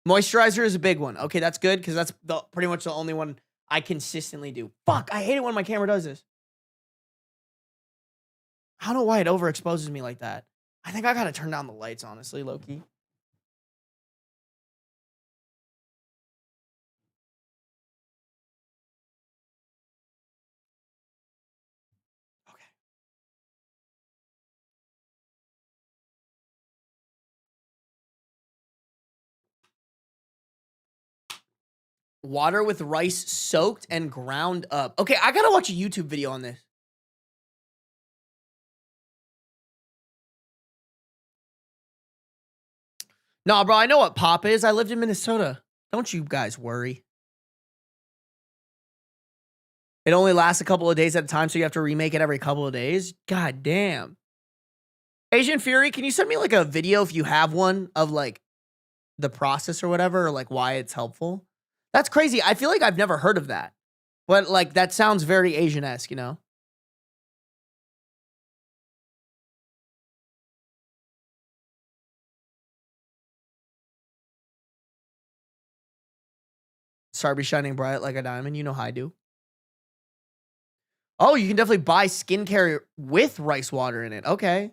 Moisturizer is a big one. Okay, that's good because that's pretty much the only one I consistently do. Fuck, I hate it when my camera does this. I don't know why it overexposes me like that. I think I gotta turn down the lights, honestly, low-key. Okay. Water with rice soaked and ground up. Okay, I gotta watch a YouTube video on this. Nah, bro, I know what pop is. I lived in Minnesota. Don't you guys worry. It only lasts a couple of days at a time, so you have to remake it every couple of days. God damn. Asian Fury, can you send me like a video if you have one of like the process or whatever, or like why it's helpful? That's crazy. I feel like I've never heard of that. But like that sounds very Asian-esque, you know? Sarby shining bright like a diamond. You know how I do. Oh, you can definitely buy skincare with rice water in it. Okay.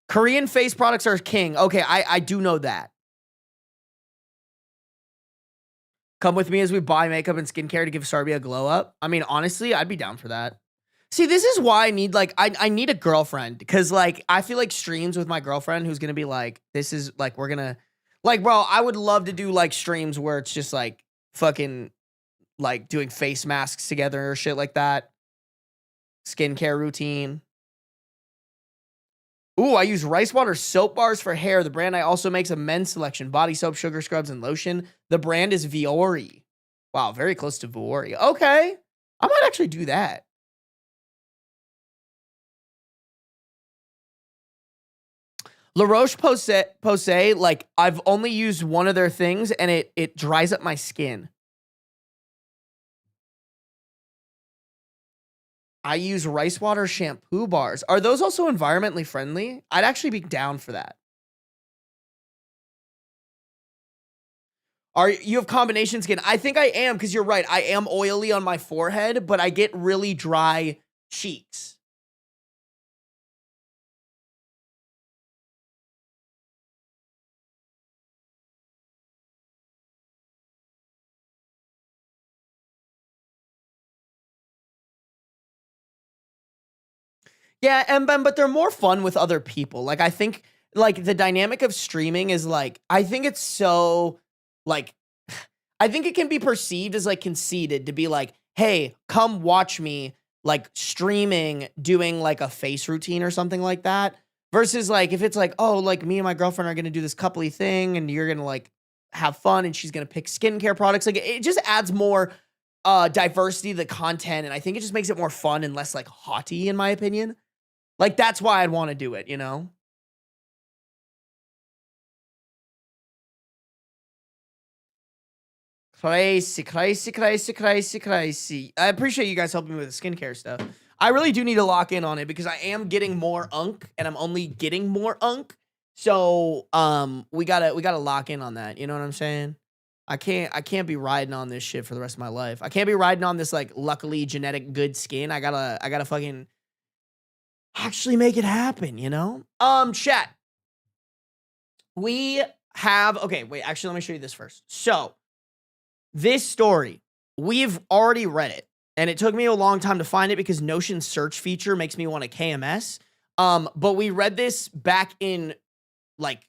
Korean face products are king. Okay, I do know that. Come with me as we buy makeup and skincare to give Sarby a glow up. I mean, honestly, I'd be down for that. See, this is why I need like I need a girlfriend because like I feel like streams with my girlfriend who's gonna be like, this is like we're gonna like, bro, I would love to do like streams where it's just like fucking like doing face masks together or shit like that. Skincare routine. Ooh, I use rice water soap bars for hair. The brand I also makes a men's selection. Body soap, sugar scrubs, and lotion. The brand is Viore. Wow, very close to Viore. Okay. I might actually do that. La Roche-Posay, like, I've only used one of their things, and it dries up my skin. I use rice water shampoo bars. Are those also environmentally friendly? I'd actually be down for that. You have combination skin? I think I am, because you're right. I am oily on my forehead, but I get really dry cheeks. Yeah, and but they're more fun with other people. Like I think like the dynamic of streaming is like I think it's so like I think it can be perceived as like conceited to be like, "Hey, come watch me like streaming doing like a face routine or something like that." Versus like if it's like, "Oh, like me and my girlfriend are going to do this coupley thing and you're going to like have fun and she's going to pick skincare products." Like it just adds more diversity to the content and I think it just makes it more fun and less like haughty in my opinion. Like, that's why I'd want to do it, you know? Crazy, crazy, crazy, crazy, crazy. I appreciate you guys helping me with the skincare stuff. I really do need to lock in on it because I am getting more unk and I'm only getting more unk. So, we gotta lock in on that. You know what I'm saying? I can't be riding on this shit for the rest of my life. I can't be riding on this, like, luckily genetic good skin. I gotta fucking actually make it happen, you know? Chat. We have, okay, wait, actually, let me show you this first. So this story, we've already read it, and it took me a long time to find it because Notion's search feature makes me want a KMS. But we read this back in like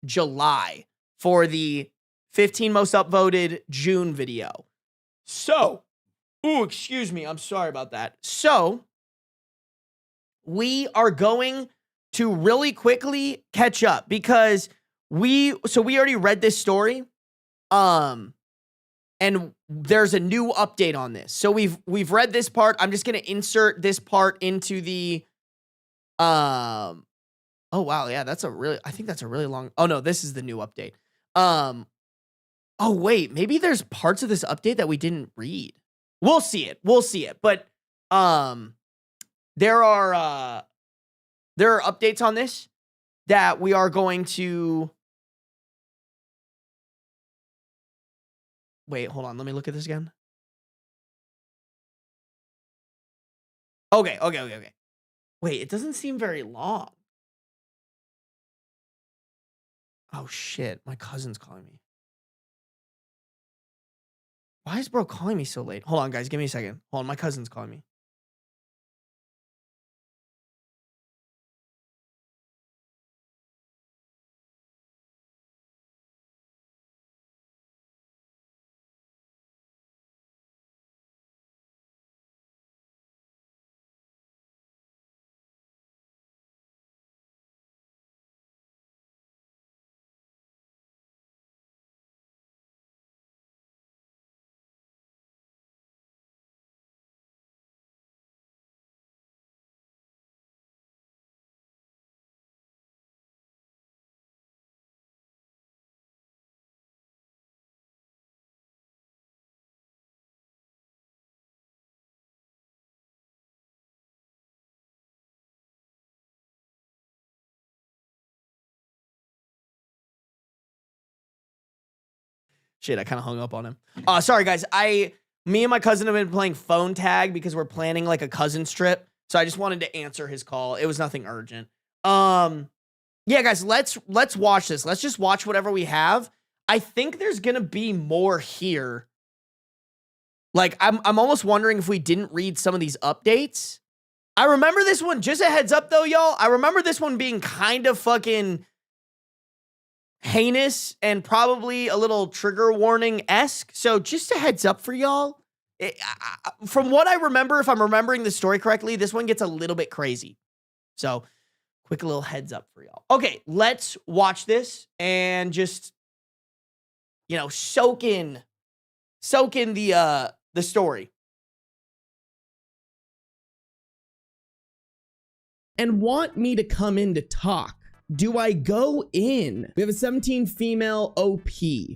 July for the 15 most upvoted June video. So, ooh, excuse me, I'm sorry about that. So, we are going to really quickly catch up because we already read this story. And there's a new update on this. So we've read this part. I'm just going to insert this part into the oh wow, yeah, I think that's a really long. Oh no, this is the new update. Oh wait, maybe there's parts of this update that we didn't read. We'll see it. But there are updates on this that we are going to wait, hold on. Let me look at this again. Okay. Wait, it doesn't seem very long. Oh shit, my cousin's calling me. Why is bro calling me so late? Hold on, guys, give me a second. Hold on, my cousin's calling me. Shit, I kind of hung up on him. Sorry guys, me and my cousin have been playing phone tag because we're planning like a cousin's trip. So I just wanted to answer his call. It was nothing urgent. Yeah, guys, let's watch this. Let's just watch whatever we have. I think there's gonna be more here. Like, I'm almost wondering if we didn't read some of these updates. I remember this one, just a heads up though, y'all. I remember this one being kind of fucking heinous and probably a little trigger warning-esque. So just a heads up for y'all. From what I remember, if I'm remembering the story correctly, this one gets a little bit crazy. So quick little heads up for y'all. Okay, let's watch this and just, you know, soak in the story. And want me to come in to talk. Do I go in? We have a 17 female OP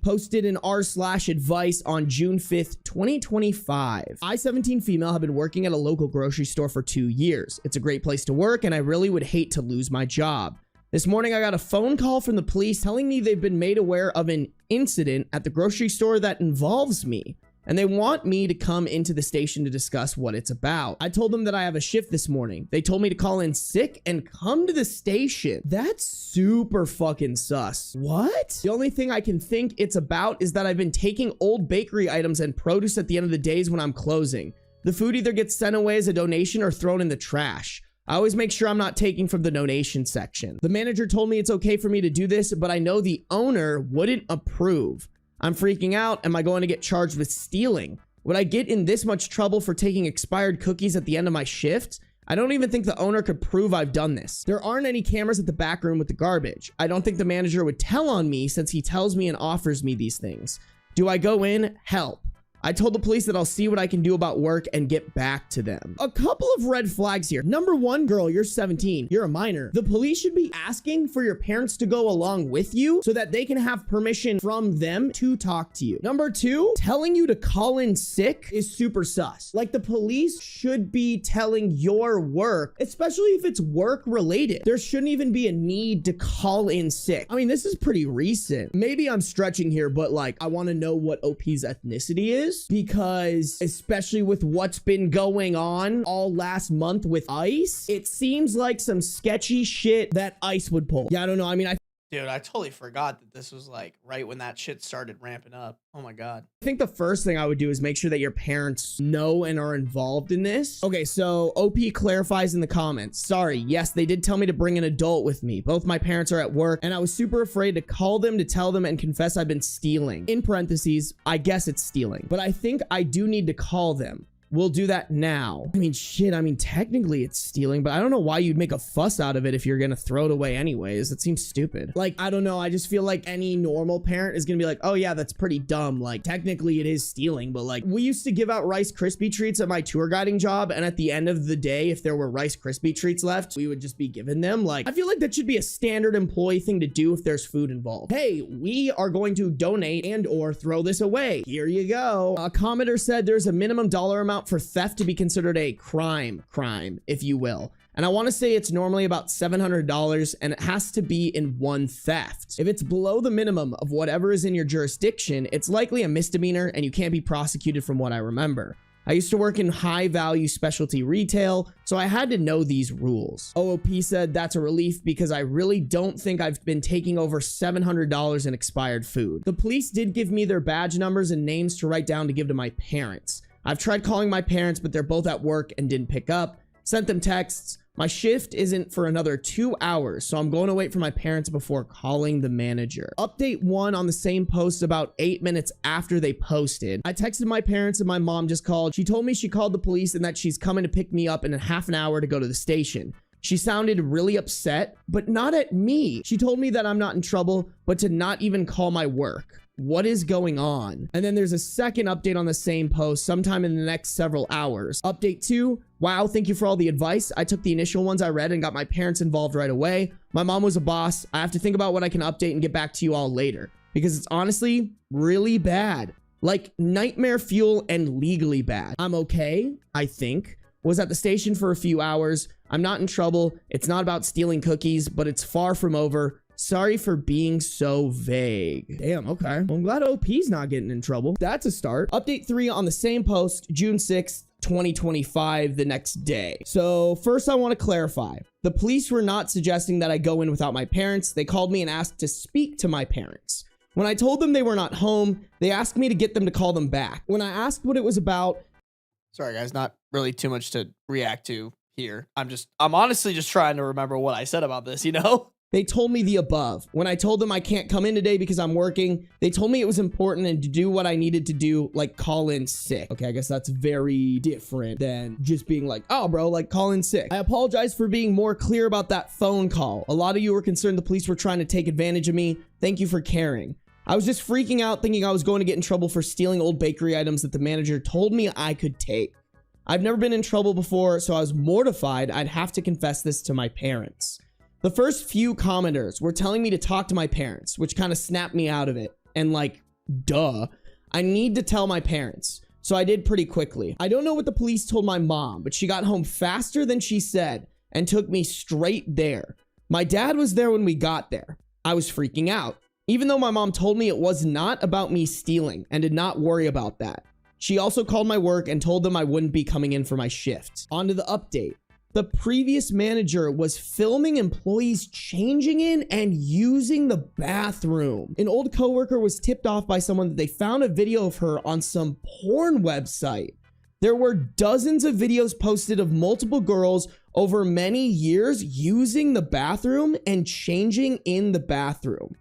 posted in r/advice on June 5th, 2025. I, 17 female, have been working at a local grocery store for 2 years. It's a great place to work and I really would hate to lose my job. This morning I got a phone call from the police telling me they've been made aware of an incident at the grocery store that involves me. And they want me to come into the station to discuss what it's about. I told them that I have a shift this morning. They told me to call in sick and come to the station. That's super fucking sus. What? The only thing I can think it's about is that I've been taking old bakery items and produce at the end of the days when I'm closing. The food either gets sent away as a donation or thrown in the trash. I always make sure I'm not taking from the donation section. The manager told me it's okay for me to do this, but I know the owner wouldn't approve. I'm freaking out. Am I going to get charged with stealing? Would I get in this much trouble for taking expired cookies at the end of my shift? I don't even think the owner could prove I've done this. There aren't any cameras at the back room with the garbage. I don't think the manager would tell on me since he tells me and offers me these things. Do I go in? Help. I told the police that I'll see what I can do about work and get back to them. A couple of red flags here. Number one, girl, you're 17. You're a minor. The police should be asking for your parents to go along with you so that they can have permission from them to talk to you. Number two, telling you to call in sick is super sus. Like, the police should be telling your work, especially if it's work related. There shouldn't even be a need to call in sick. I mean, this is pretty recent. Maybe I'm stretching here, but like, I want to know what OP's ethnicity is. Because especially with what's been going on all last month with ICE, it seems like some sketchy shit that ICE would pull. Yeah, I don't know. I mean, Dude, I totally forgot that this was like right when that shit started ramping up. Oh my God. I think the first thing I would do is make sure that your parents know and are involved in this. Okay, so OP clarifies in the comments. Sorry, yes, they did tell me to bring an adult with me. Both my parents are at work, and I was super afraid to call them to tell them and confess I've been stealing. In parentheses, I guess it's stealing. But I think I do need to call them. We'll do that now. I mean, shit, I mean, technically it's stealing, but I don't know why you'd make a fuss out of it if you're gonna throw it away anyways. It seems stupid. Like, I don't know. I just feel like any normal parent is gonna be like, oh yeah, that's pretty dumb. Like, technically it is stealing, but like, we used to give out Rice Krispie treats at my tour guiding job, and at the end of the day, if there were Rice Krispie treats left, we would just be giving them. Like, I feel like that should be a standard employee thing to do if there's food involved. Hey, we are going to donate and or throw this away. Here you go. A commenter said there's a minimum dollar amount for theft to be considered a crime, if you will. And I want to say it's normally about $700, and it has to be in one theft. If it's below the minimum of whatever is in your jurisdiction, it's likely a misdemeanor and you can't be prosecuted from what I remember. I used to work in high value specialty retail, so I had to know these rules. OOP said that's a relief because I really don't think I've been taking over $700 in expired food. The police did give me their badge numbers and names to write down to give to my parents. I've tried calling my parents, but they're both at work and didn't pick up. Sent them texts. My shift isn't for another 2 hours, so I'm going to wait for my parents before calling the manager. Update 1 on the same post about 8 minutes after they posted. I texted my parents and my mom just called. She told me she called the police and that she's coming to pick me up in a half an hour to go to the station. She sounded really upset, but not at me. She told me that I'm not in trouble, but to not even call my work. What is going on? And then there's a second update on the same post sometime in the next several hours. Update 2. Wow, thank you for all the advice. I took the initial ones I read and got my parents involved right away. My mom was a boss. I have to think about what I can update and get back to you all later because it's honestly really bad. Like nightmare fuel and legally bad. I'm okay, I think. Was at the station for a few hours. I'm not in trouble. It's not about stealing cookies, but it's far from over. Sorry for being so vague. Damn, okay. Well, I'm glad OP's not getting in trouble. That's a start. Update 3 on the same post, June 6th, 2025, the next day. So first I want to clarify. The police were not suggesting that I go in without my parents. They called me and asked to speak to my parents. When I told them they were not home, they asked me to get them to call them back. When I asked what it was about... Sorry, guys, not really too much to react to here. I'm honestly just trying to remember what I said about this, you know? They told me the above. When I told them I can't come in today because I'm working, they told me it was important and to do what I needed to do, like call in sick. Okay, I guess that's very different than just being like, oh, bro, like call in sick. I apologize for being more clear about that phone call. A lot of you were concerned the police were trying to take advantage of me. Thank you for caring. I was just freaking out thinking I was going to get in trouble for stealing old bakery items that the manager told me I could take. I've never been in trouble before, so I was mortified I'd have to confess this to my parents. The first few commenters were telling me to talk to my parents, which kind of snapped me out of it. And like, duh, I need to tell my parents. So I did pretty quickly. I don't know what the police told my mom, but she got home faster than she said and took me straight there. My dad was there when we got there. I was freaking out, even though my mom told me it was not about me stealing and did not worry about that. She also called my work and told them I wouldn't be coming in for my shift. On to the update. The previous manager was filming employees changing in and using the bathroom. An old coworker was tipped off by someone that they found a video of her on some porn website. There were dozens of videos posted of multiple girls over many years using the bathroom and changing in the bathroom.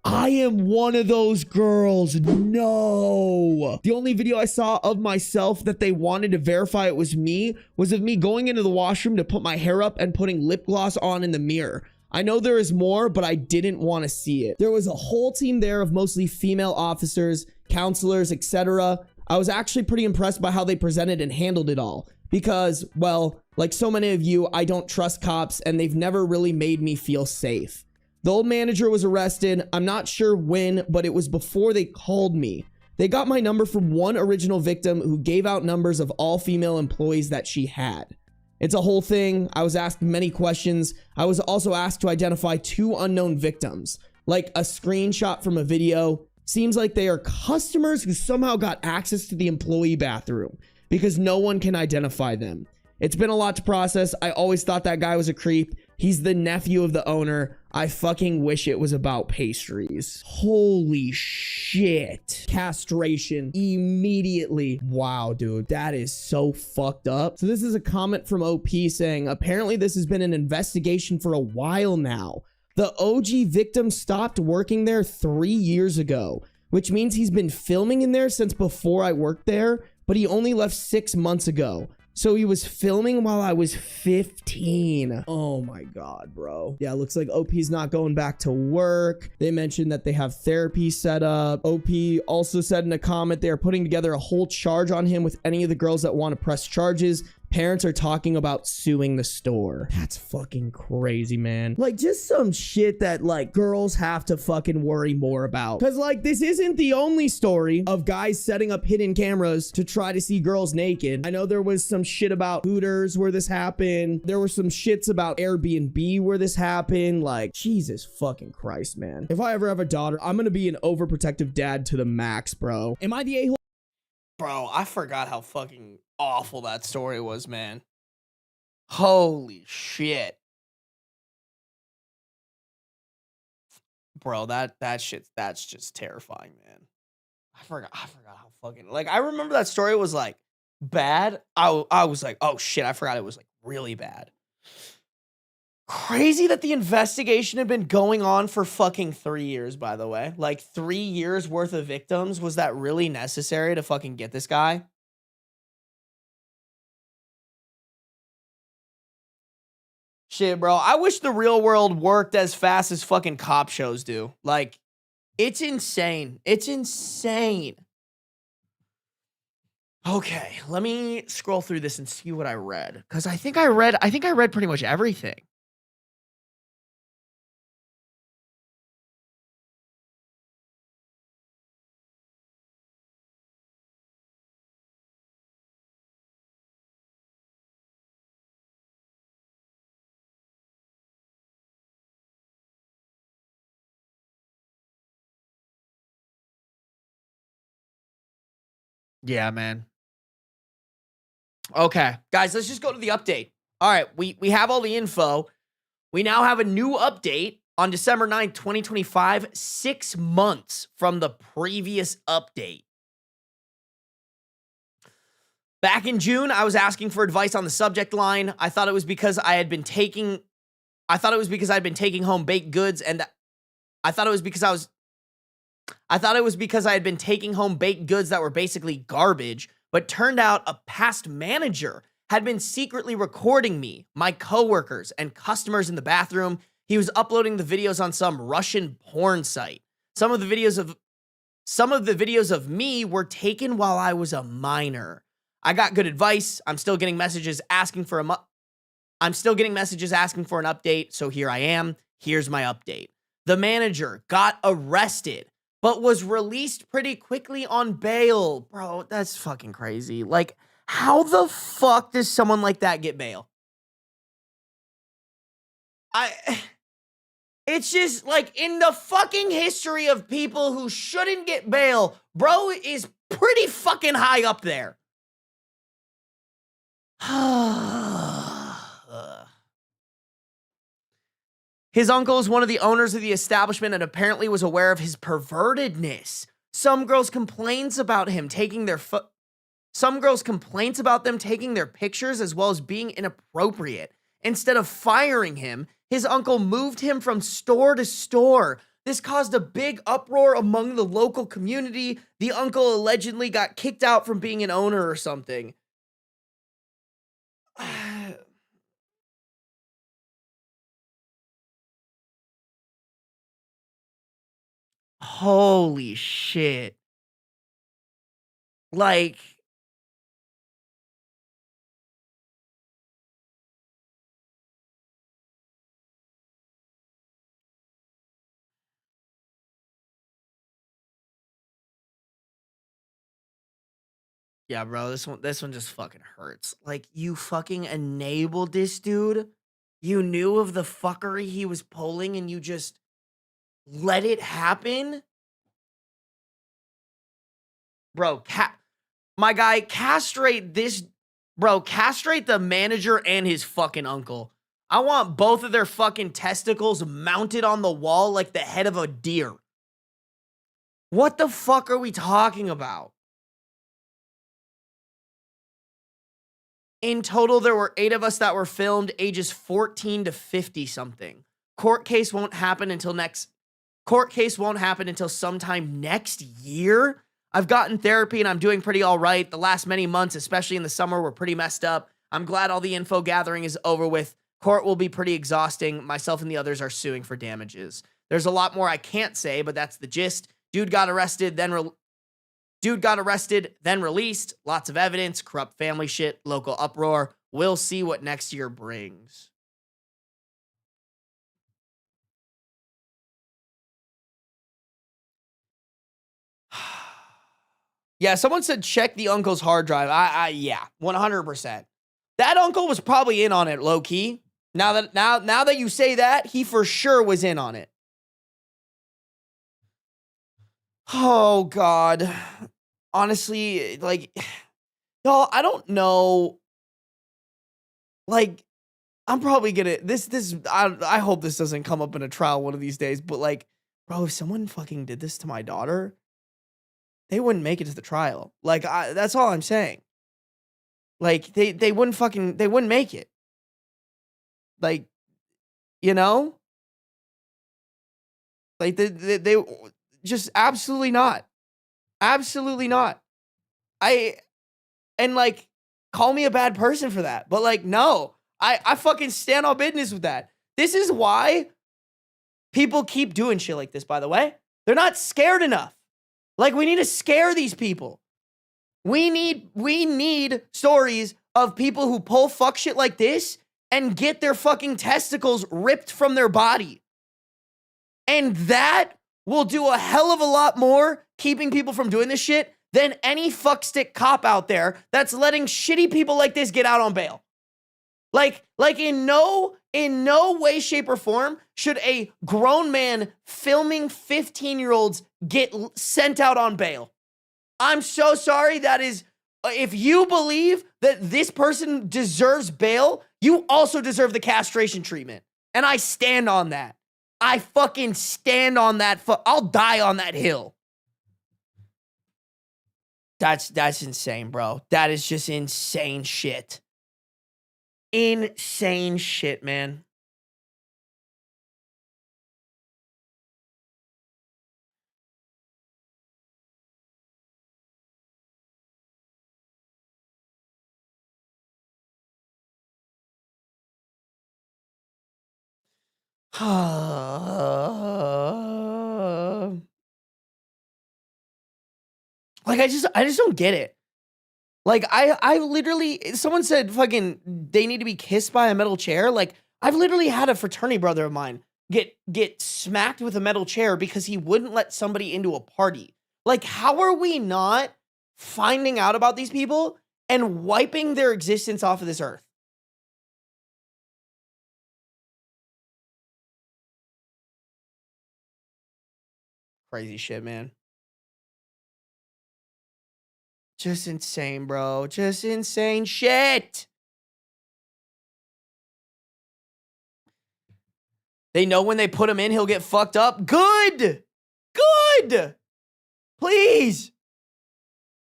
I am one of those girls. No. The only video I saw of myself that they wanted to verify it was me was of me going into the washroom to put my hair up and putting lip gloss on in the mirror. I know there is more, but I didn't want to see it. There was a whole team there of mostly female officers, counselors, etc. I was actually pretty impressed by how they presented and handled it all. Because, well, like so many of you, I don't trust cops and they've never really made me feel safe. The old manager was arrested. I'm not sure when, but it was before they called me. They got my number from one original victim who gave out numbers of all female employees that she had. It's a whole thing. I was asked many questions. I was also asked to identify 2 unknown victims, like a screenshot from a video. Seems like they are customers who somehow got access to the employee bathroom because no one can identify them. It's been a lot to process. I always thought that guy was a creep. He's the nephew of the owner. I fucking wish it was about pastries. Holy shit. Castration immediately. Wow, dude. That is so fucked up. So this is a comment from OP saying, apparently this has been an investigation for a while now. The OG victim stopped working there 3 years ago, which means he's been filming in there since before I worked there, but he only left 6 months ago. So he was filming while I was 15. Oh my God, bro. Yeah, looks like OP's not going back to work. They mentioned that they have therapy set up. OP also said in a comment they are putting together a whole charge on him with any of the girls that want to press charges. Parents are talking about suing the store. That's fucking crazy, man. Like, just some shit that, like, girls have to fucking worry more about. Because, like, this isn't the only story of guys setting up hidden cameras to try to see girls naked. I know there was some shit about Hooters where this happened. There were some shits about Airbnb where this happened. Like, Jesus fucking Christ, man. If I ever have a daughter, I'm gonna be an overprotective dad to the max, bro. Am I the a-hole? Bro, I forgot how fucking awful that story was, man. Holy shit. Bro, that's just terrifying, man. I forgot how fucking, like, I remember that story was like bad. I was like, oh shit, I forgot it was like really bad. Crazy that the investigation had been going on for fucking 3 years, by the way. Like 3 years worth of victims. Was that really necessary to fucking get this guy? Shit, bro. I wish the real world worked as fast as fucking cop shows do. Like, it's insane. It's insane. Okay, let me scroll through this and see what I read. Because I think I read pretty much everything. Yeah, man. Okay, guys, let's just go to the update. All right, we have all the info. We now have a new update on December 9th, 2025, 6 months from the previous update. Back in June, I was asking for advice on the subject line. I thought it was because I'd been taking home baked goods, and I thought it was because I had been taking home baked goods that were basically garbage, but turned out a past manager had been secretly recording me, my coworkers, and customers in the bathroom. He was uploading the videos on some Russian porn site. Some of the videos of me were taken while I was a minor. I got good advice. I'm still getting messages asking for an update, so here I am. Here's my update. The manager got arrested, but was released pretty quickly on bail. Bro, that's fucking crazy. Like, how the fuck does someone like that get bail? It's just, like, in the fucking history of people who shouldn't get bail, bro is pretty fucking high up there. His uncle is one of the owners of the establishment and apparently was aware of his pervertedness. Some girls' complaints about them taking their pictures as well as being inappropriate. Instead of firing him, his uncle moved him from store to store. This caused a big uproar among the local community. The uncle allegedly got kicked out from being an owner or something. Holy shit. Like, yeah, bro, this one just fucking hurts. Like, you fucking enabled this dude. You knew of the fuckery he was pulling and you just let it happen? Bro, my guy, castrate the manager and his fucking uncle. I want both of their fucking testicles mounted on the wall like the head of a deer. What the fuck are we talking about? In total, there were 8 of us that were filmed ages 14 to 50 something. Court case won't happen until sometime next year. I've gotten therapy and I'm doing pretty all right. The last many months, especially in the summer, were pretty messed up. I'm glad all the info gathering is over with. Court will be pretty exhausting. Myself and the others are suing for damages. There's a lot more I can't say, but that's the gist. Dude got arrested, then released. Lots of evidence, corrupt family shit, local uproar. We'll see what next year brings. Yeah, someone said check the uncle's hard drive. Yeah, 100%. That uncle was probably in on it, low key. Now that you say that, he for sure was in on it. Oh God. Honestly, like, y'all, I don't know. Like, I'm probably gonna I hope this doesn't come up in a trial one of these days, but like, bro, if someone fucking did this to my daughter, they wouldn't make it to the trial. Like, that's all I'm saying. Like, they wouldn't make it. Like, you know? Like, they just absolutely not. Absolutely not. And like, call me a bad person for that. But like, no, I fucking stand on business with that. This is why people keep doing shit like this, by the way. They're not scared enough. Like, we need to scare these people. We need stories of people who pull fuck shit like this and get their fucking testicles ripped from their body. And that will do a hell of a lot more keeping people from doing this shit than any fuckstick cop out there that's letting shitty people like this get out on bail. Like in no way, shape, or form should a grown man filming 15-year-olds get sent out on bail. I'm so sorry. That is, if you believe that this person deserves bail, you also deserve the castration treatment. And I stand on that. I fucking stand on that. I'll die on that hill. That's insane, bro. That is just insane shit. Insane shit, man. Like, I just don't get it. Like, I literally, someone said fucking they need to be kissed by a metal chair. Like, I've literally had a fraternity brother of mine get smacked with a metal chair because he wouldn't let somebody into a party. Like, how are we not finding out about these people and wiping their existence off of this earth? Crazy shit, man. Just insane, bro. Just insane shit. They know when they put him in, he'll get fucked up. Good. Good. Please.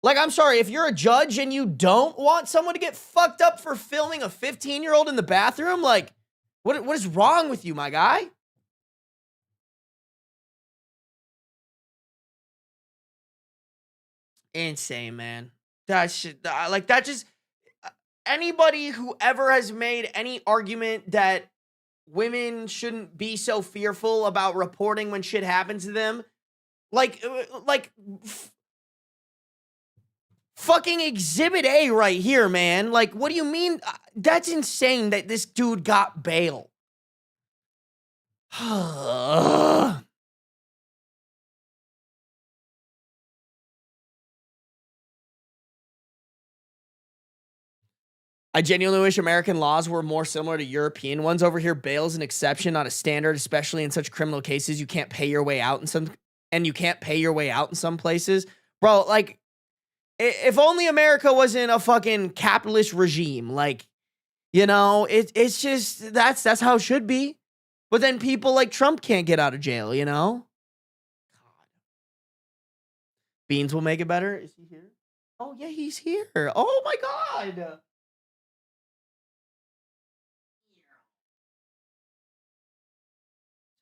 Like, I'm sorry, if you're a judge and you don't want someone to get fucked up for filming a 15-year-old in the bathroom, like, what is wrong with you, my guy? Insane, man. That shit, like, that just, anybody who ever has made any argument that women shouldn't be so fearful about reporting when shit happens to them, fucking exhibit A right here, man. Like, what do you mean? That's insane that this dude got bail. I genuinely wish American laws were more similar to European ones. Over here, bail is an exception, not a standard, especially in such criminal cases. You can't pay your way out in some places. Bro, like, if only America wasn't a fucking capitalist regime. Like, You know, it's just, that's how it should be. But then people like Trump can't get out of jail, you know? God. Beans will make it better. Is he here? Oh, yeah, he's here. Oh, my God.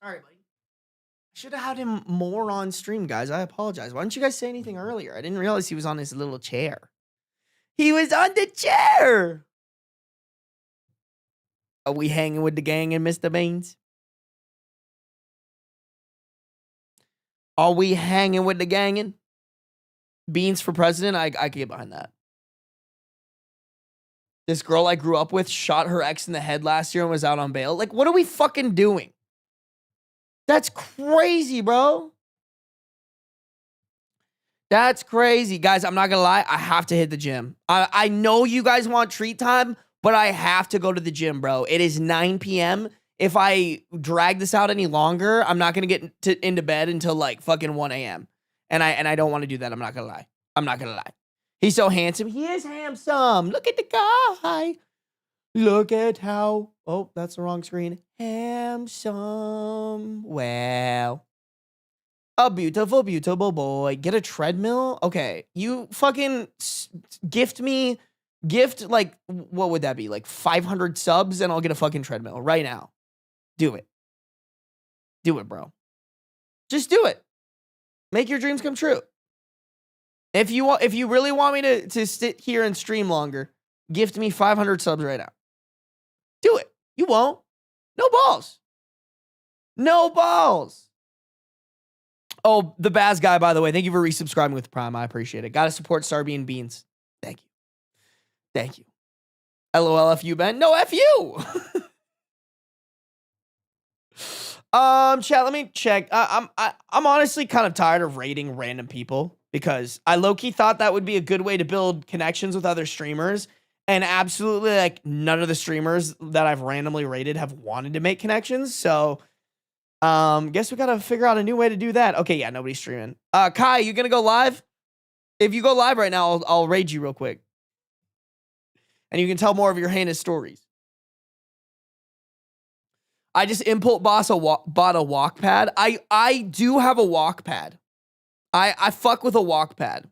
Sorry, buddy. I should have had him more on stream, guys. I apologize. Why didn't you guys say anything earlier? I didn't realize he was on his little chair. He was on the chair. Are we hanging with the gang and Mr. Beans? Are we hanging with the gangin'? Beans for president? I can get behind that. This girl I grew up with shot her ex in the head last year and was out on bail. Like, what are we fucking doing? That's crazy, bro. That's crazy. Guys, I'm not gonna lie. I have to hit the gym. I know you guys want treat time, but I have to go to the gym, bro. It is 9 p.m. If I drag this out any longer, I'm not going to get into bed until like fucking 1 a.m. And I don't want to do that. I'm not going to lie. I'm not going to lie. He's so handsome. He is handsome. Look at the guy. Look at how, oh, that's the wrong screen. Handsome. Well, a beautiful, beautiful boy. Get a treadmill? Okay. You fucking gift like, what would that be? Like 500 subs and I'll get a fucking treadmill right now. Do it. Do it, bro. Just do it. Make your dreams come true. If you really want me to sit here and stream longer, gift me 500 subs right now. Do it. You won't. No balls. No balls. Oh, the Baz guy, by the way. Thank you for resubscribing with Prime. I appreciate it. Gotta support Sarby and Beans. Thank you. Thank you. LOL, F you, Ben. No, F you. Chat, let me check. I'm honestly kind of tired of rating random people because I low-key thought that would be a good way to build connections with other streamers. And absolutely, like, none of the streamers that I've randomly rated have wanted to make connections. So, guess we gotta figure out a new way to do that. Okay, yeah, nobody's streaming. Kai, you gonna go live? If you go live right now, I'll raid you real quick. And you can tell more of your heinous stories. I just bought a walk pad. I do have a walk pad. I fuck with a walk pad.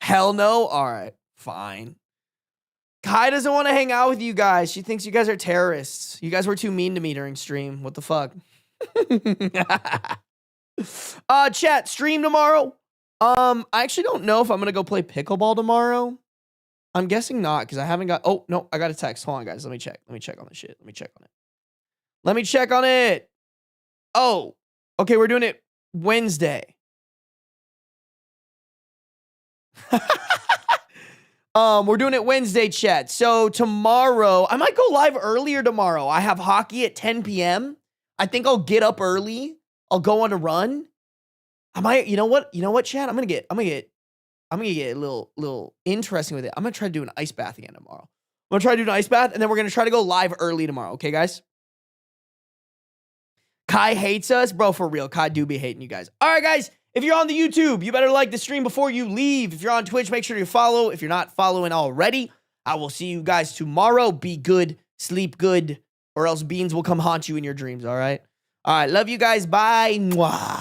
Hell no? All right, fine. Kai doesn't want to hang out with you guys. She thinks you guys are terrorists. You guys were too mean to me during stream. What the fuck? Chat, stream tomorrow. I actually don't know if I'm gonna go play pickleball tomorrow. I'm guessing not because I haven't got. Oh no, I got a text. Hold on, guys. Let me check. Let me check on this shit. Let me check on it. Let me check on it. Oh, okay. We're doing it Wednesday. We're doing it Wednesday, chat. So tomorrow, I might go live earlier tomorrow. I have hockey at 10 p.m. I think I'll get up early. I'll go on a run. I might. You know what, chat? I'm gonna get a little interesting with it. I'm gonna try to do an ice bath again tomorrow. I'm gonna try to do an ice bath, and then we're gonna try to go live early tomorrow. Okay, guys? Kai hates us. Bro, for real. Kai do be hating you guys. All right, guys. If you're on the YouTube, you better like the stream before you leave. If you're on Twitch, make sure you follow. If you're not following already, I will see you guys tomorrow. Be good. Sleep good. Or else Beans will come haunt you in your dreams, all right? All right. Love you guys. Bye. Mwah.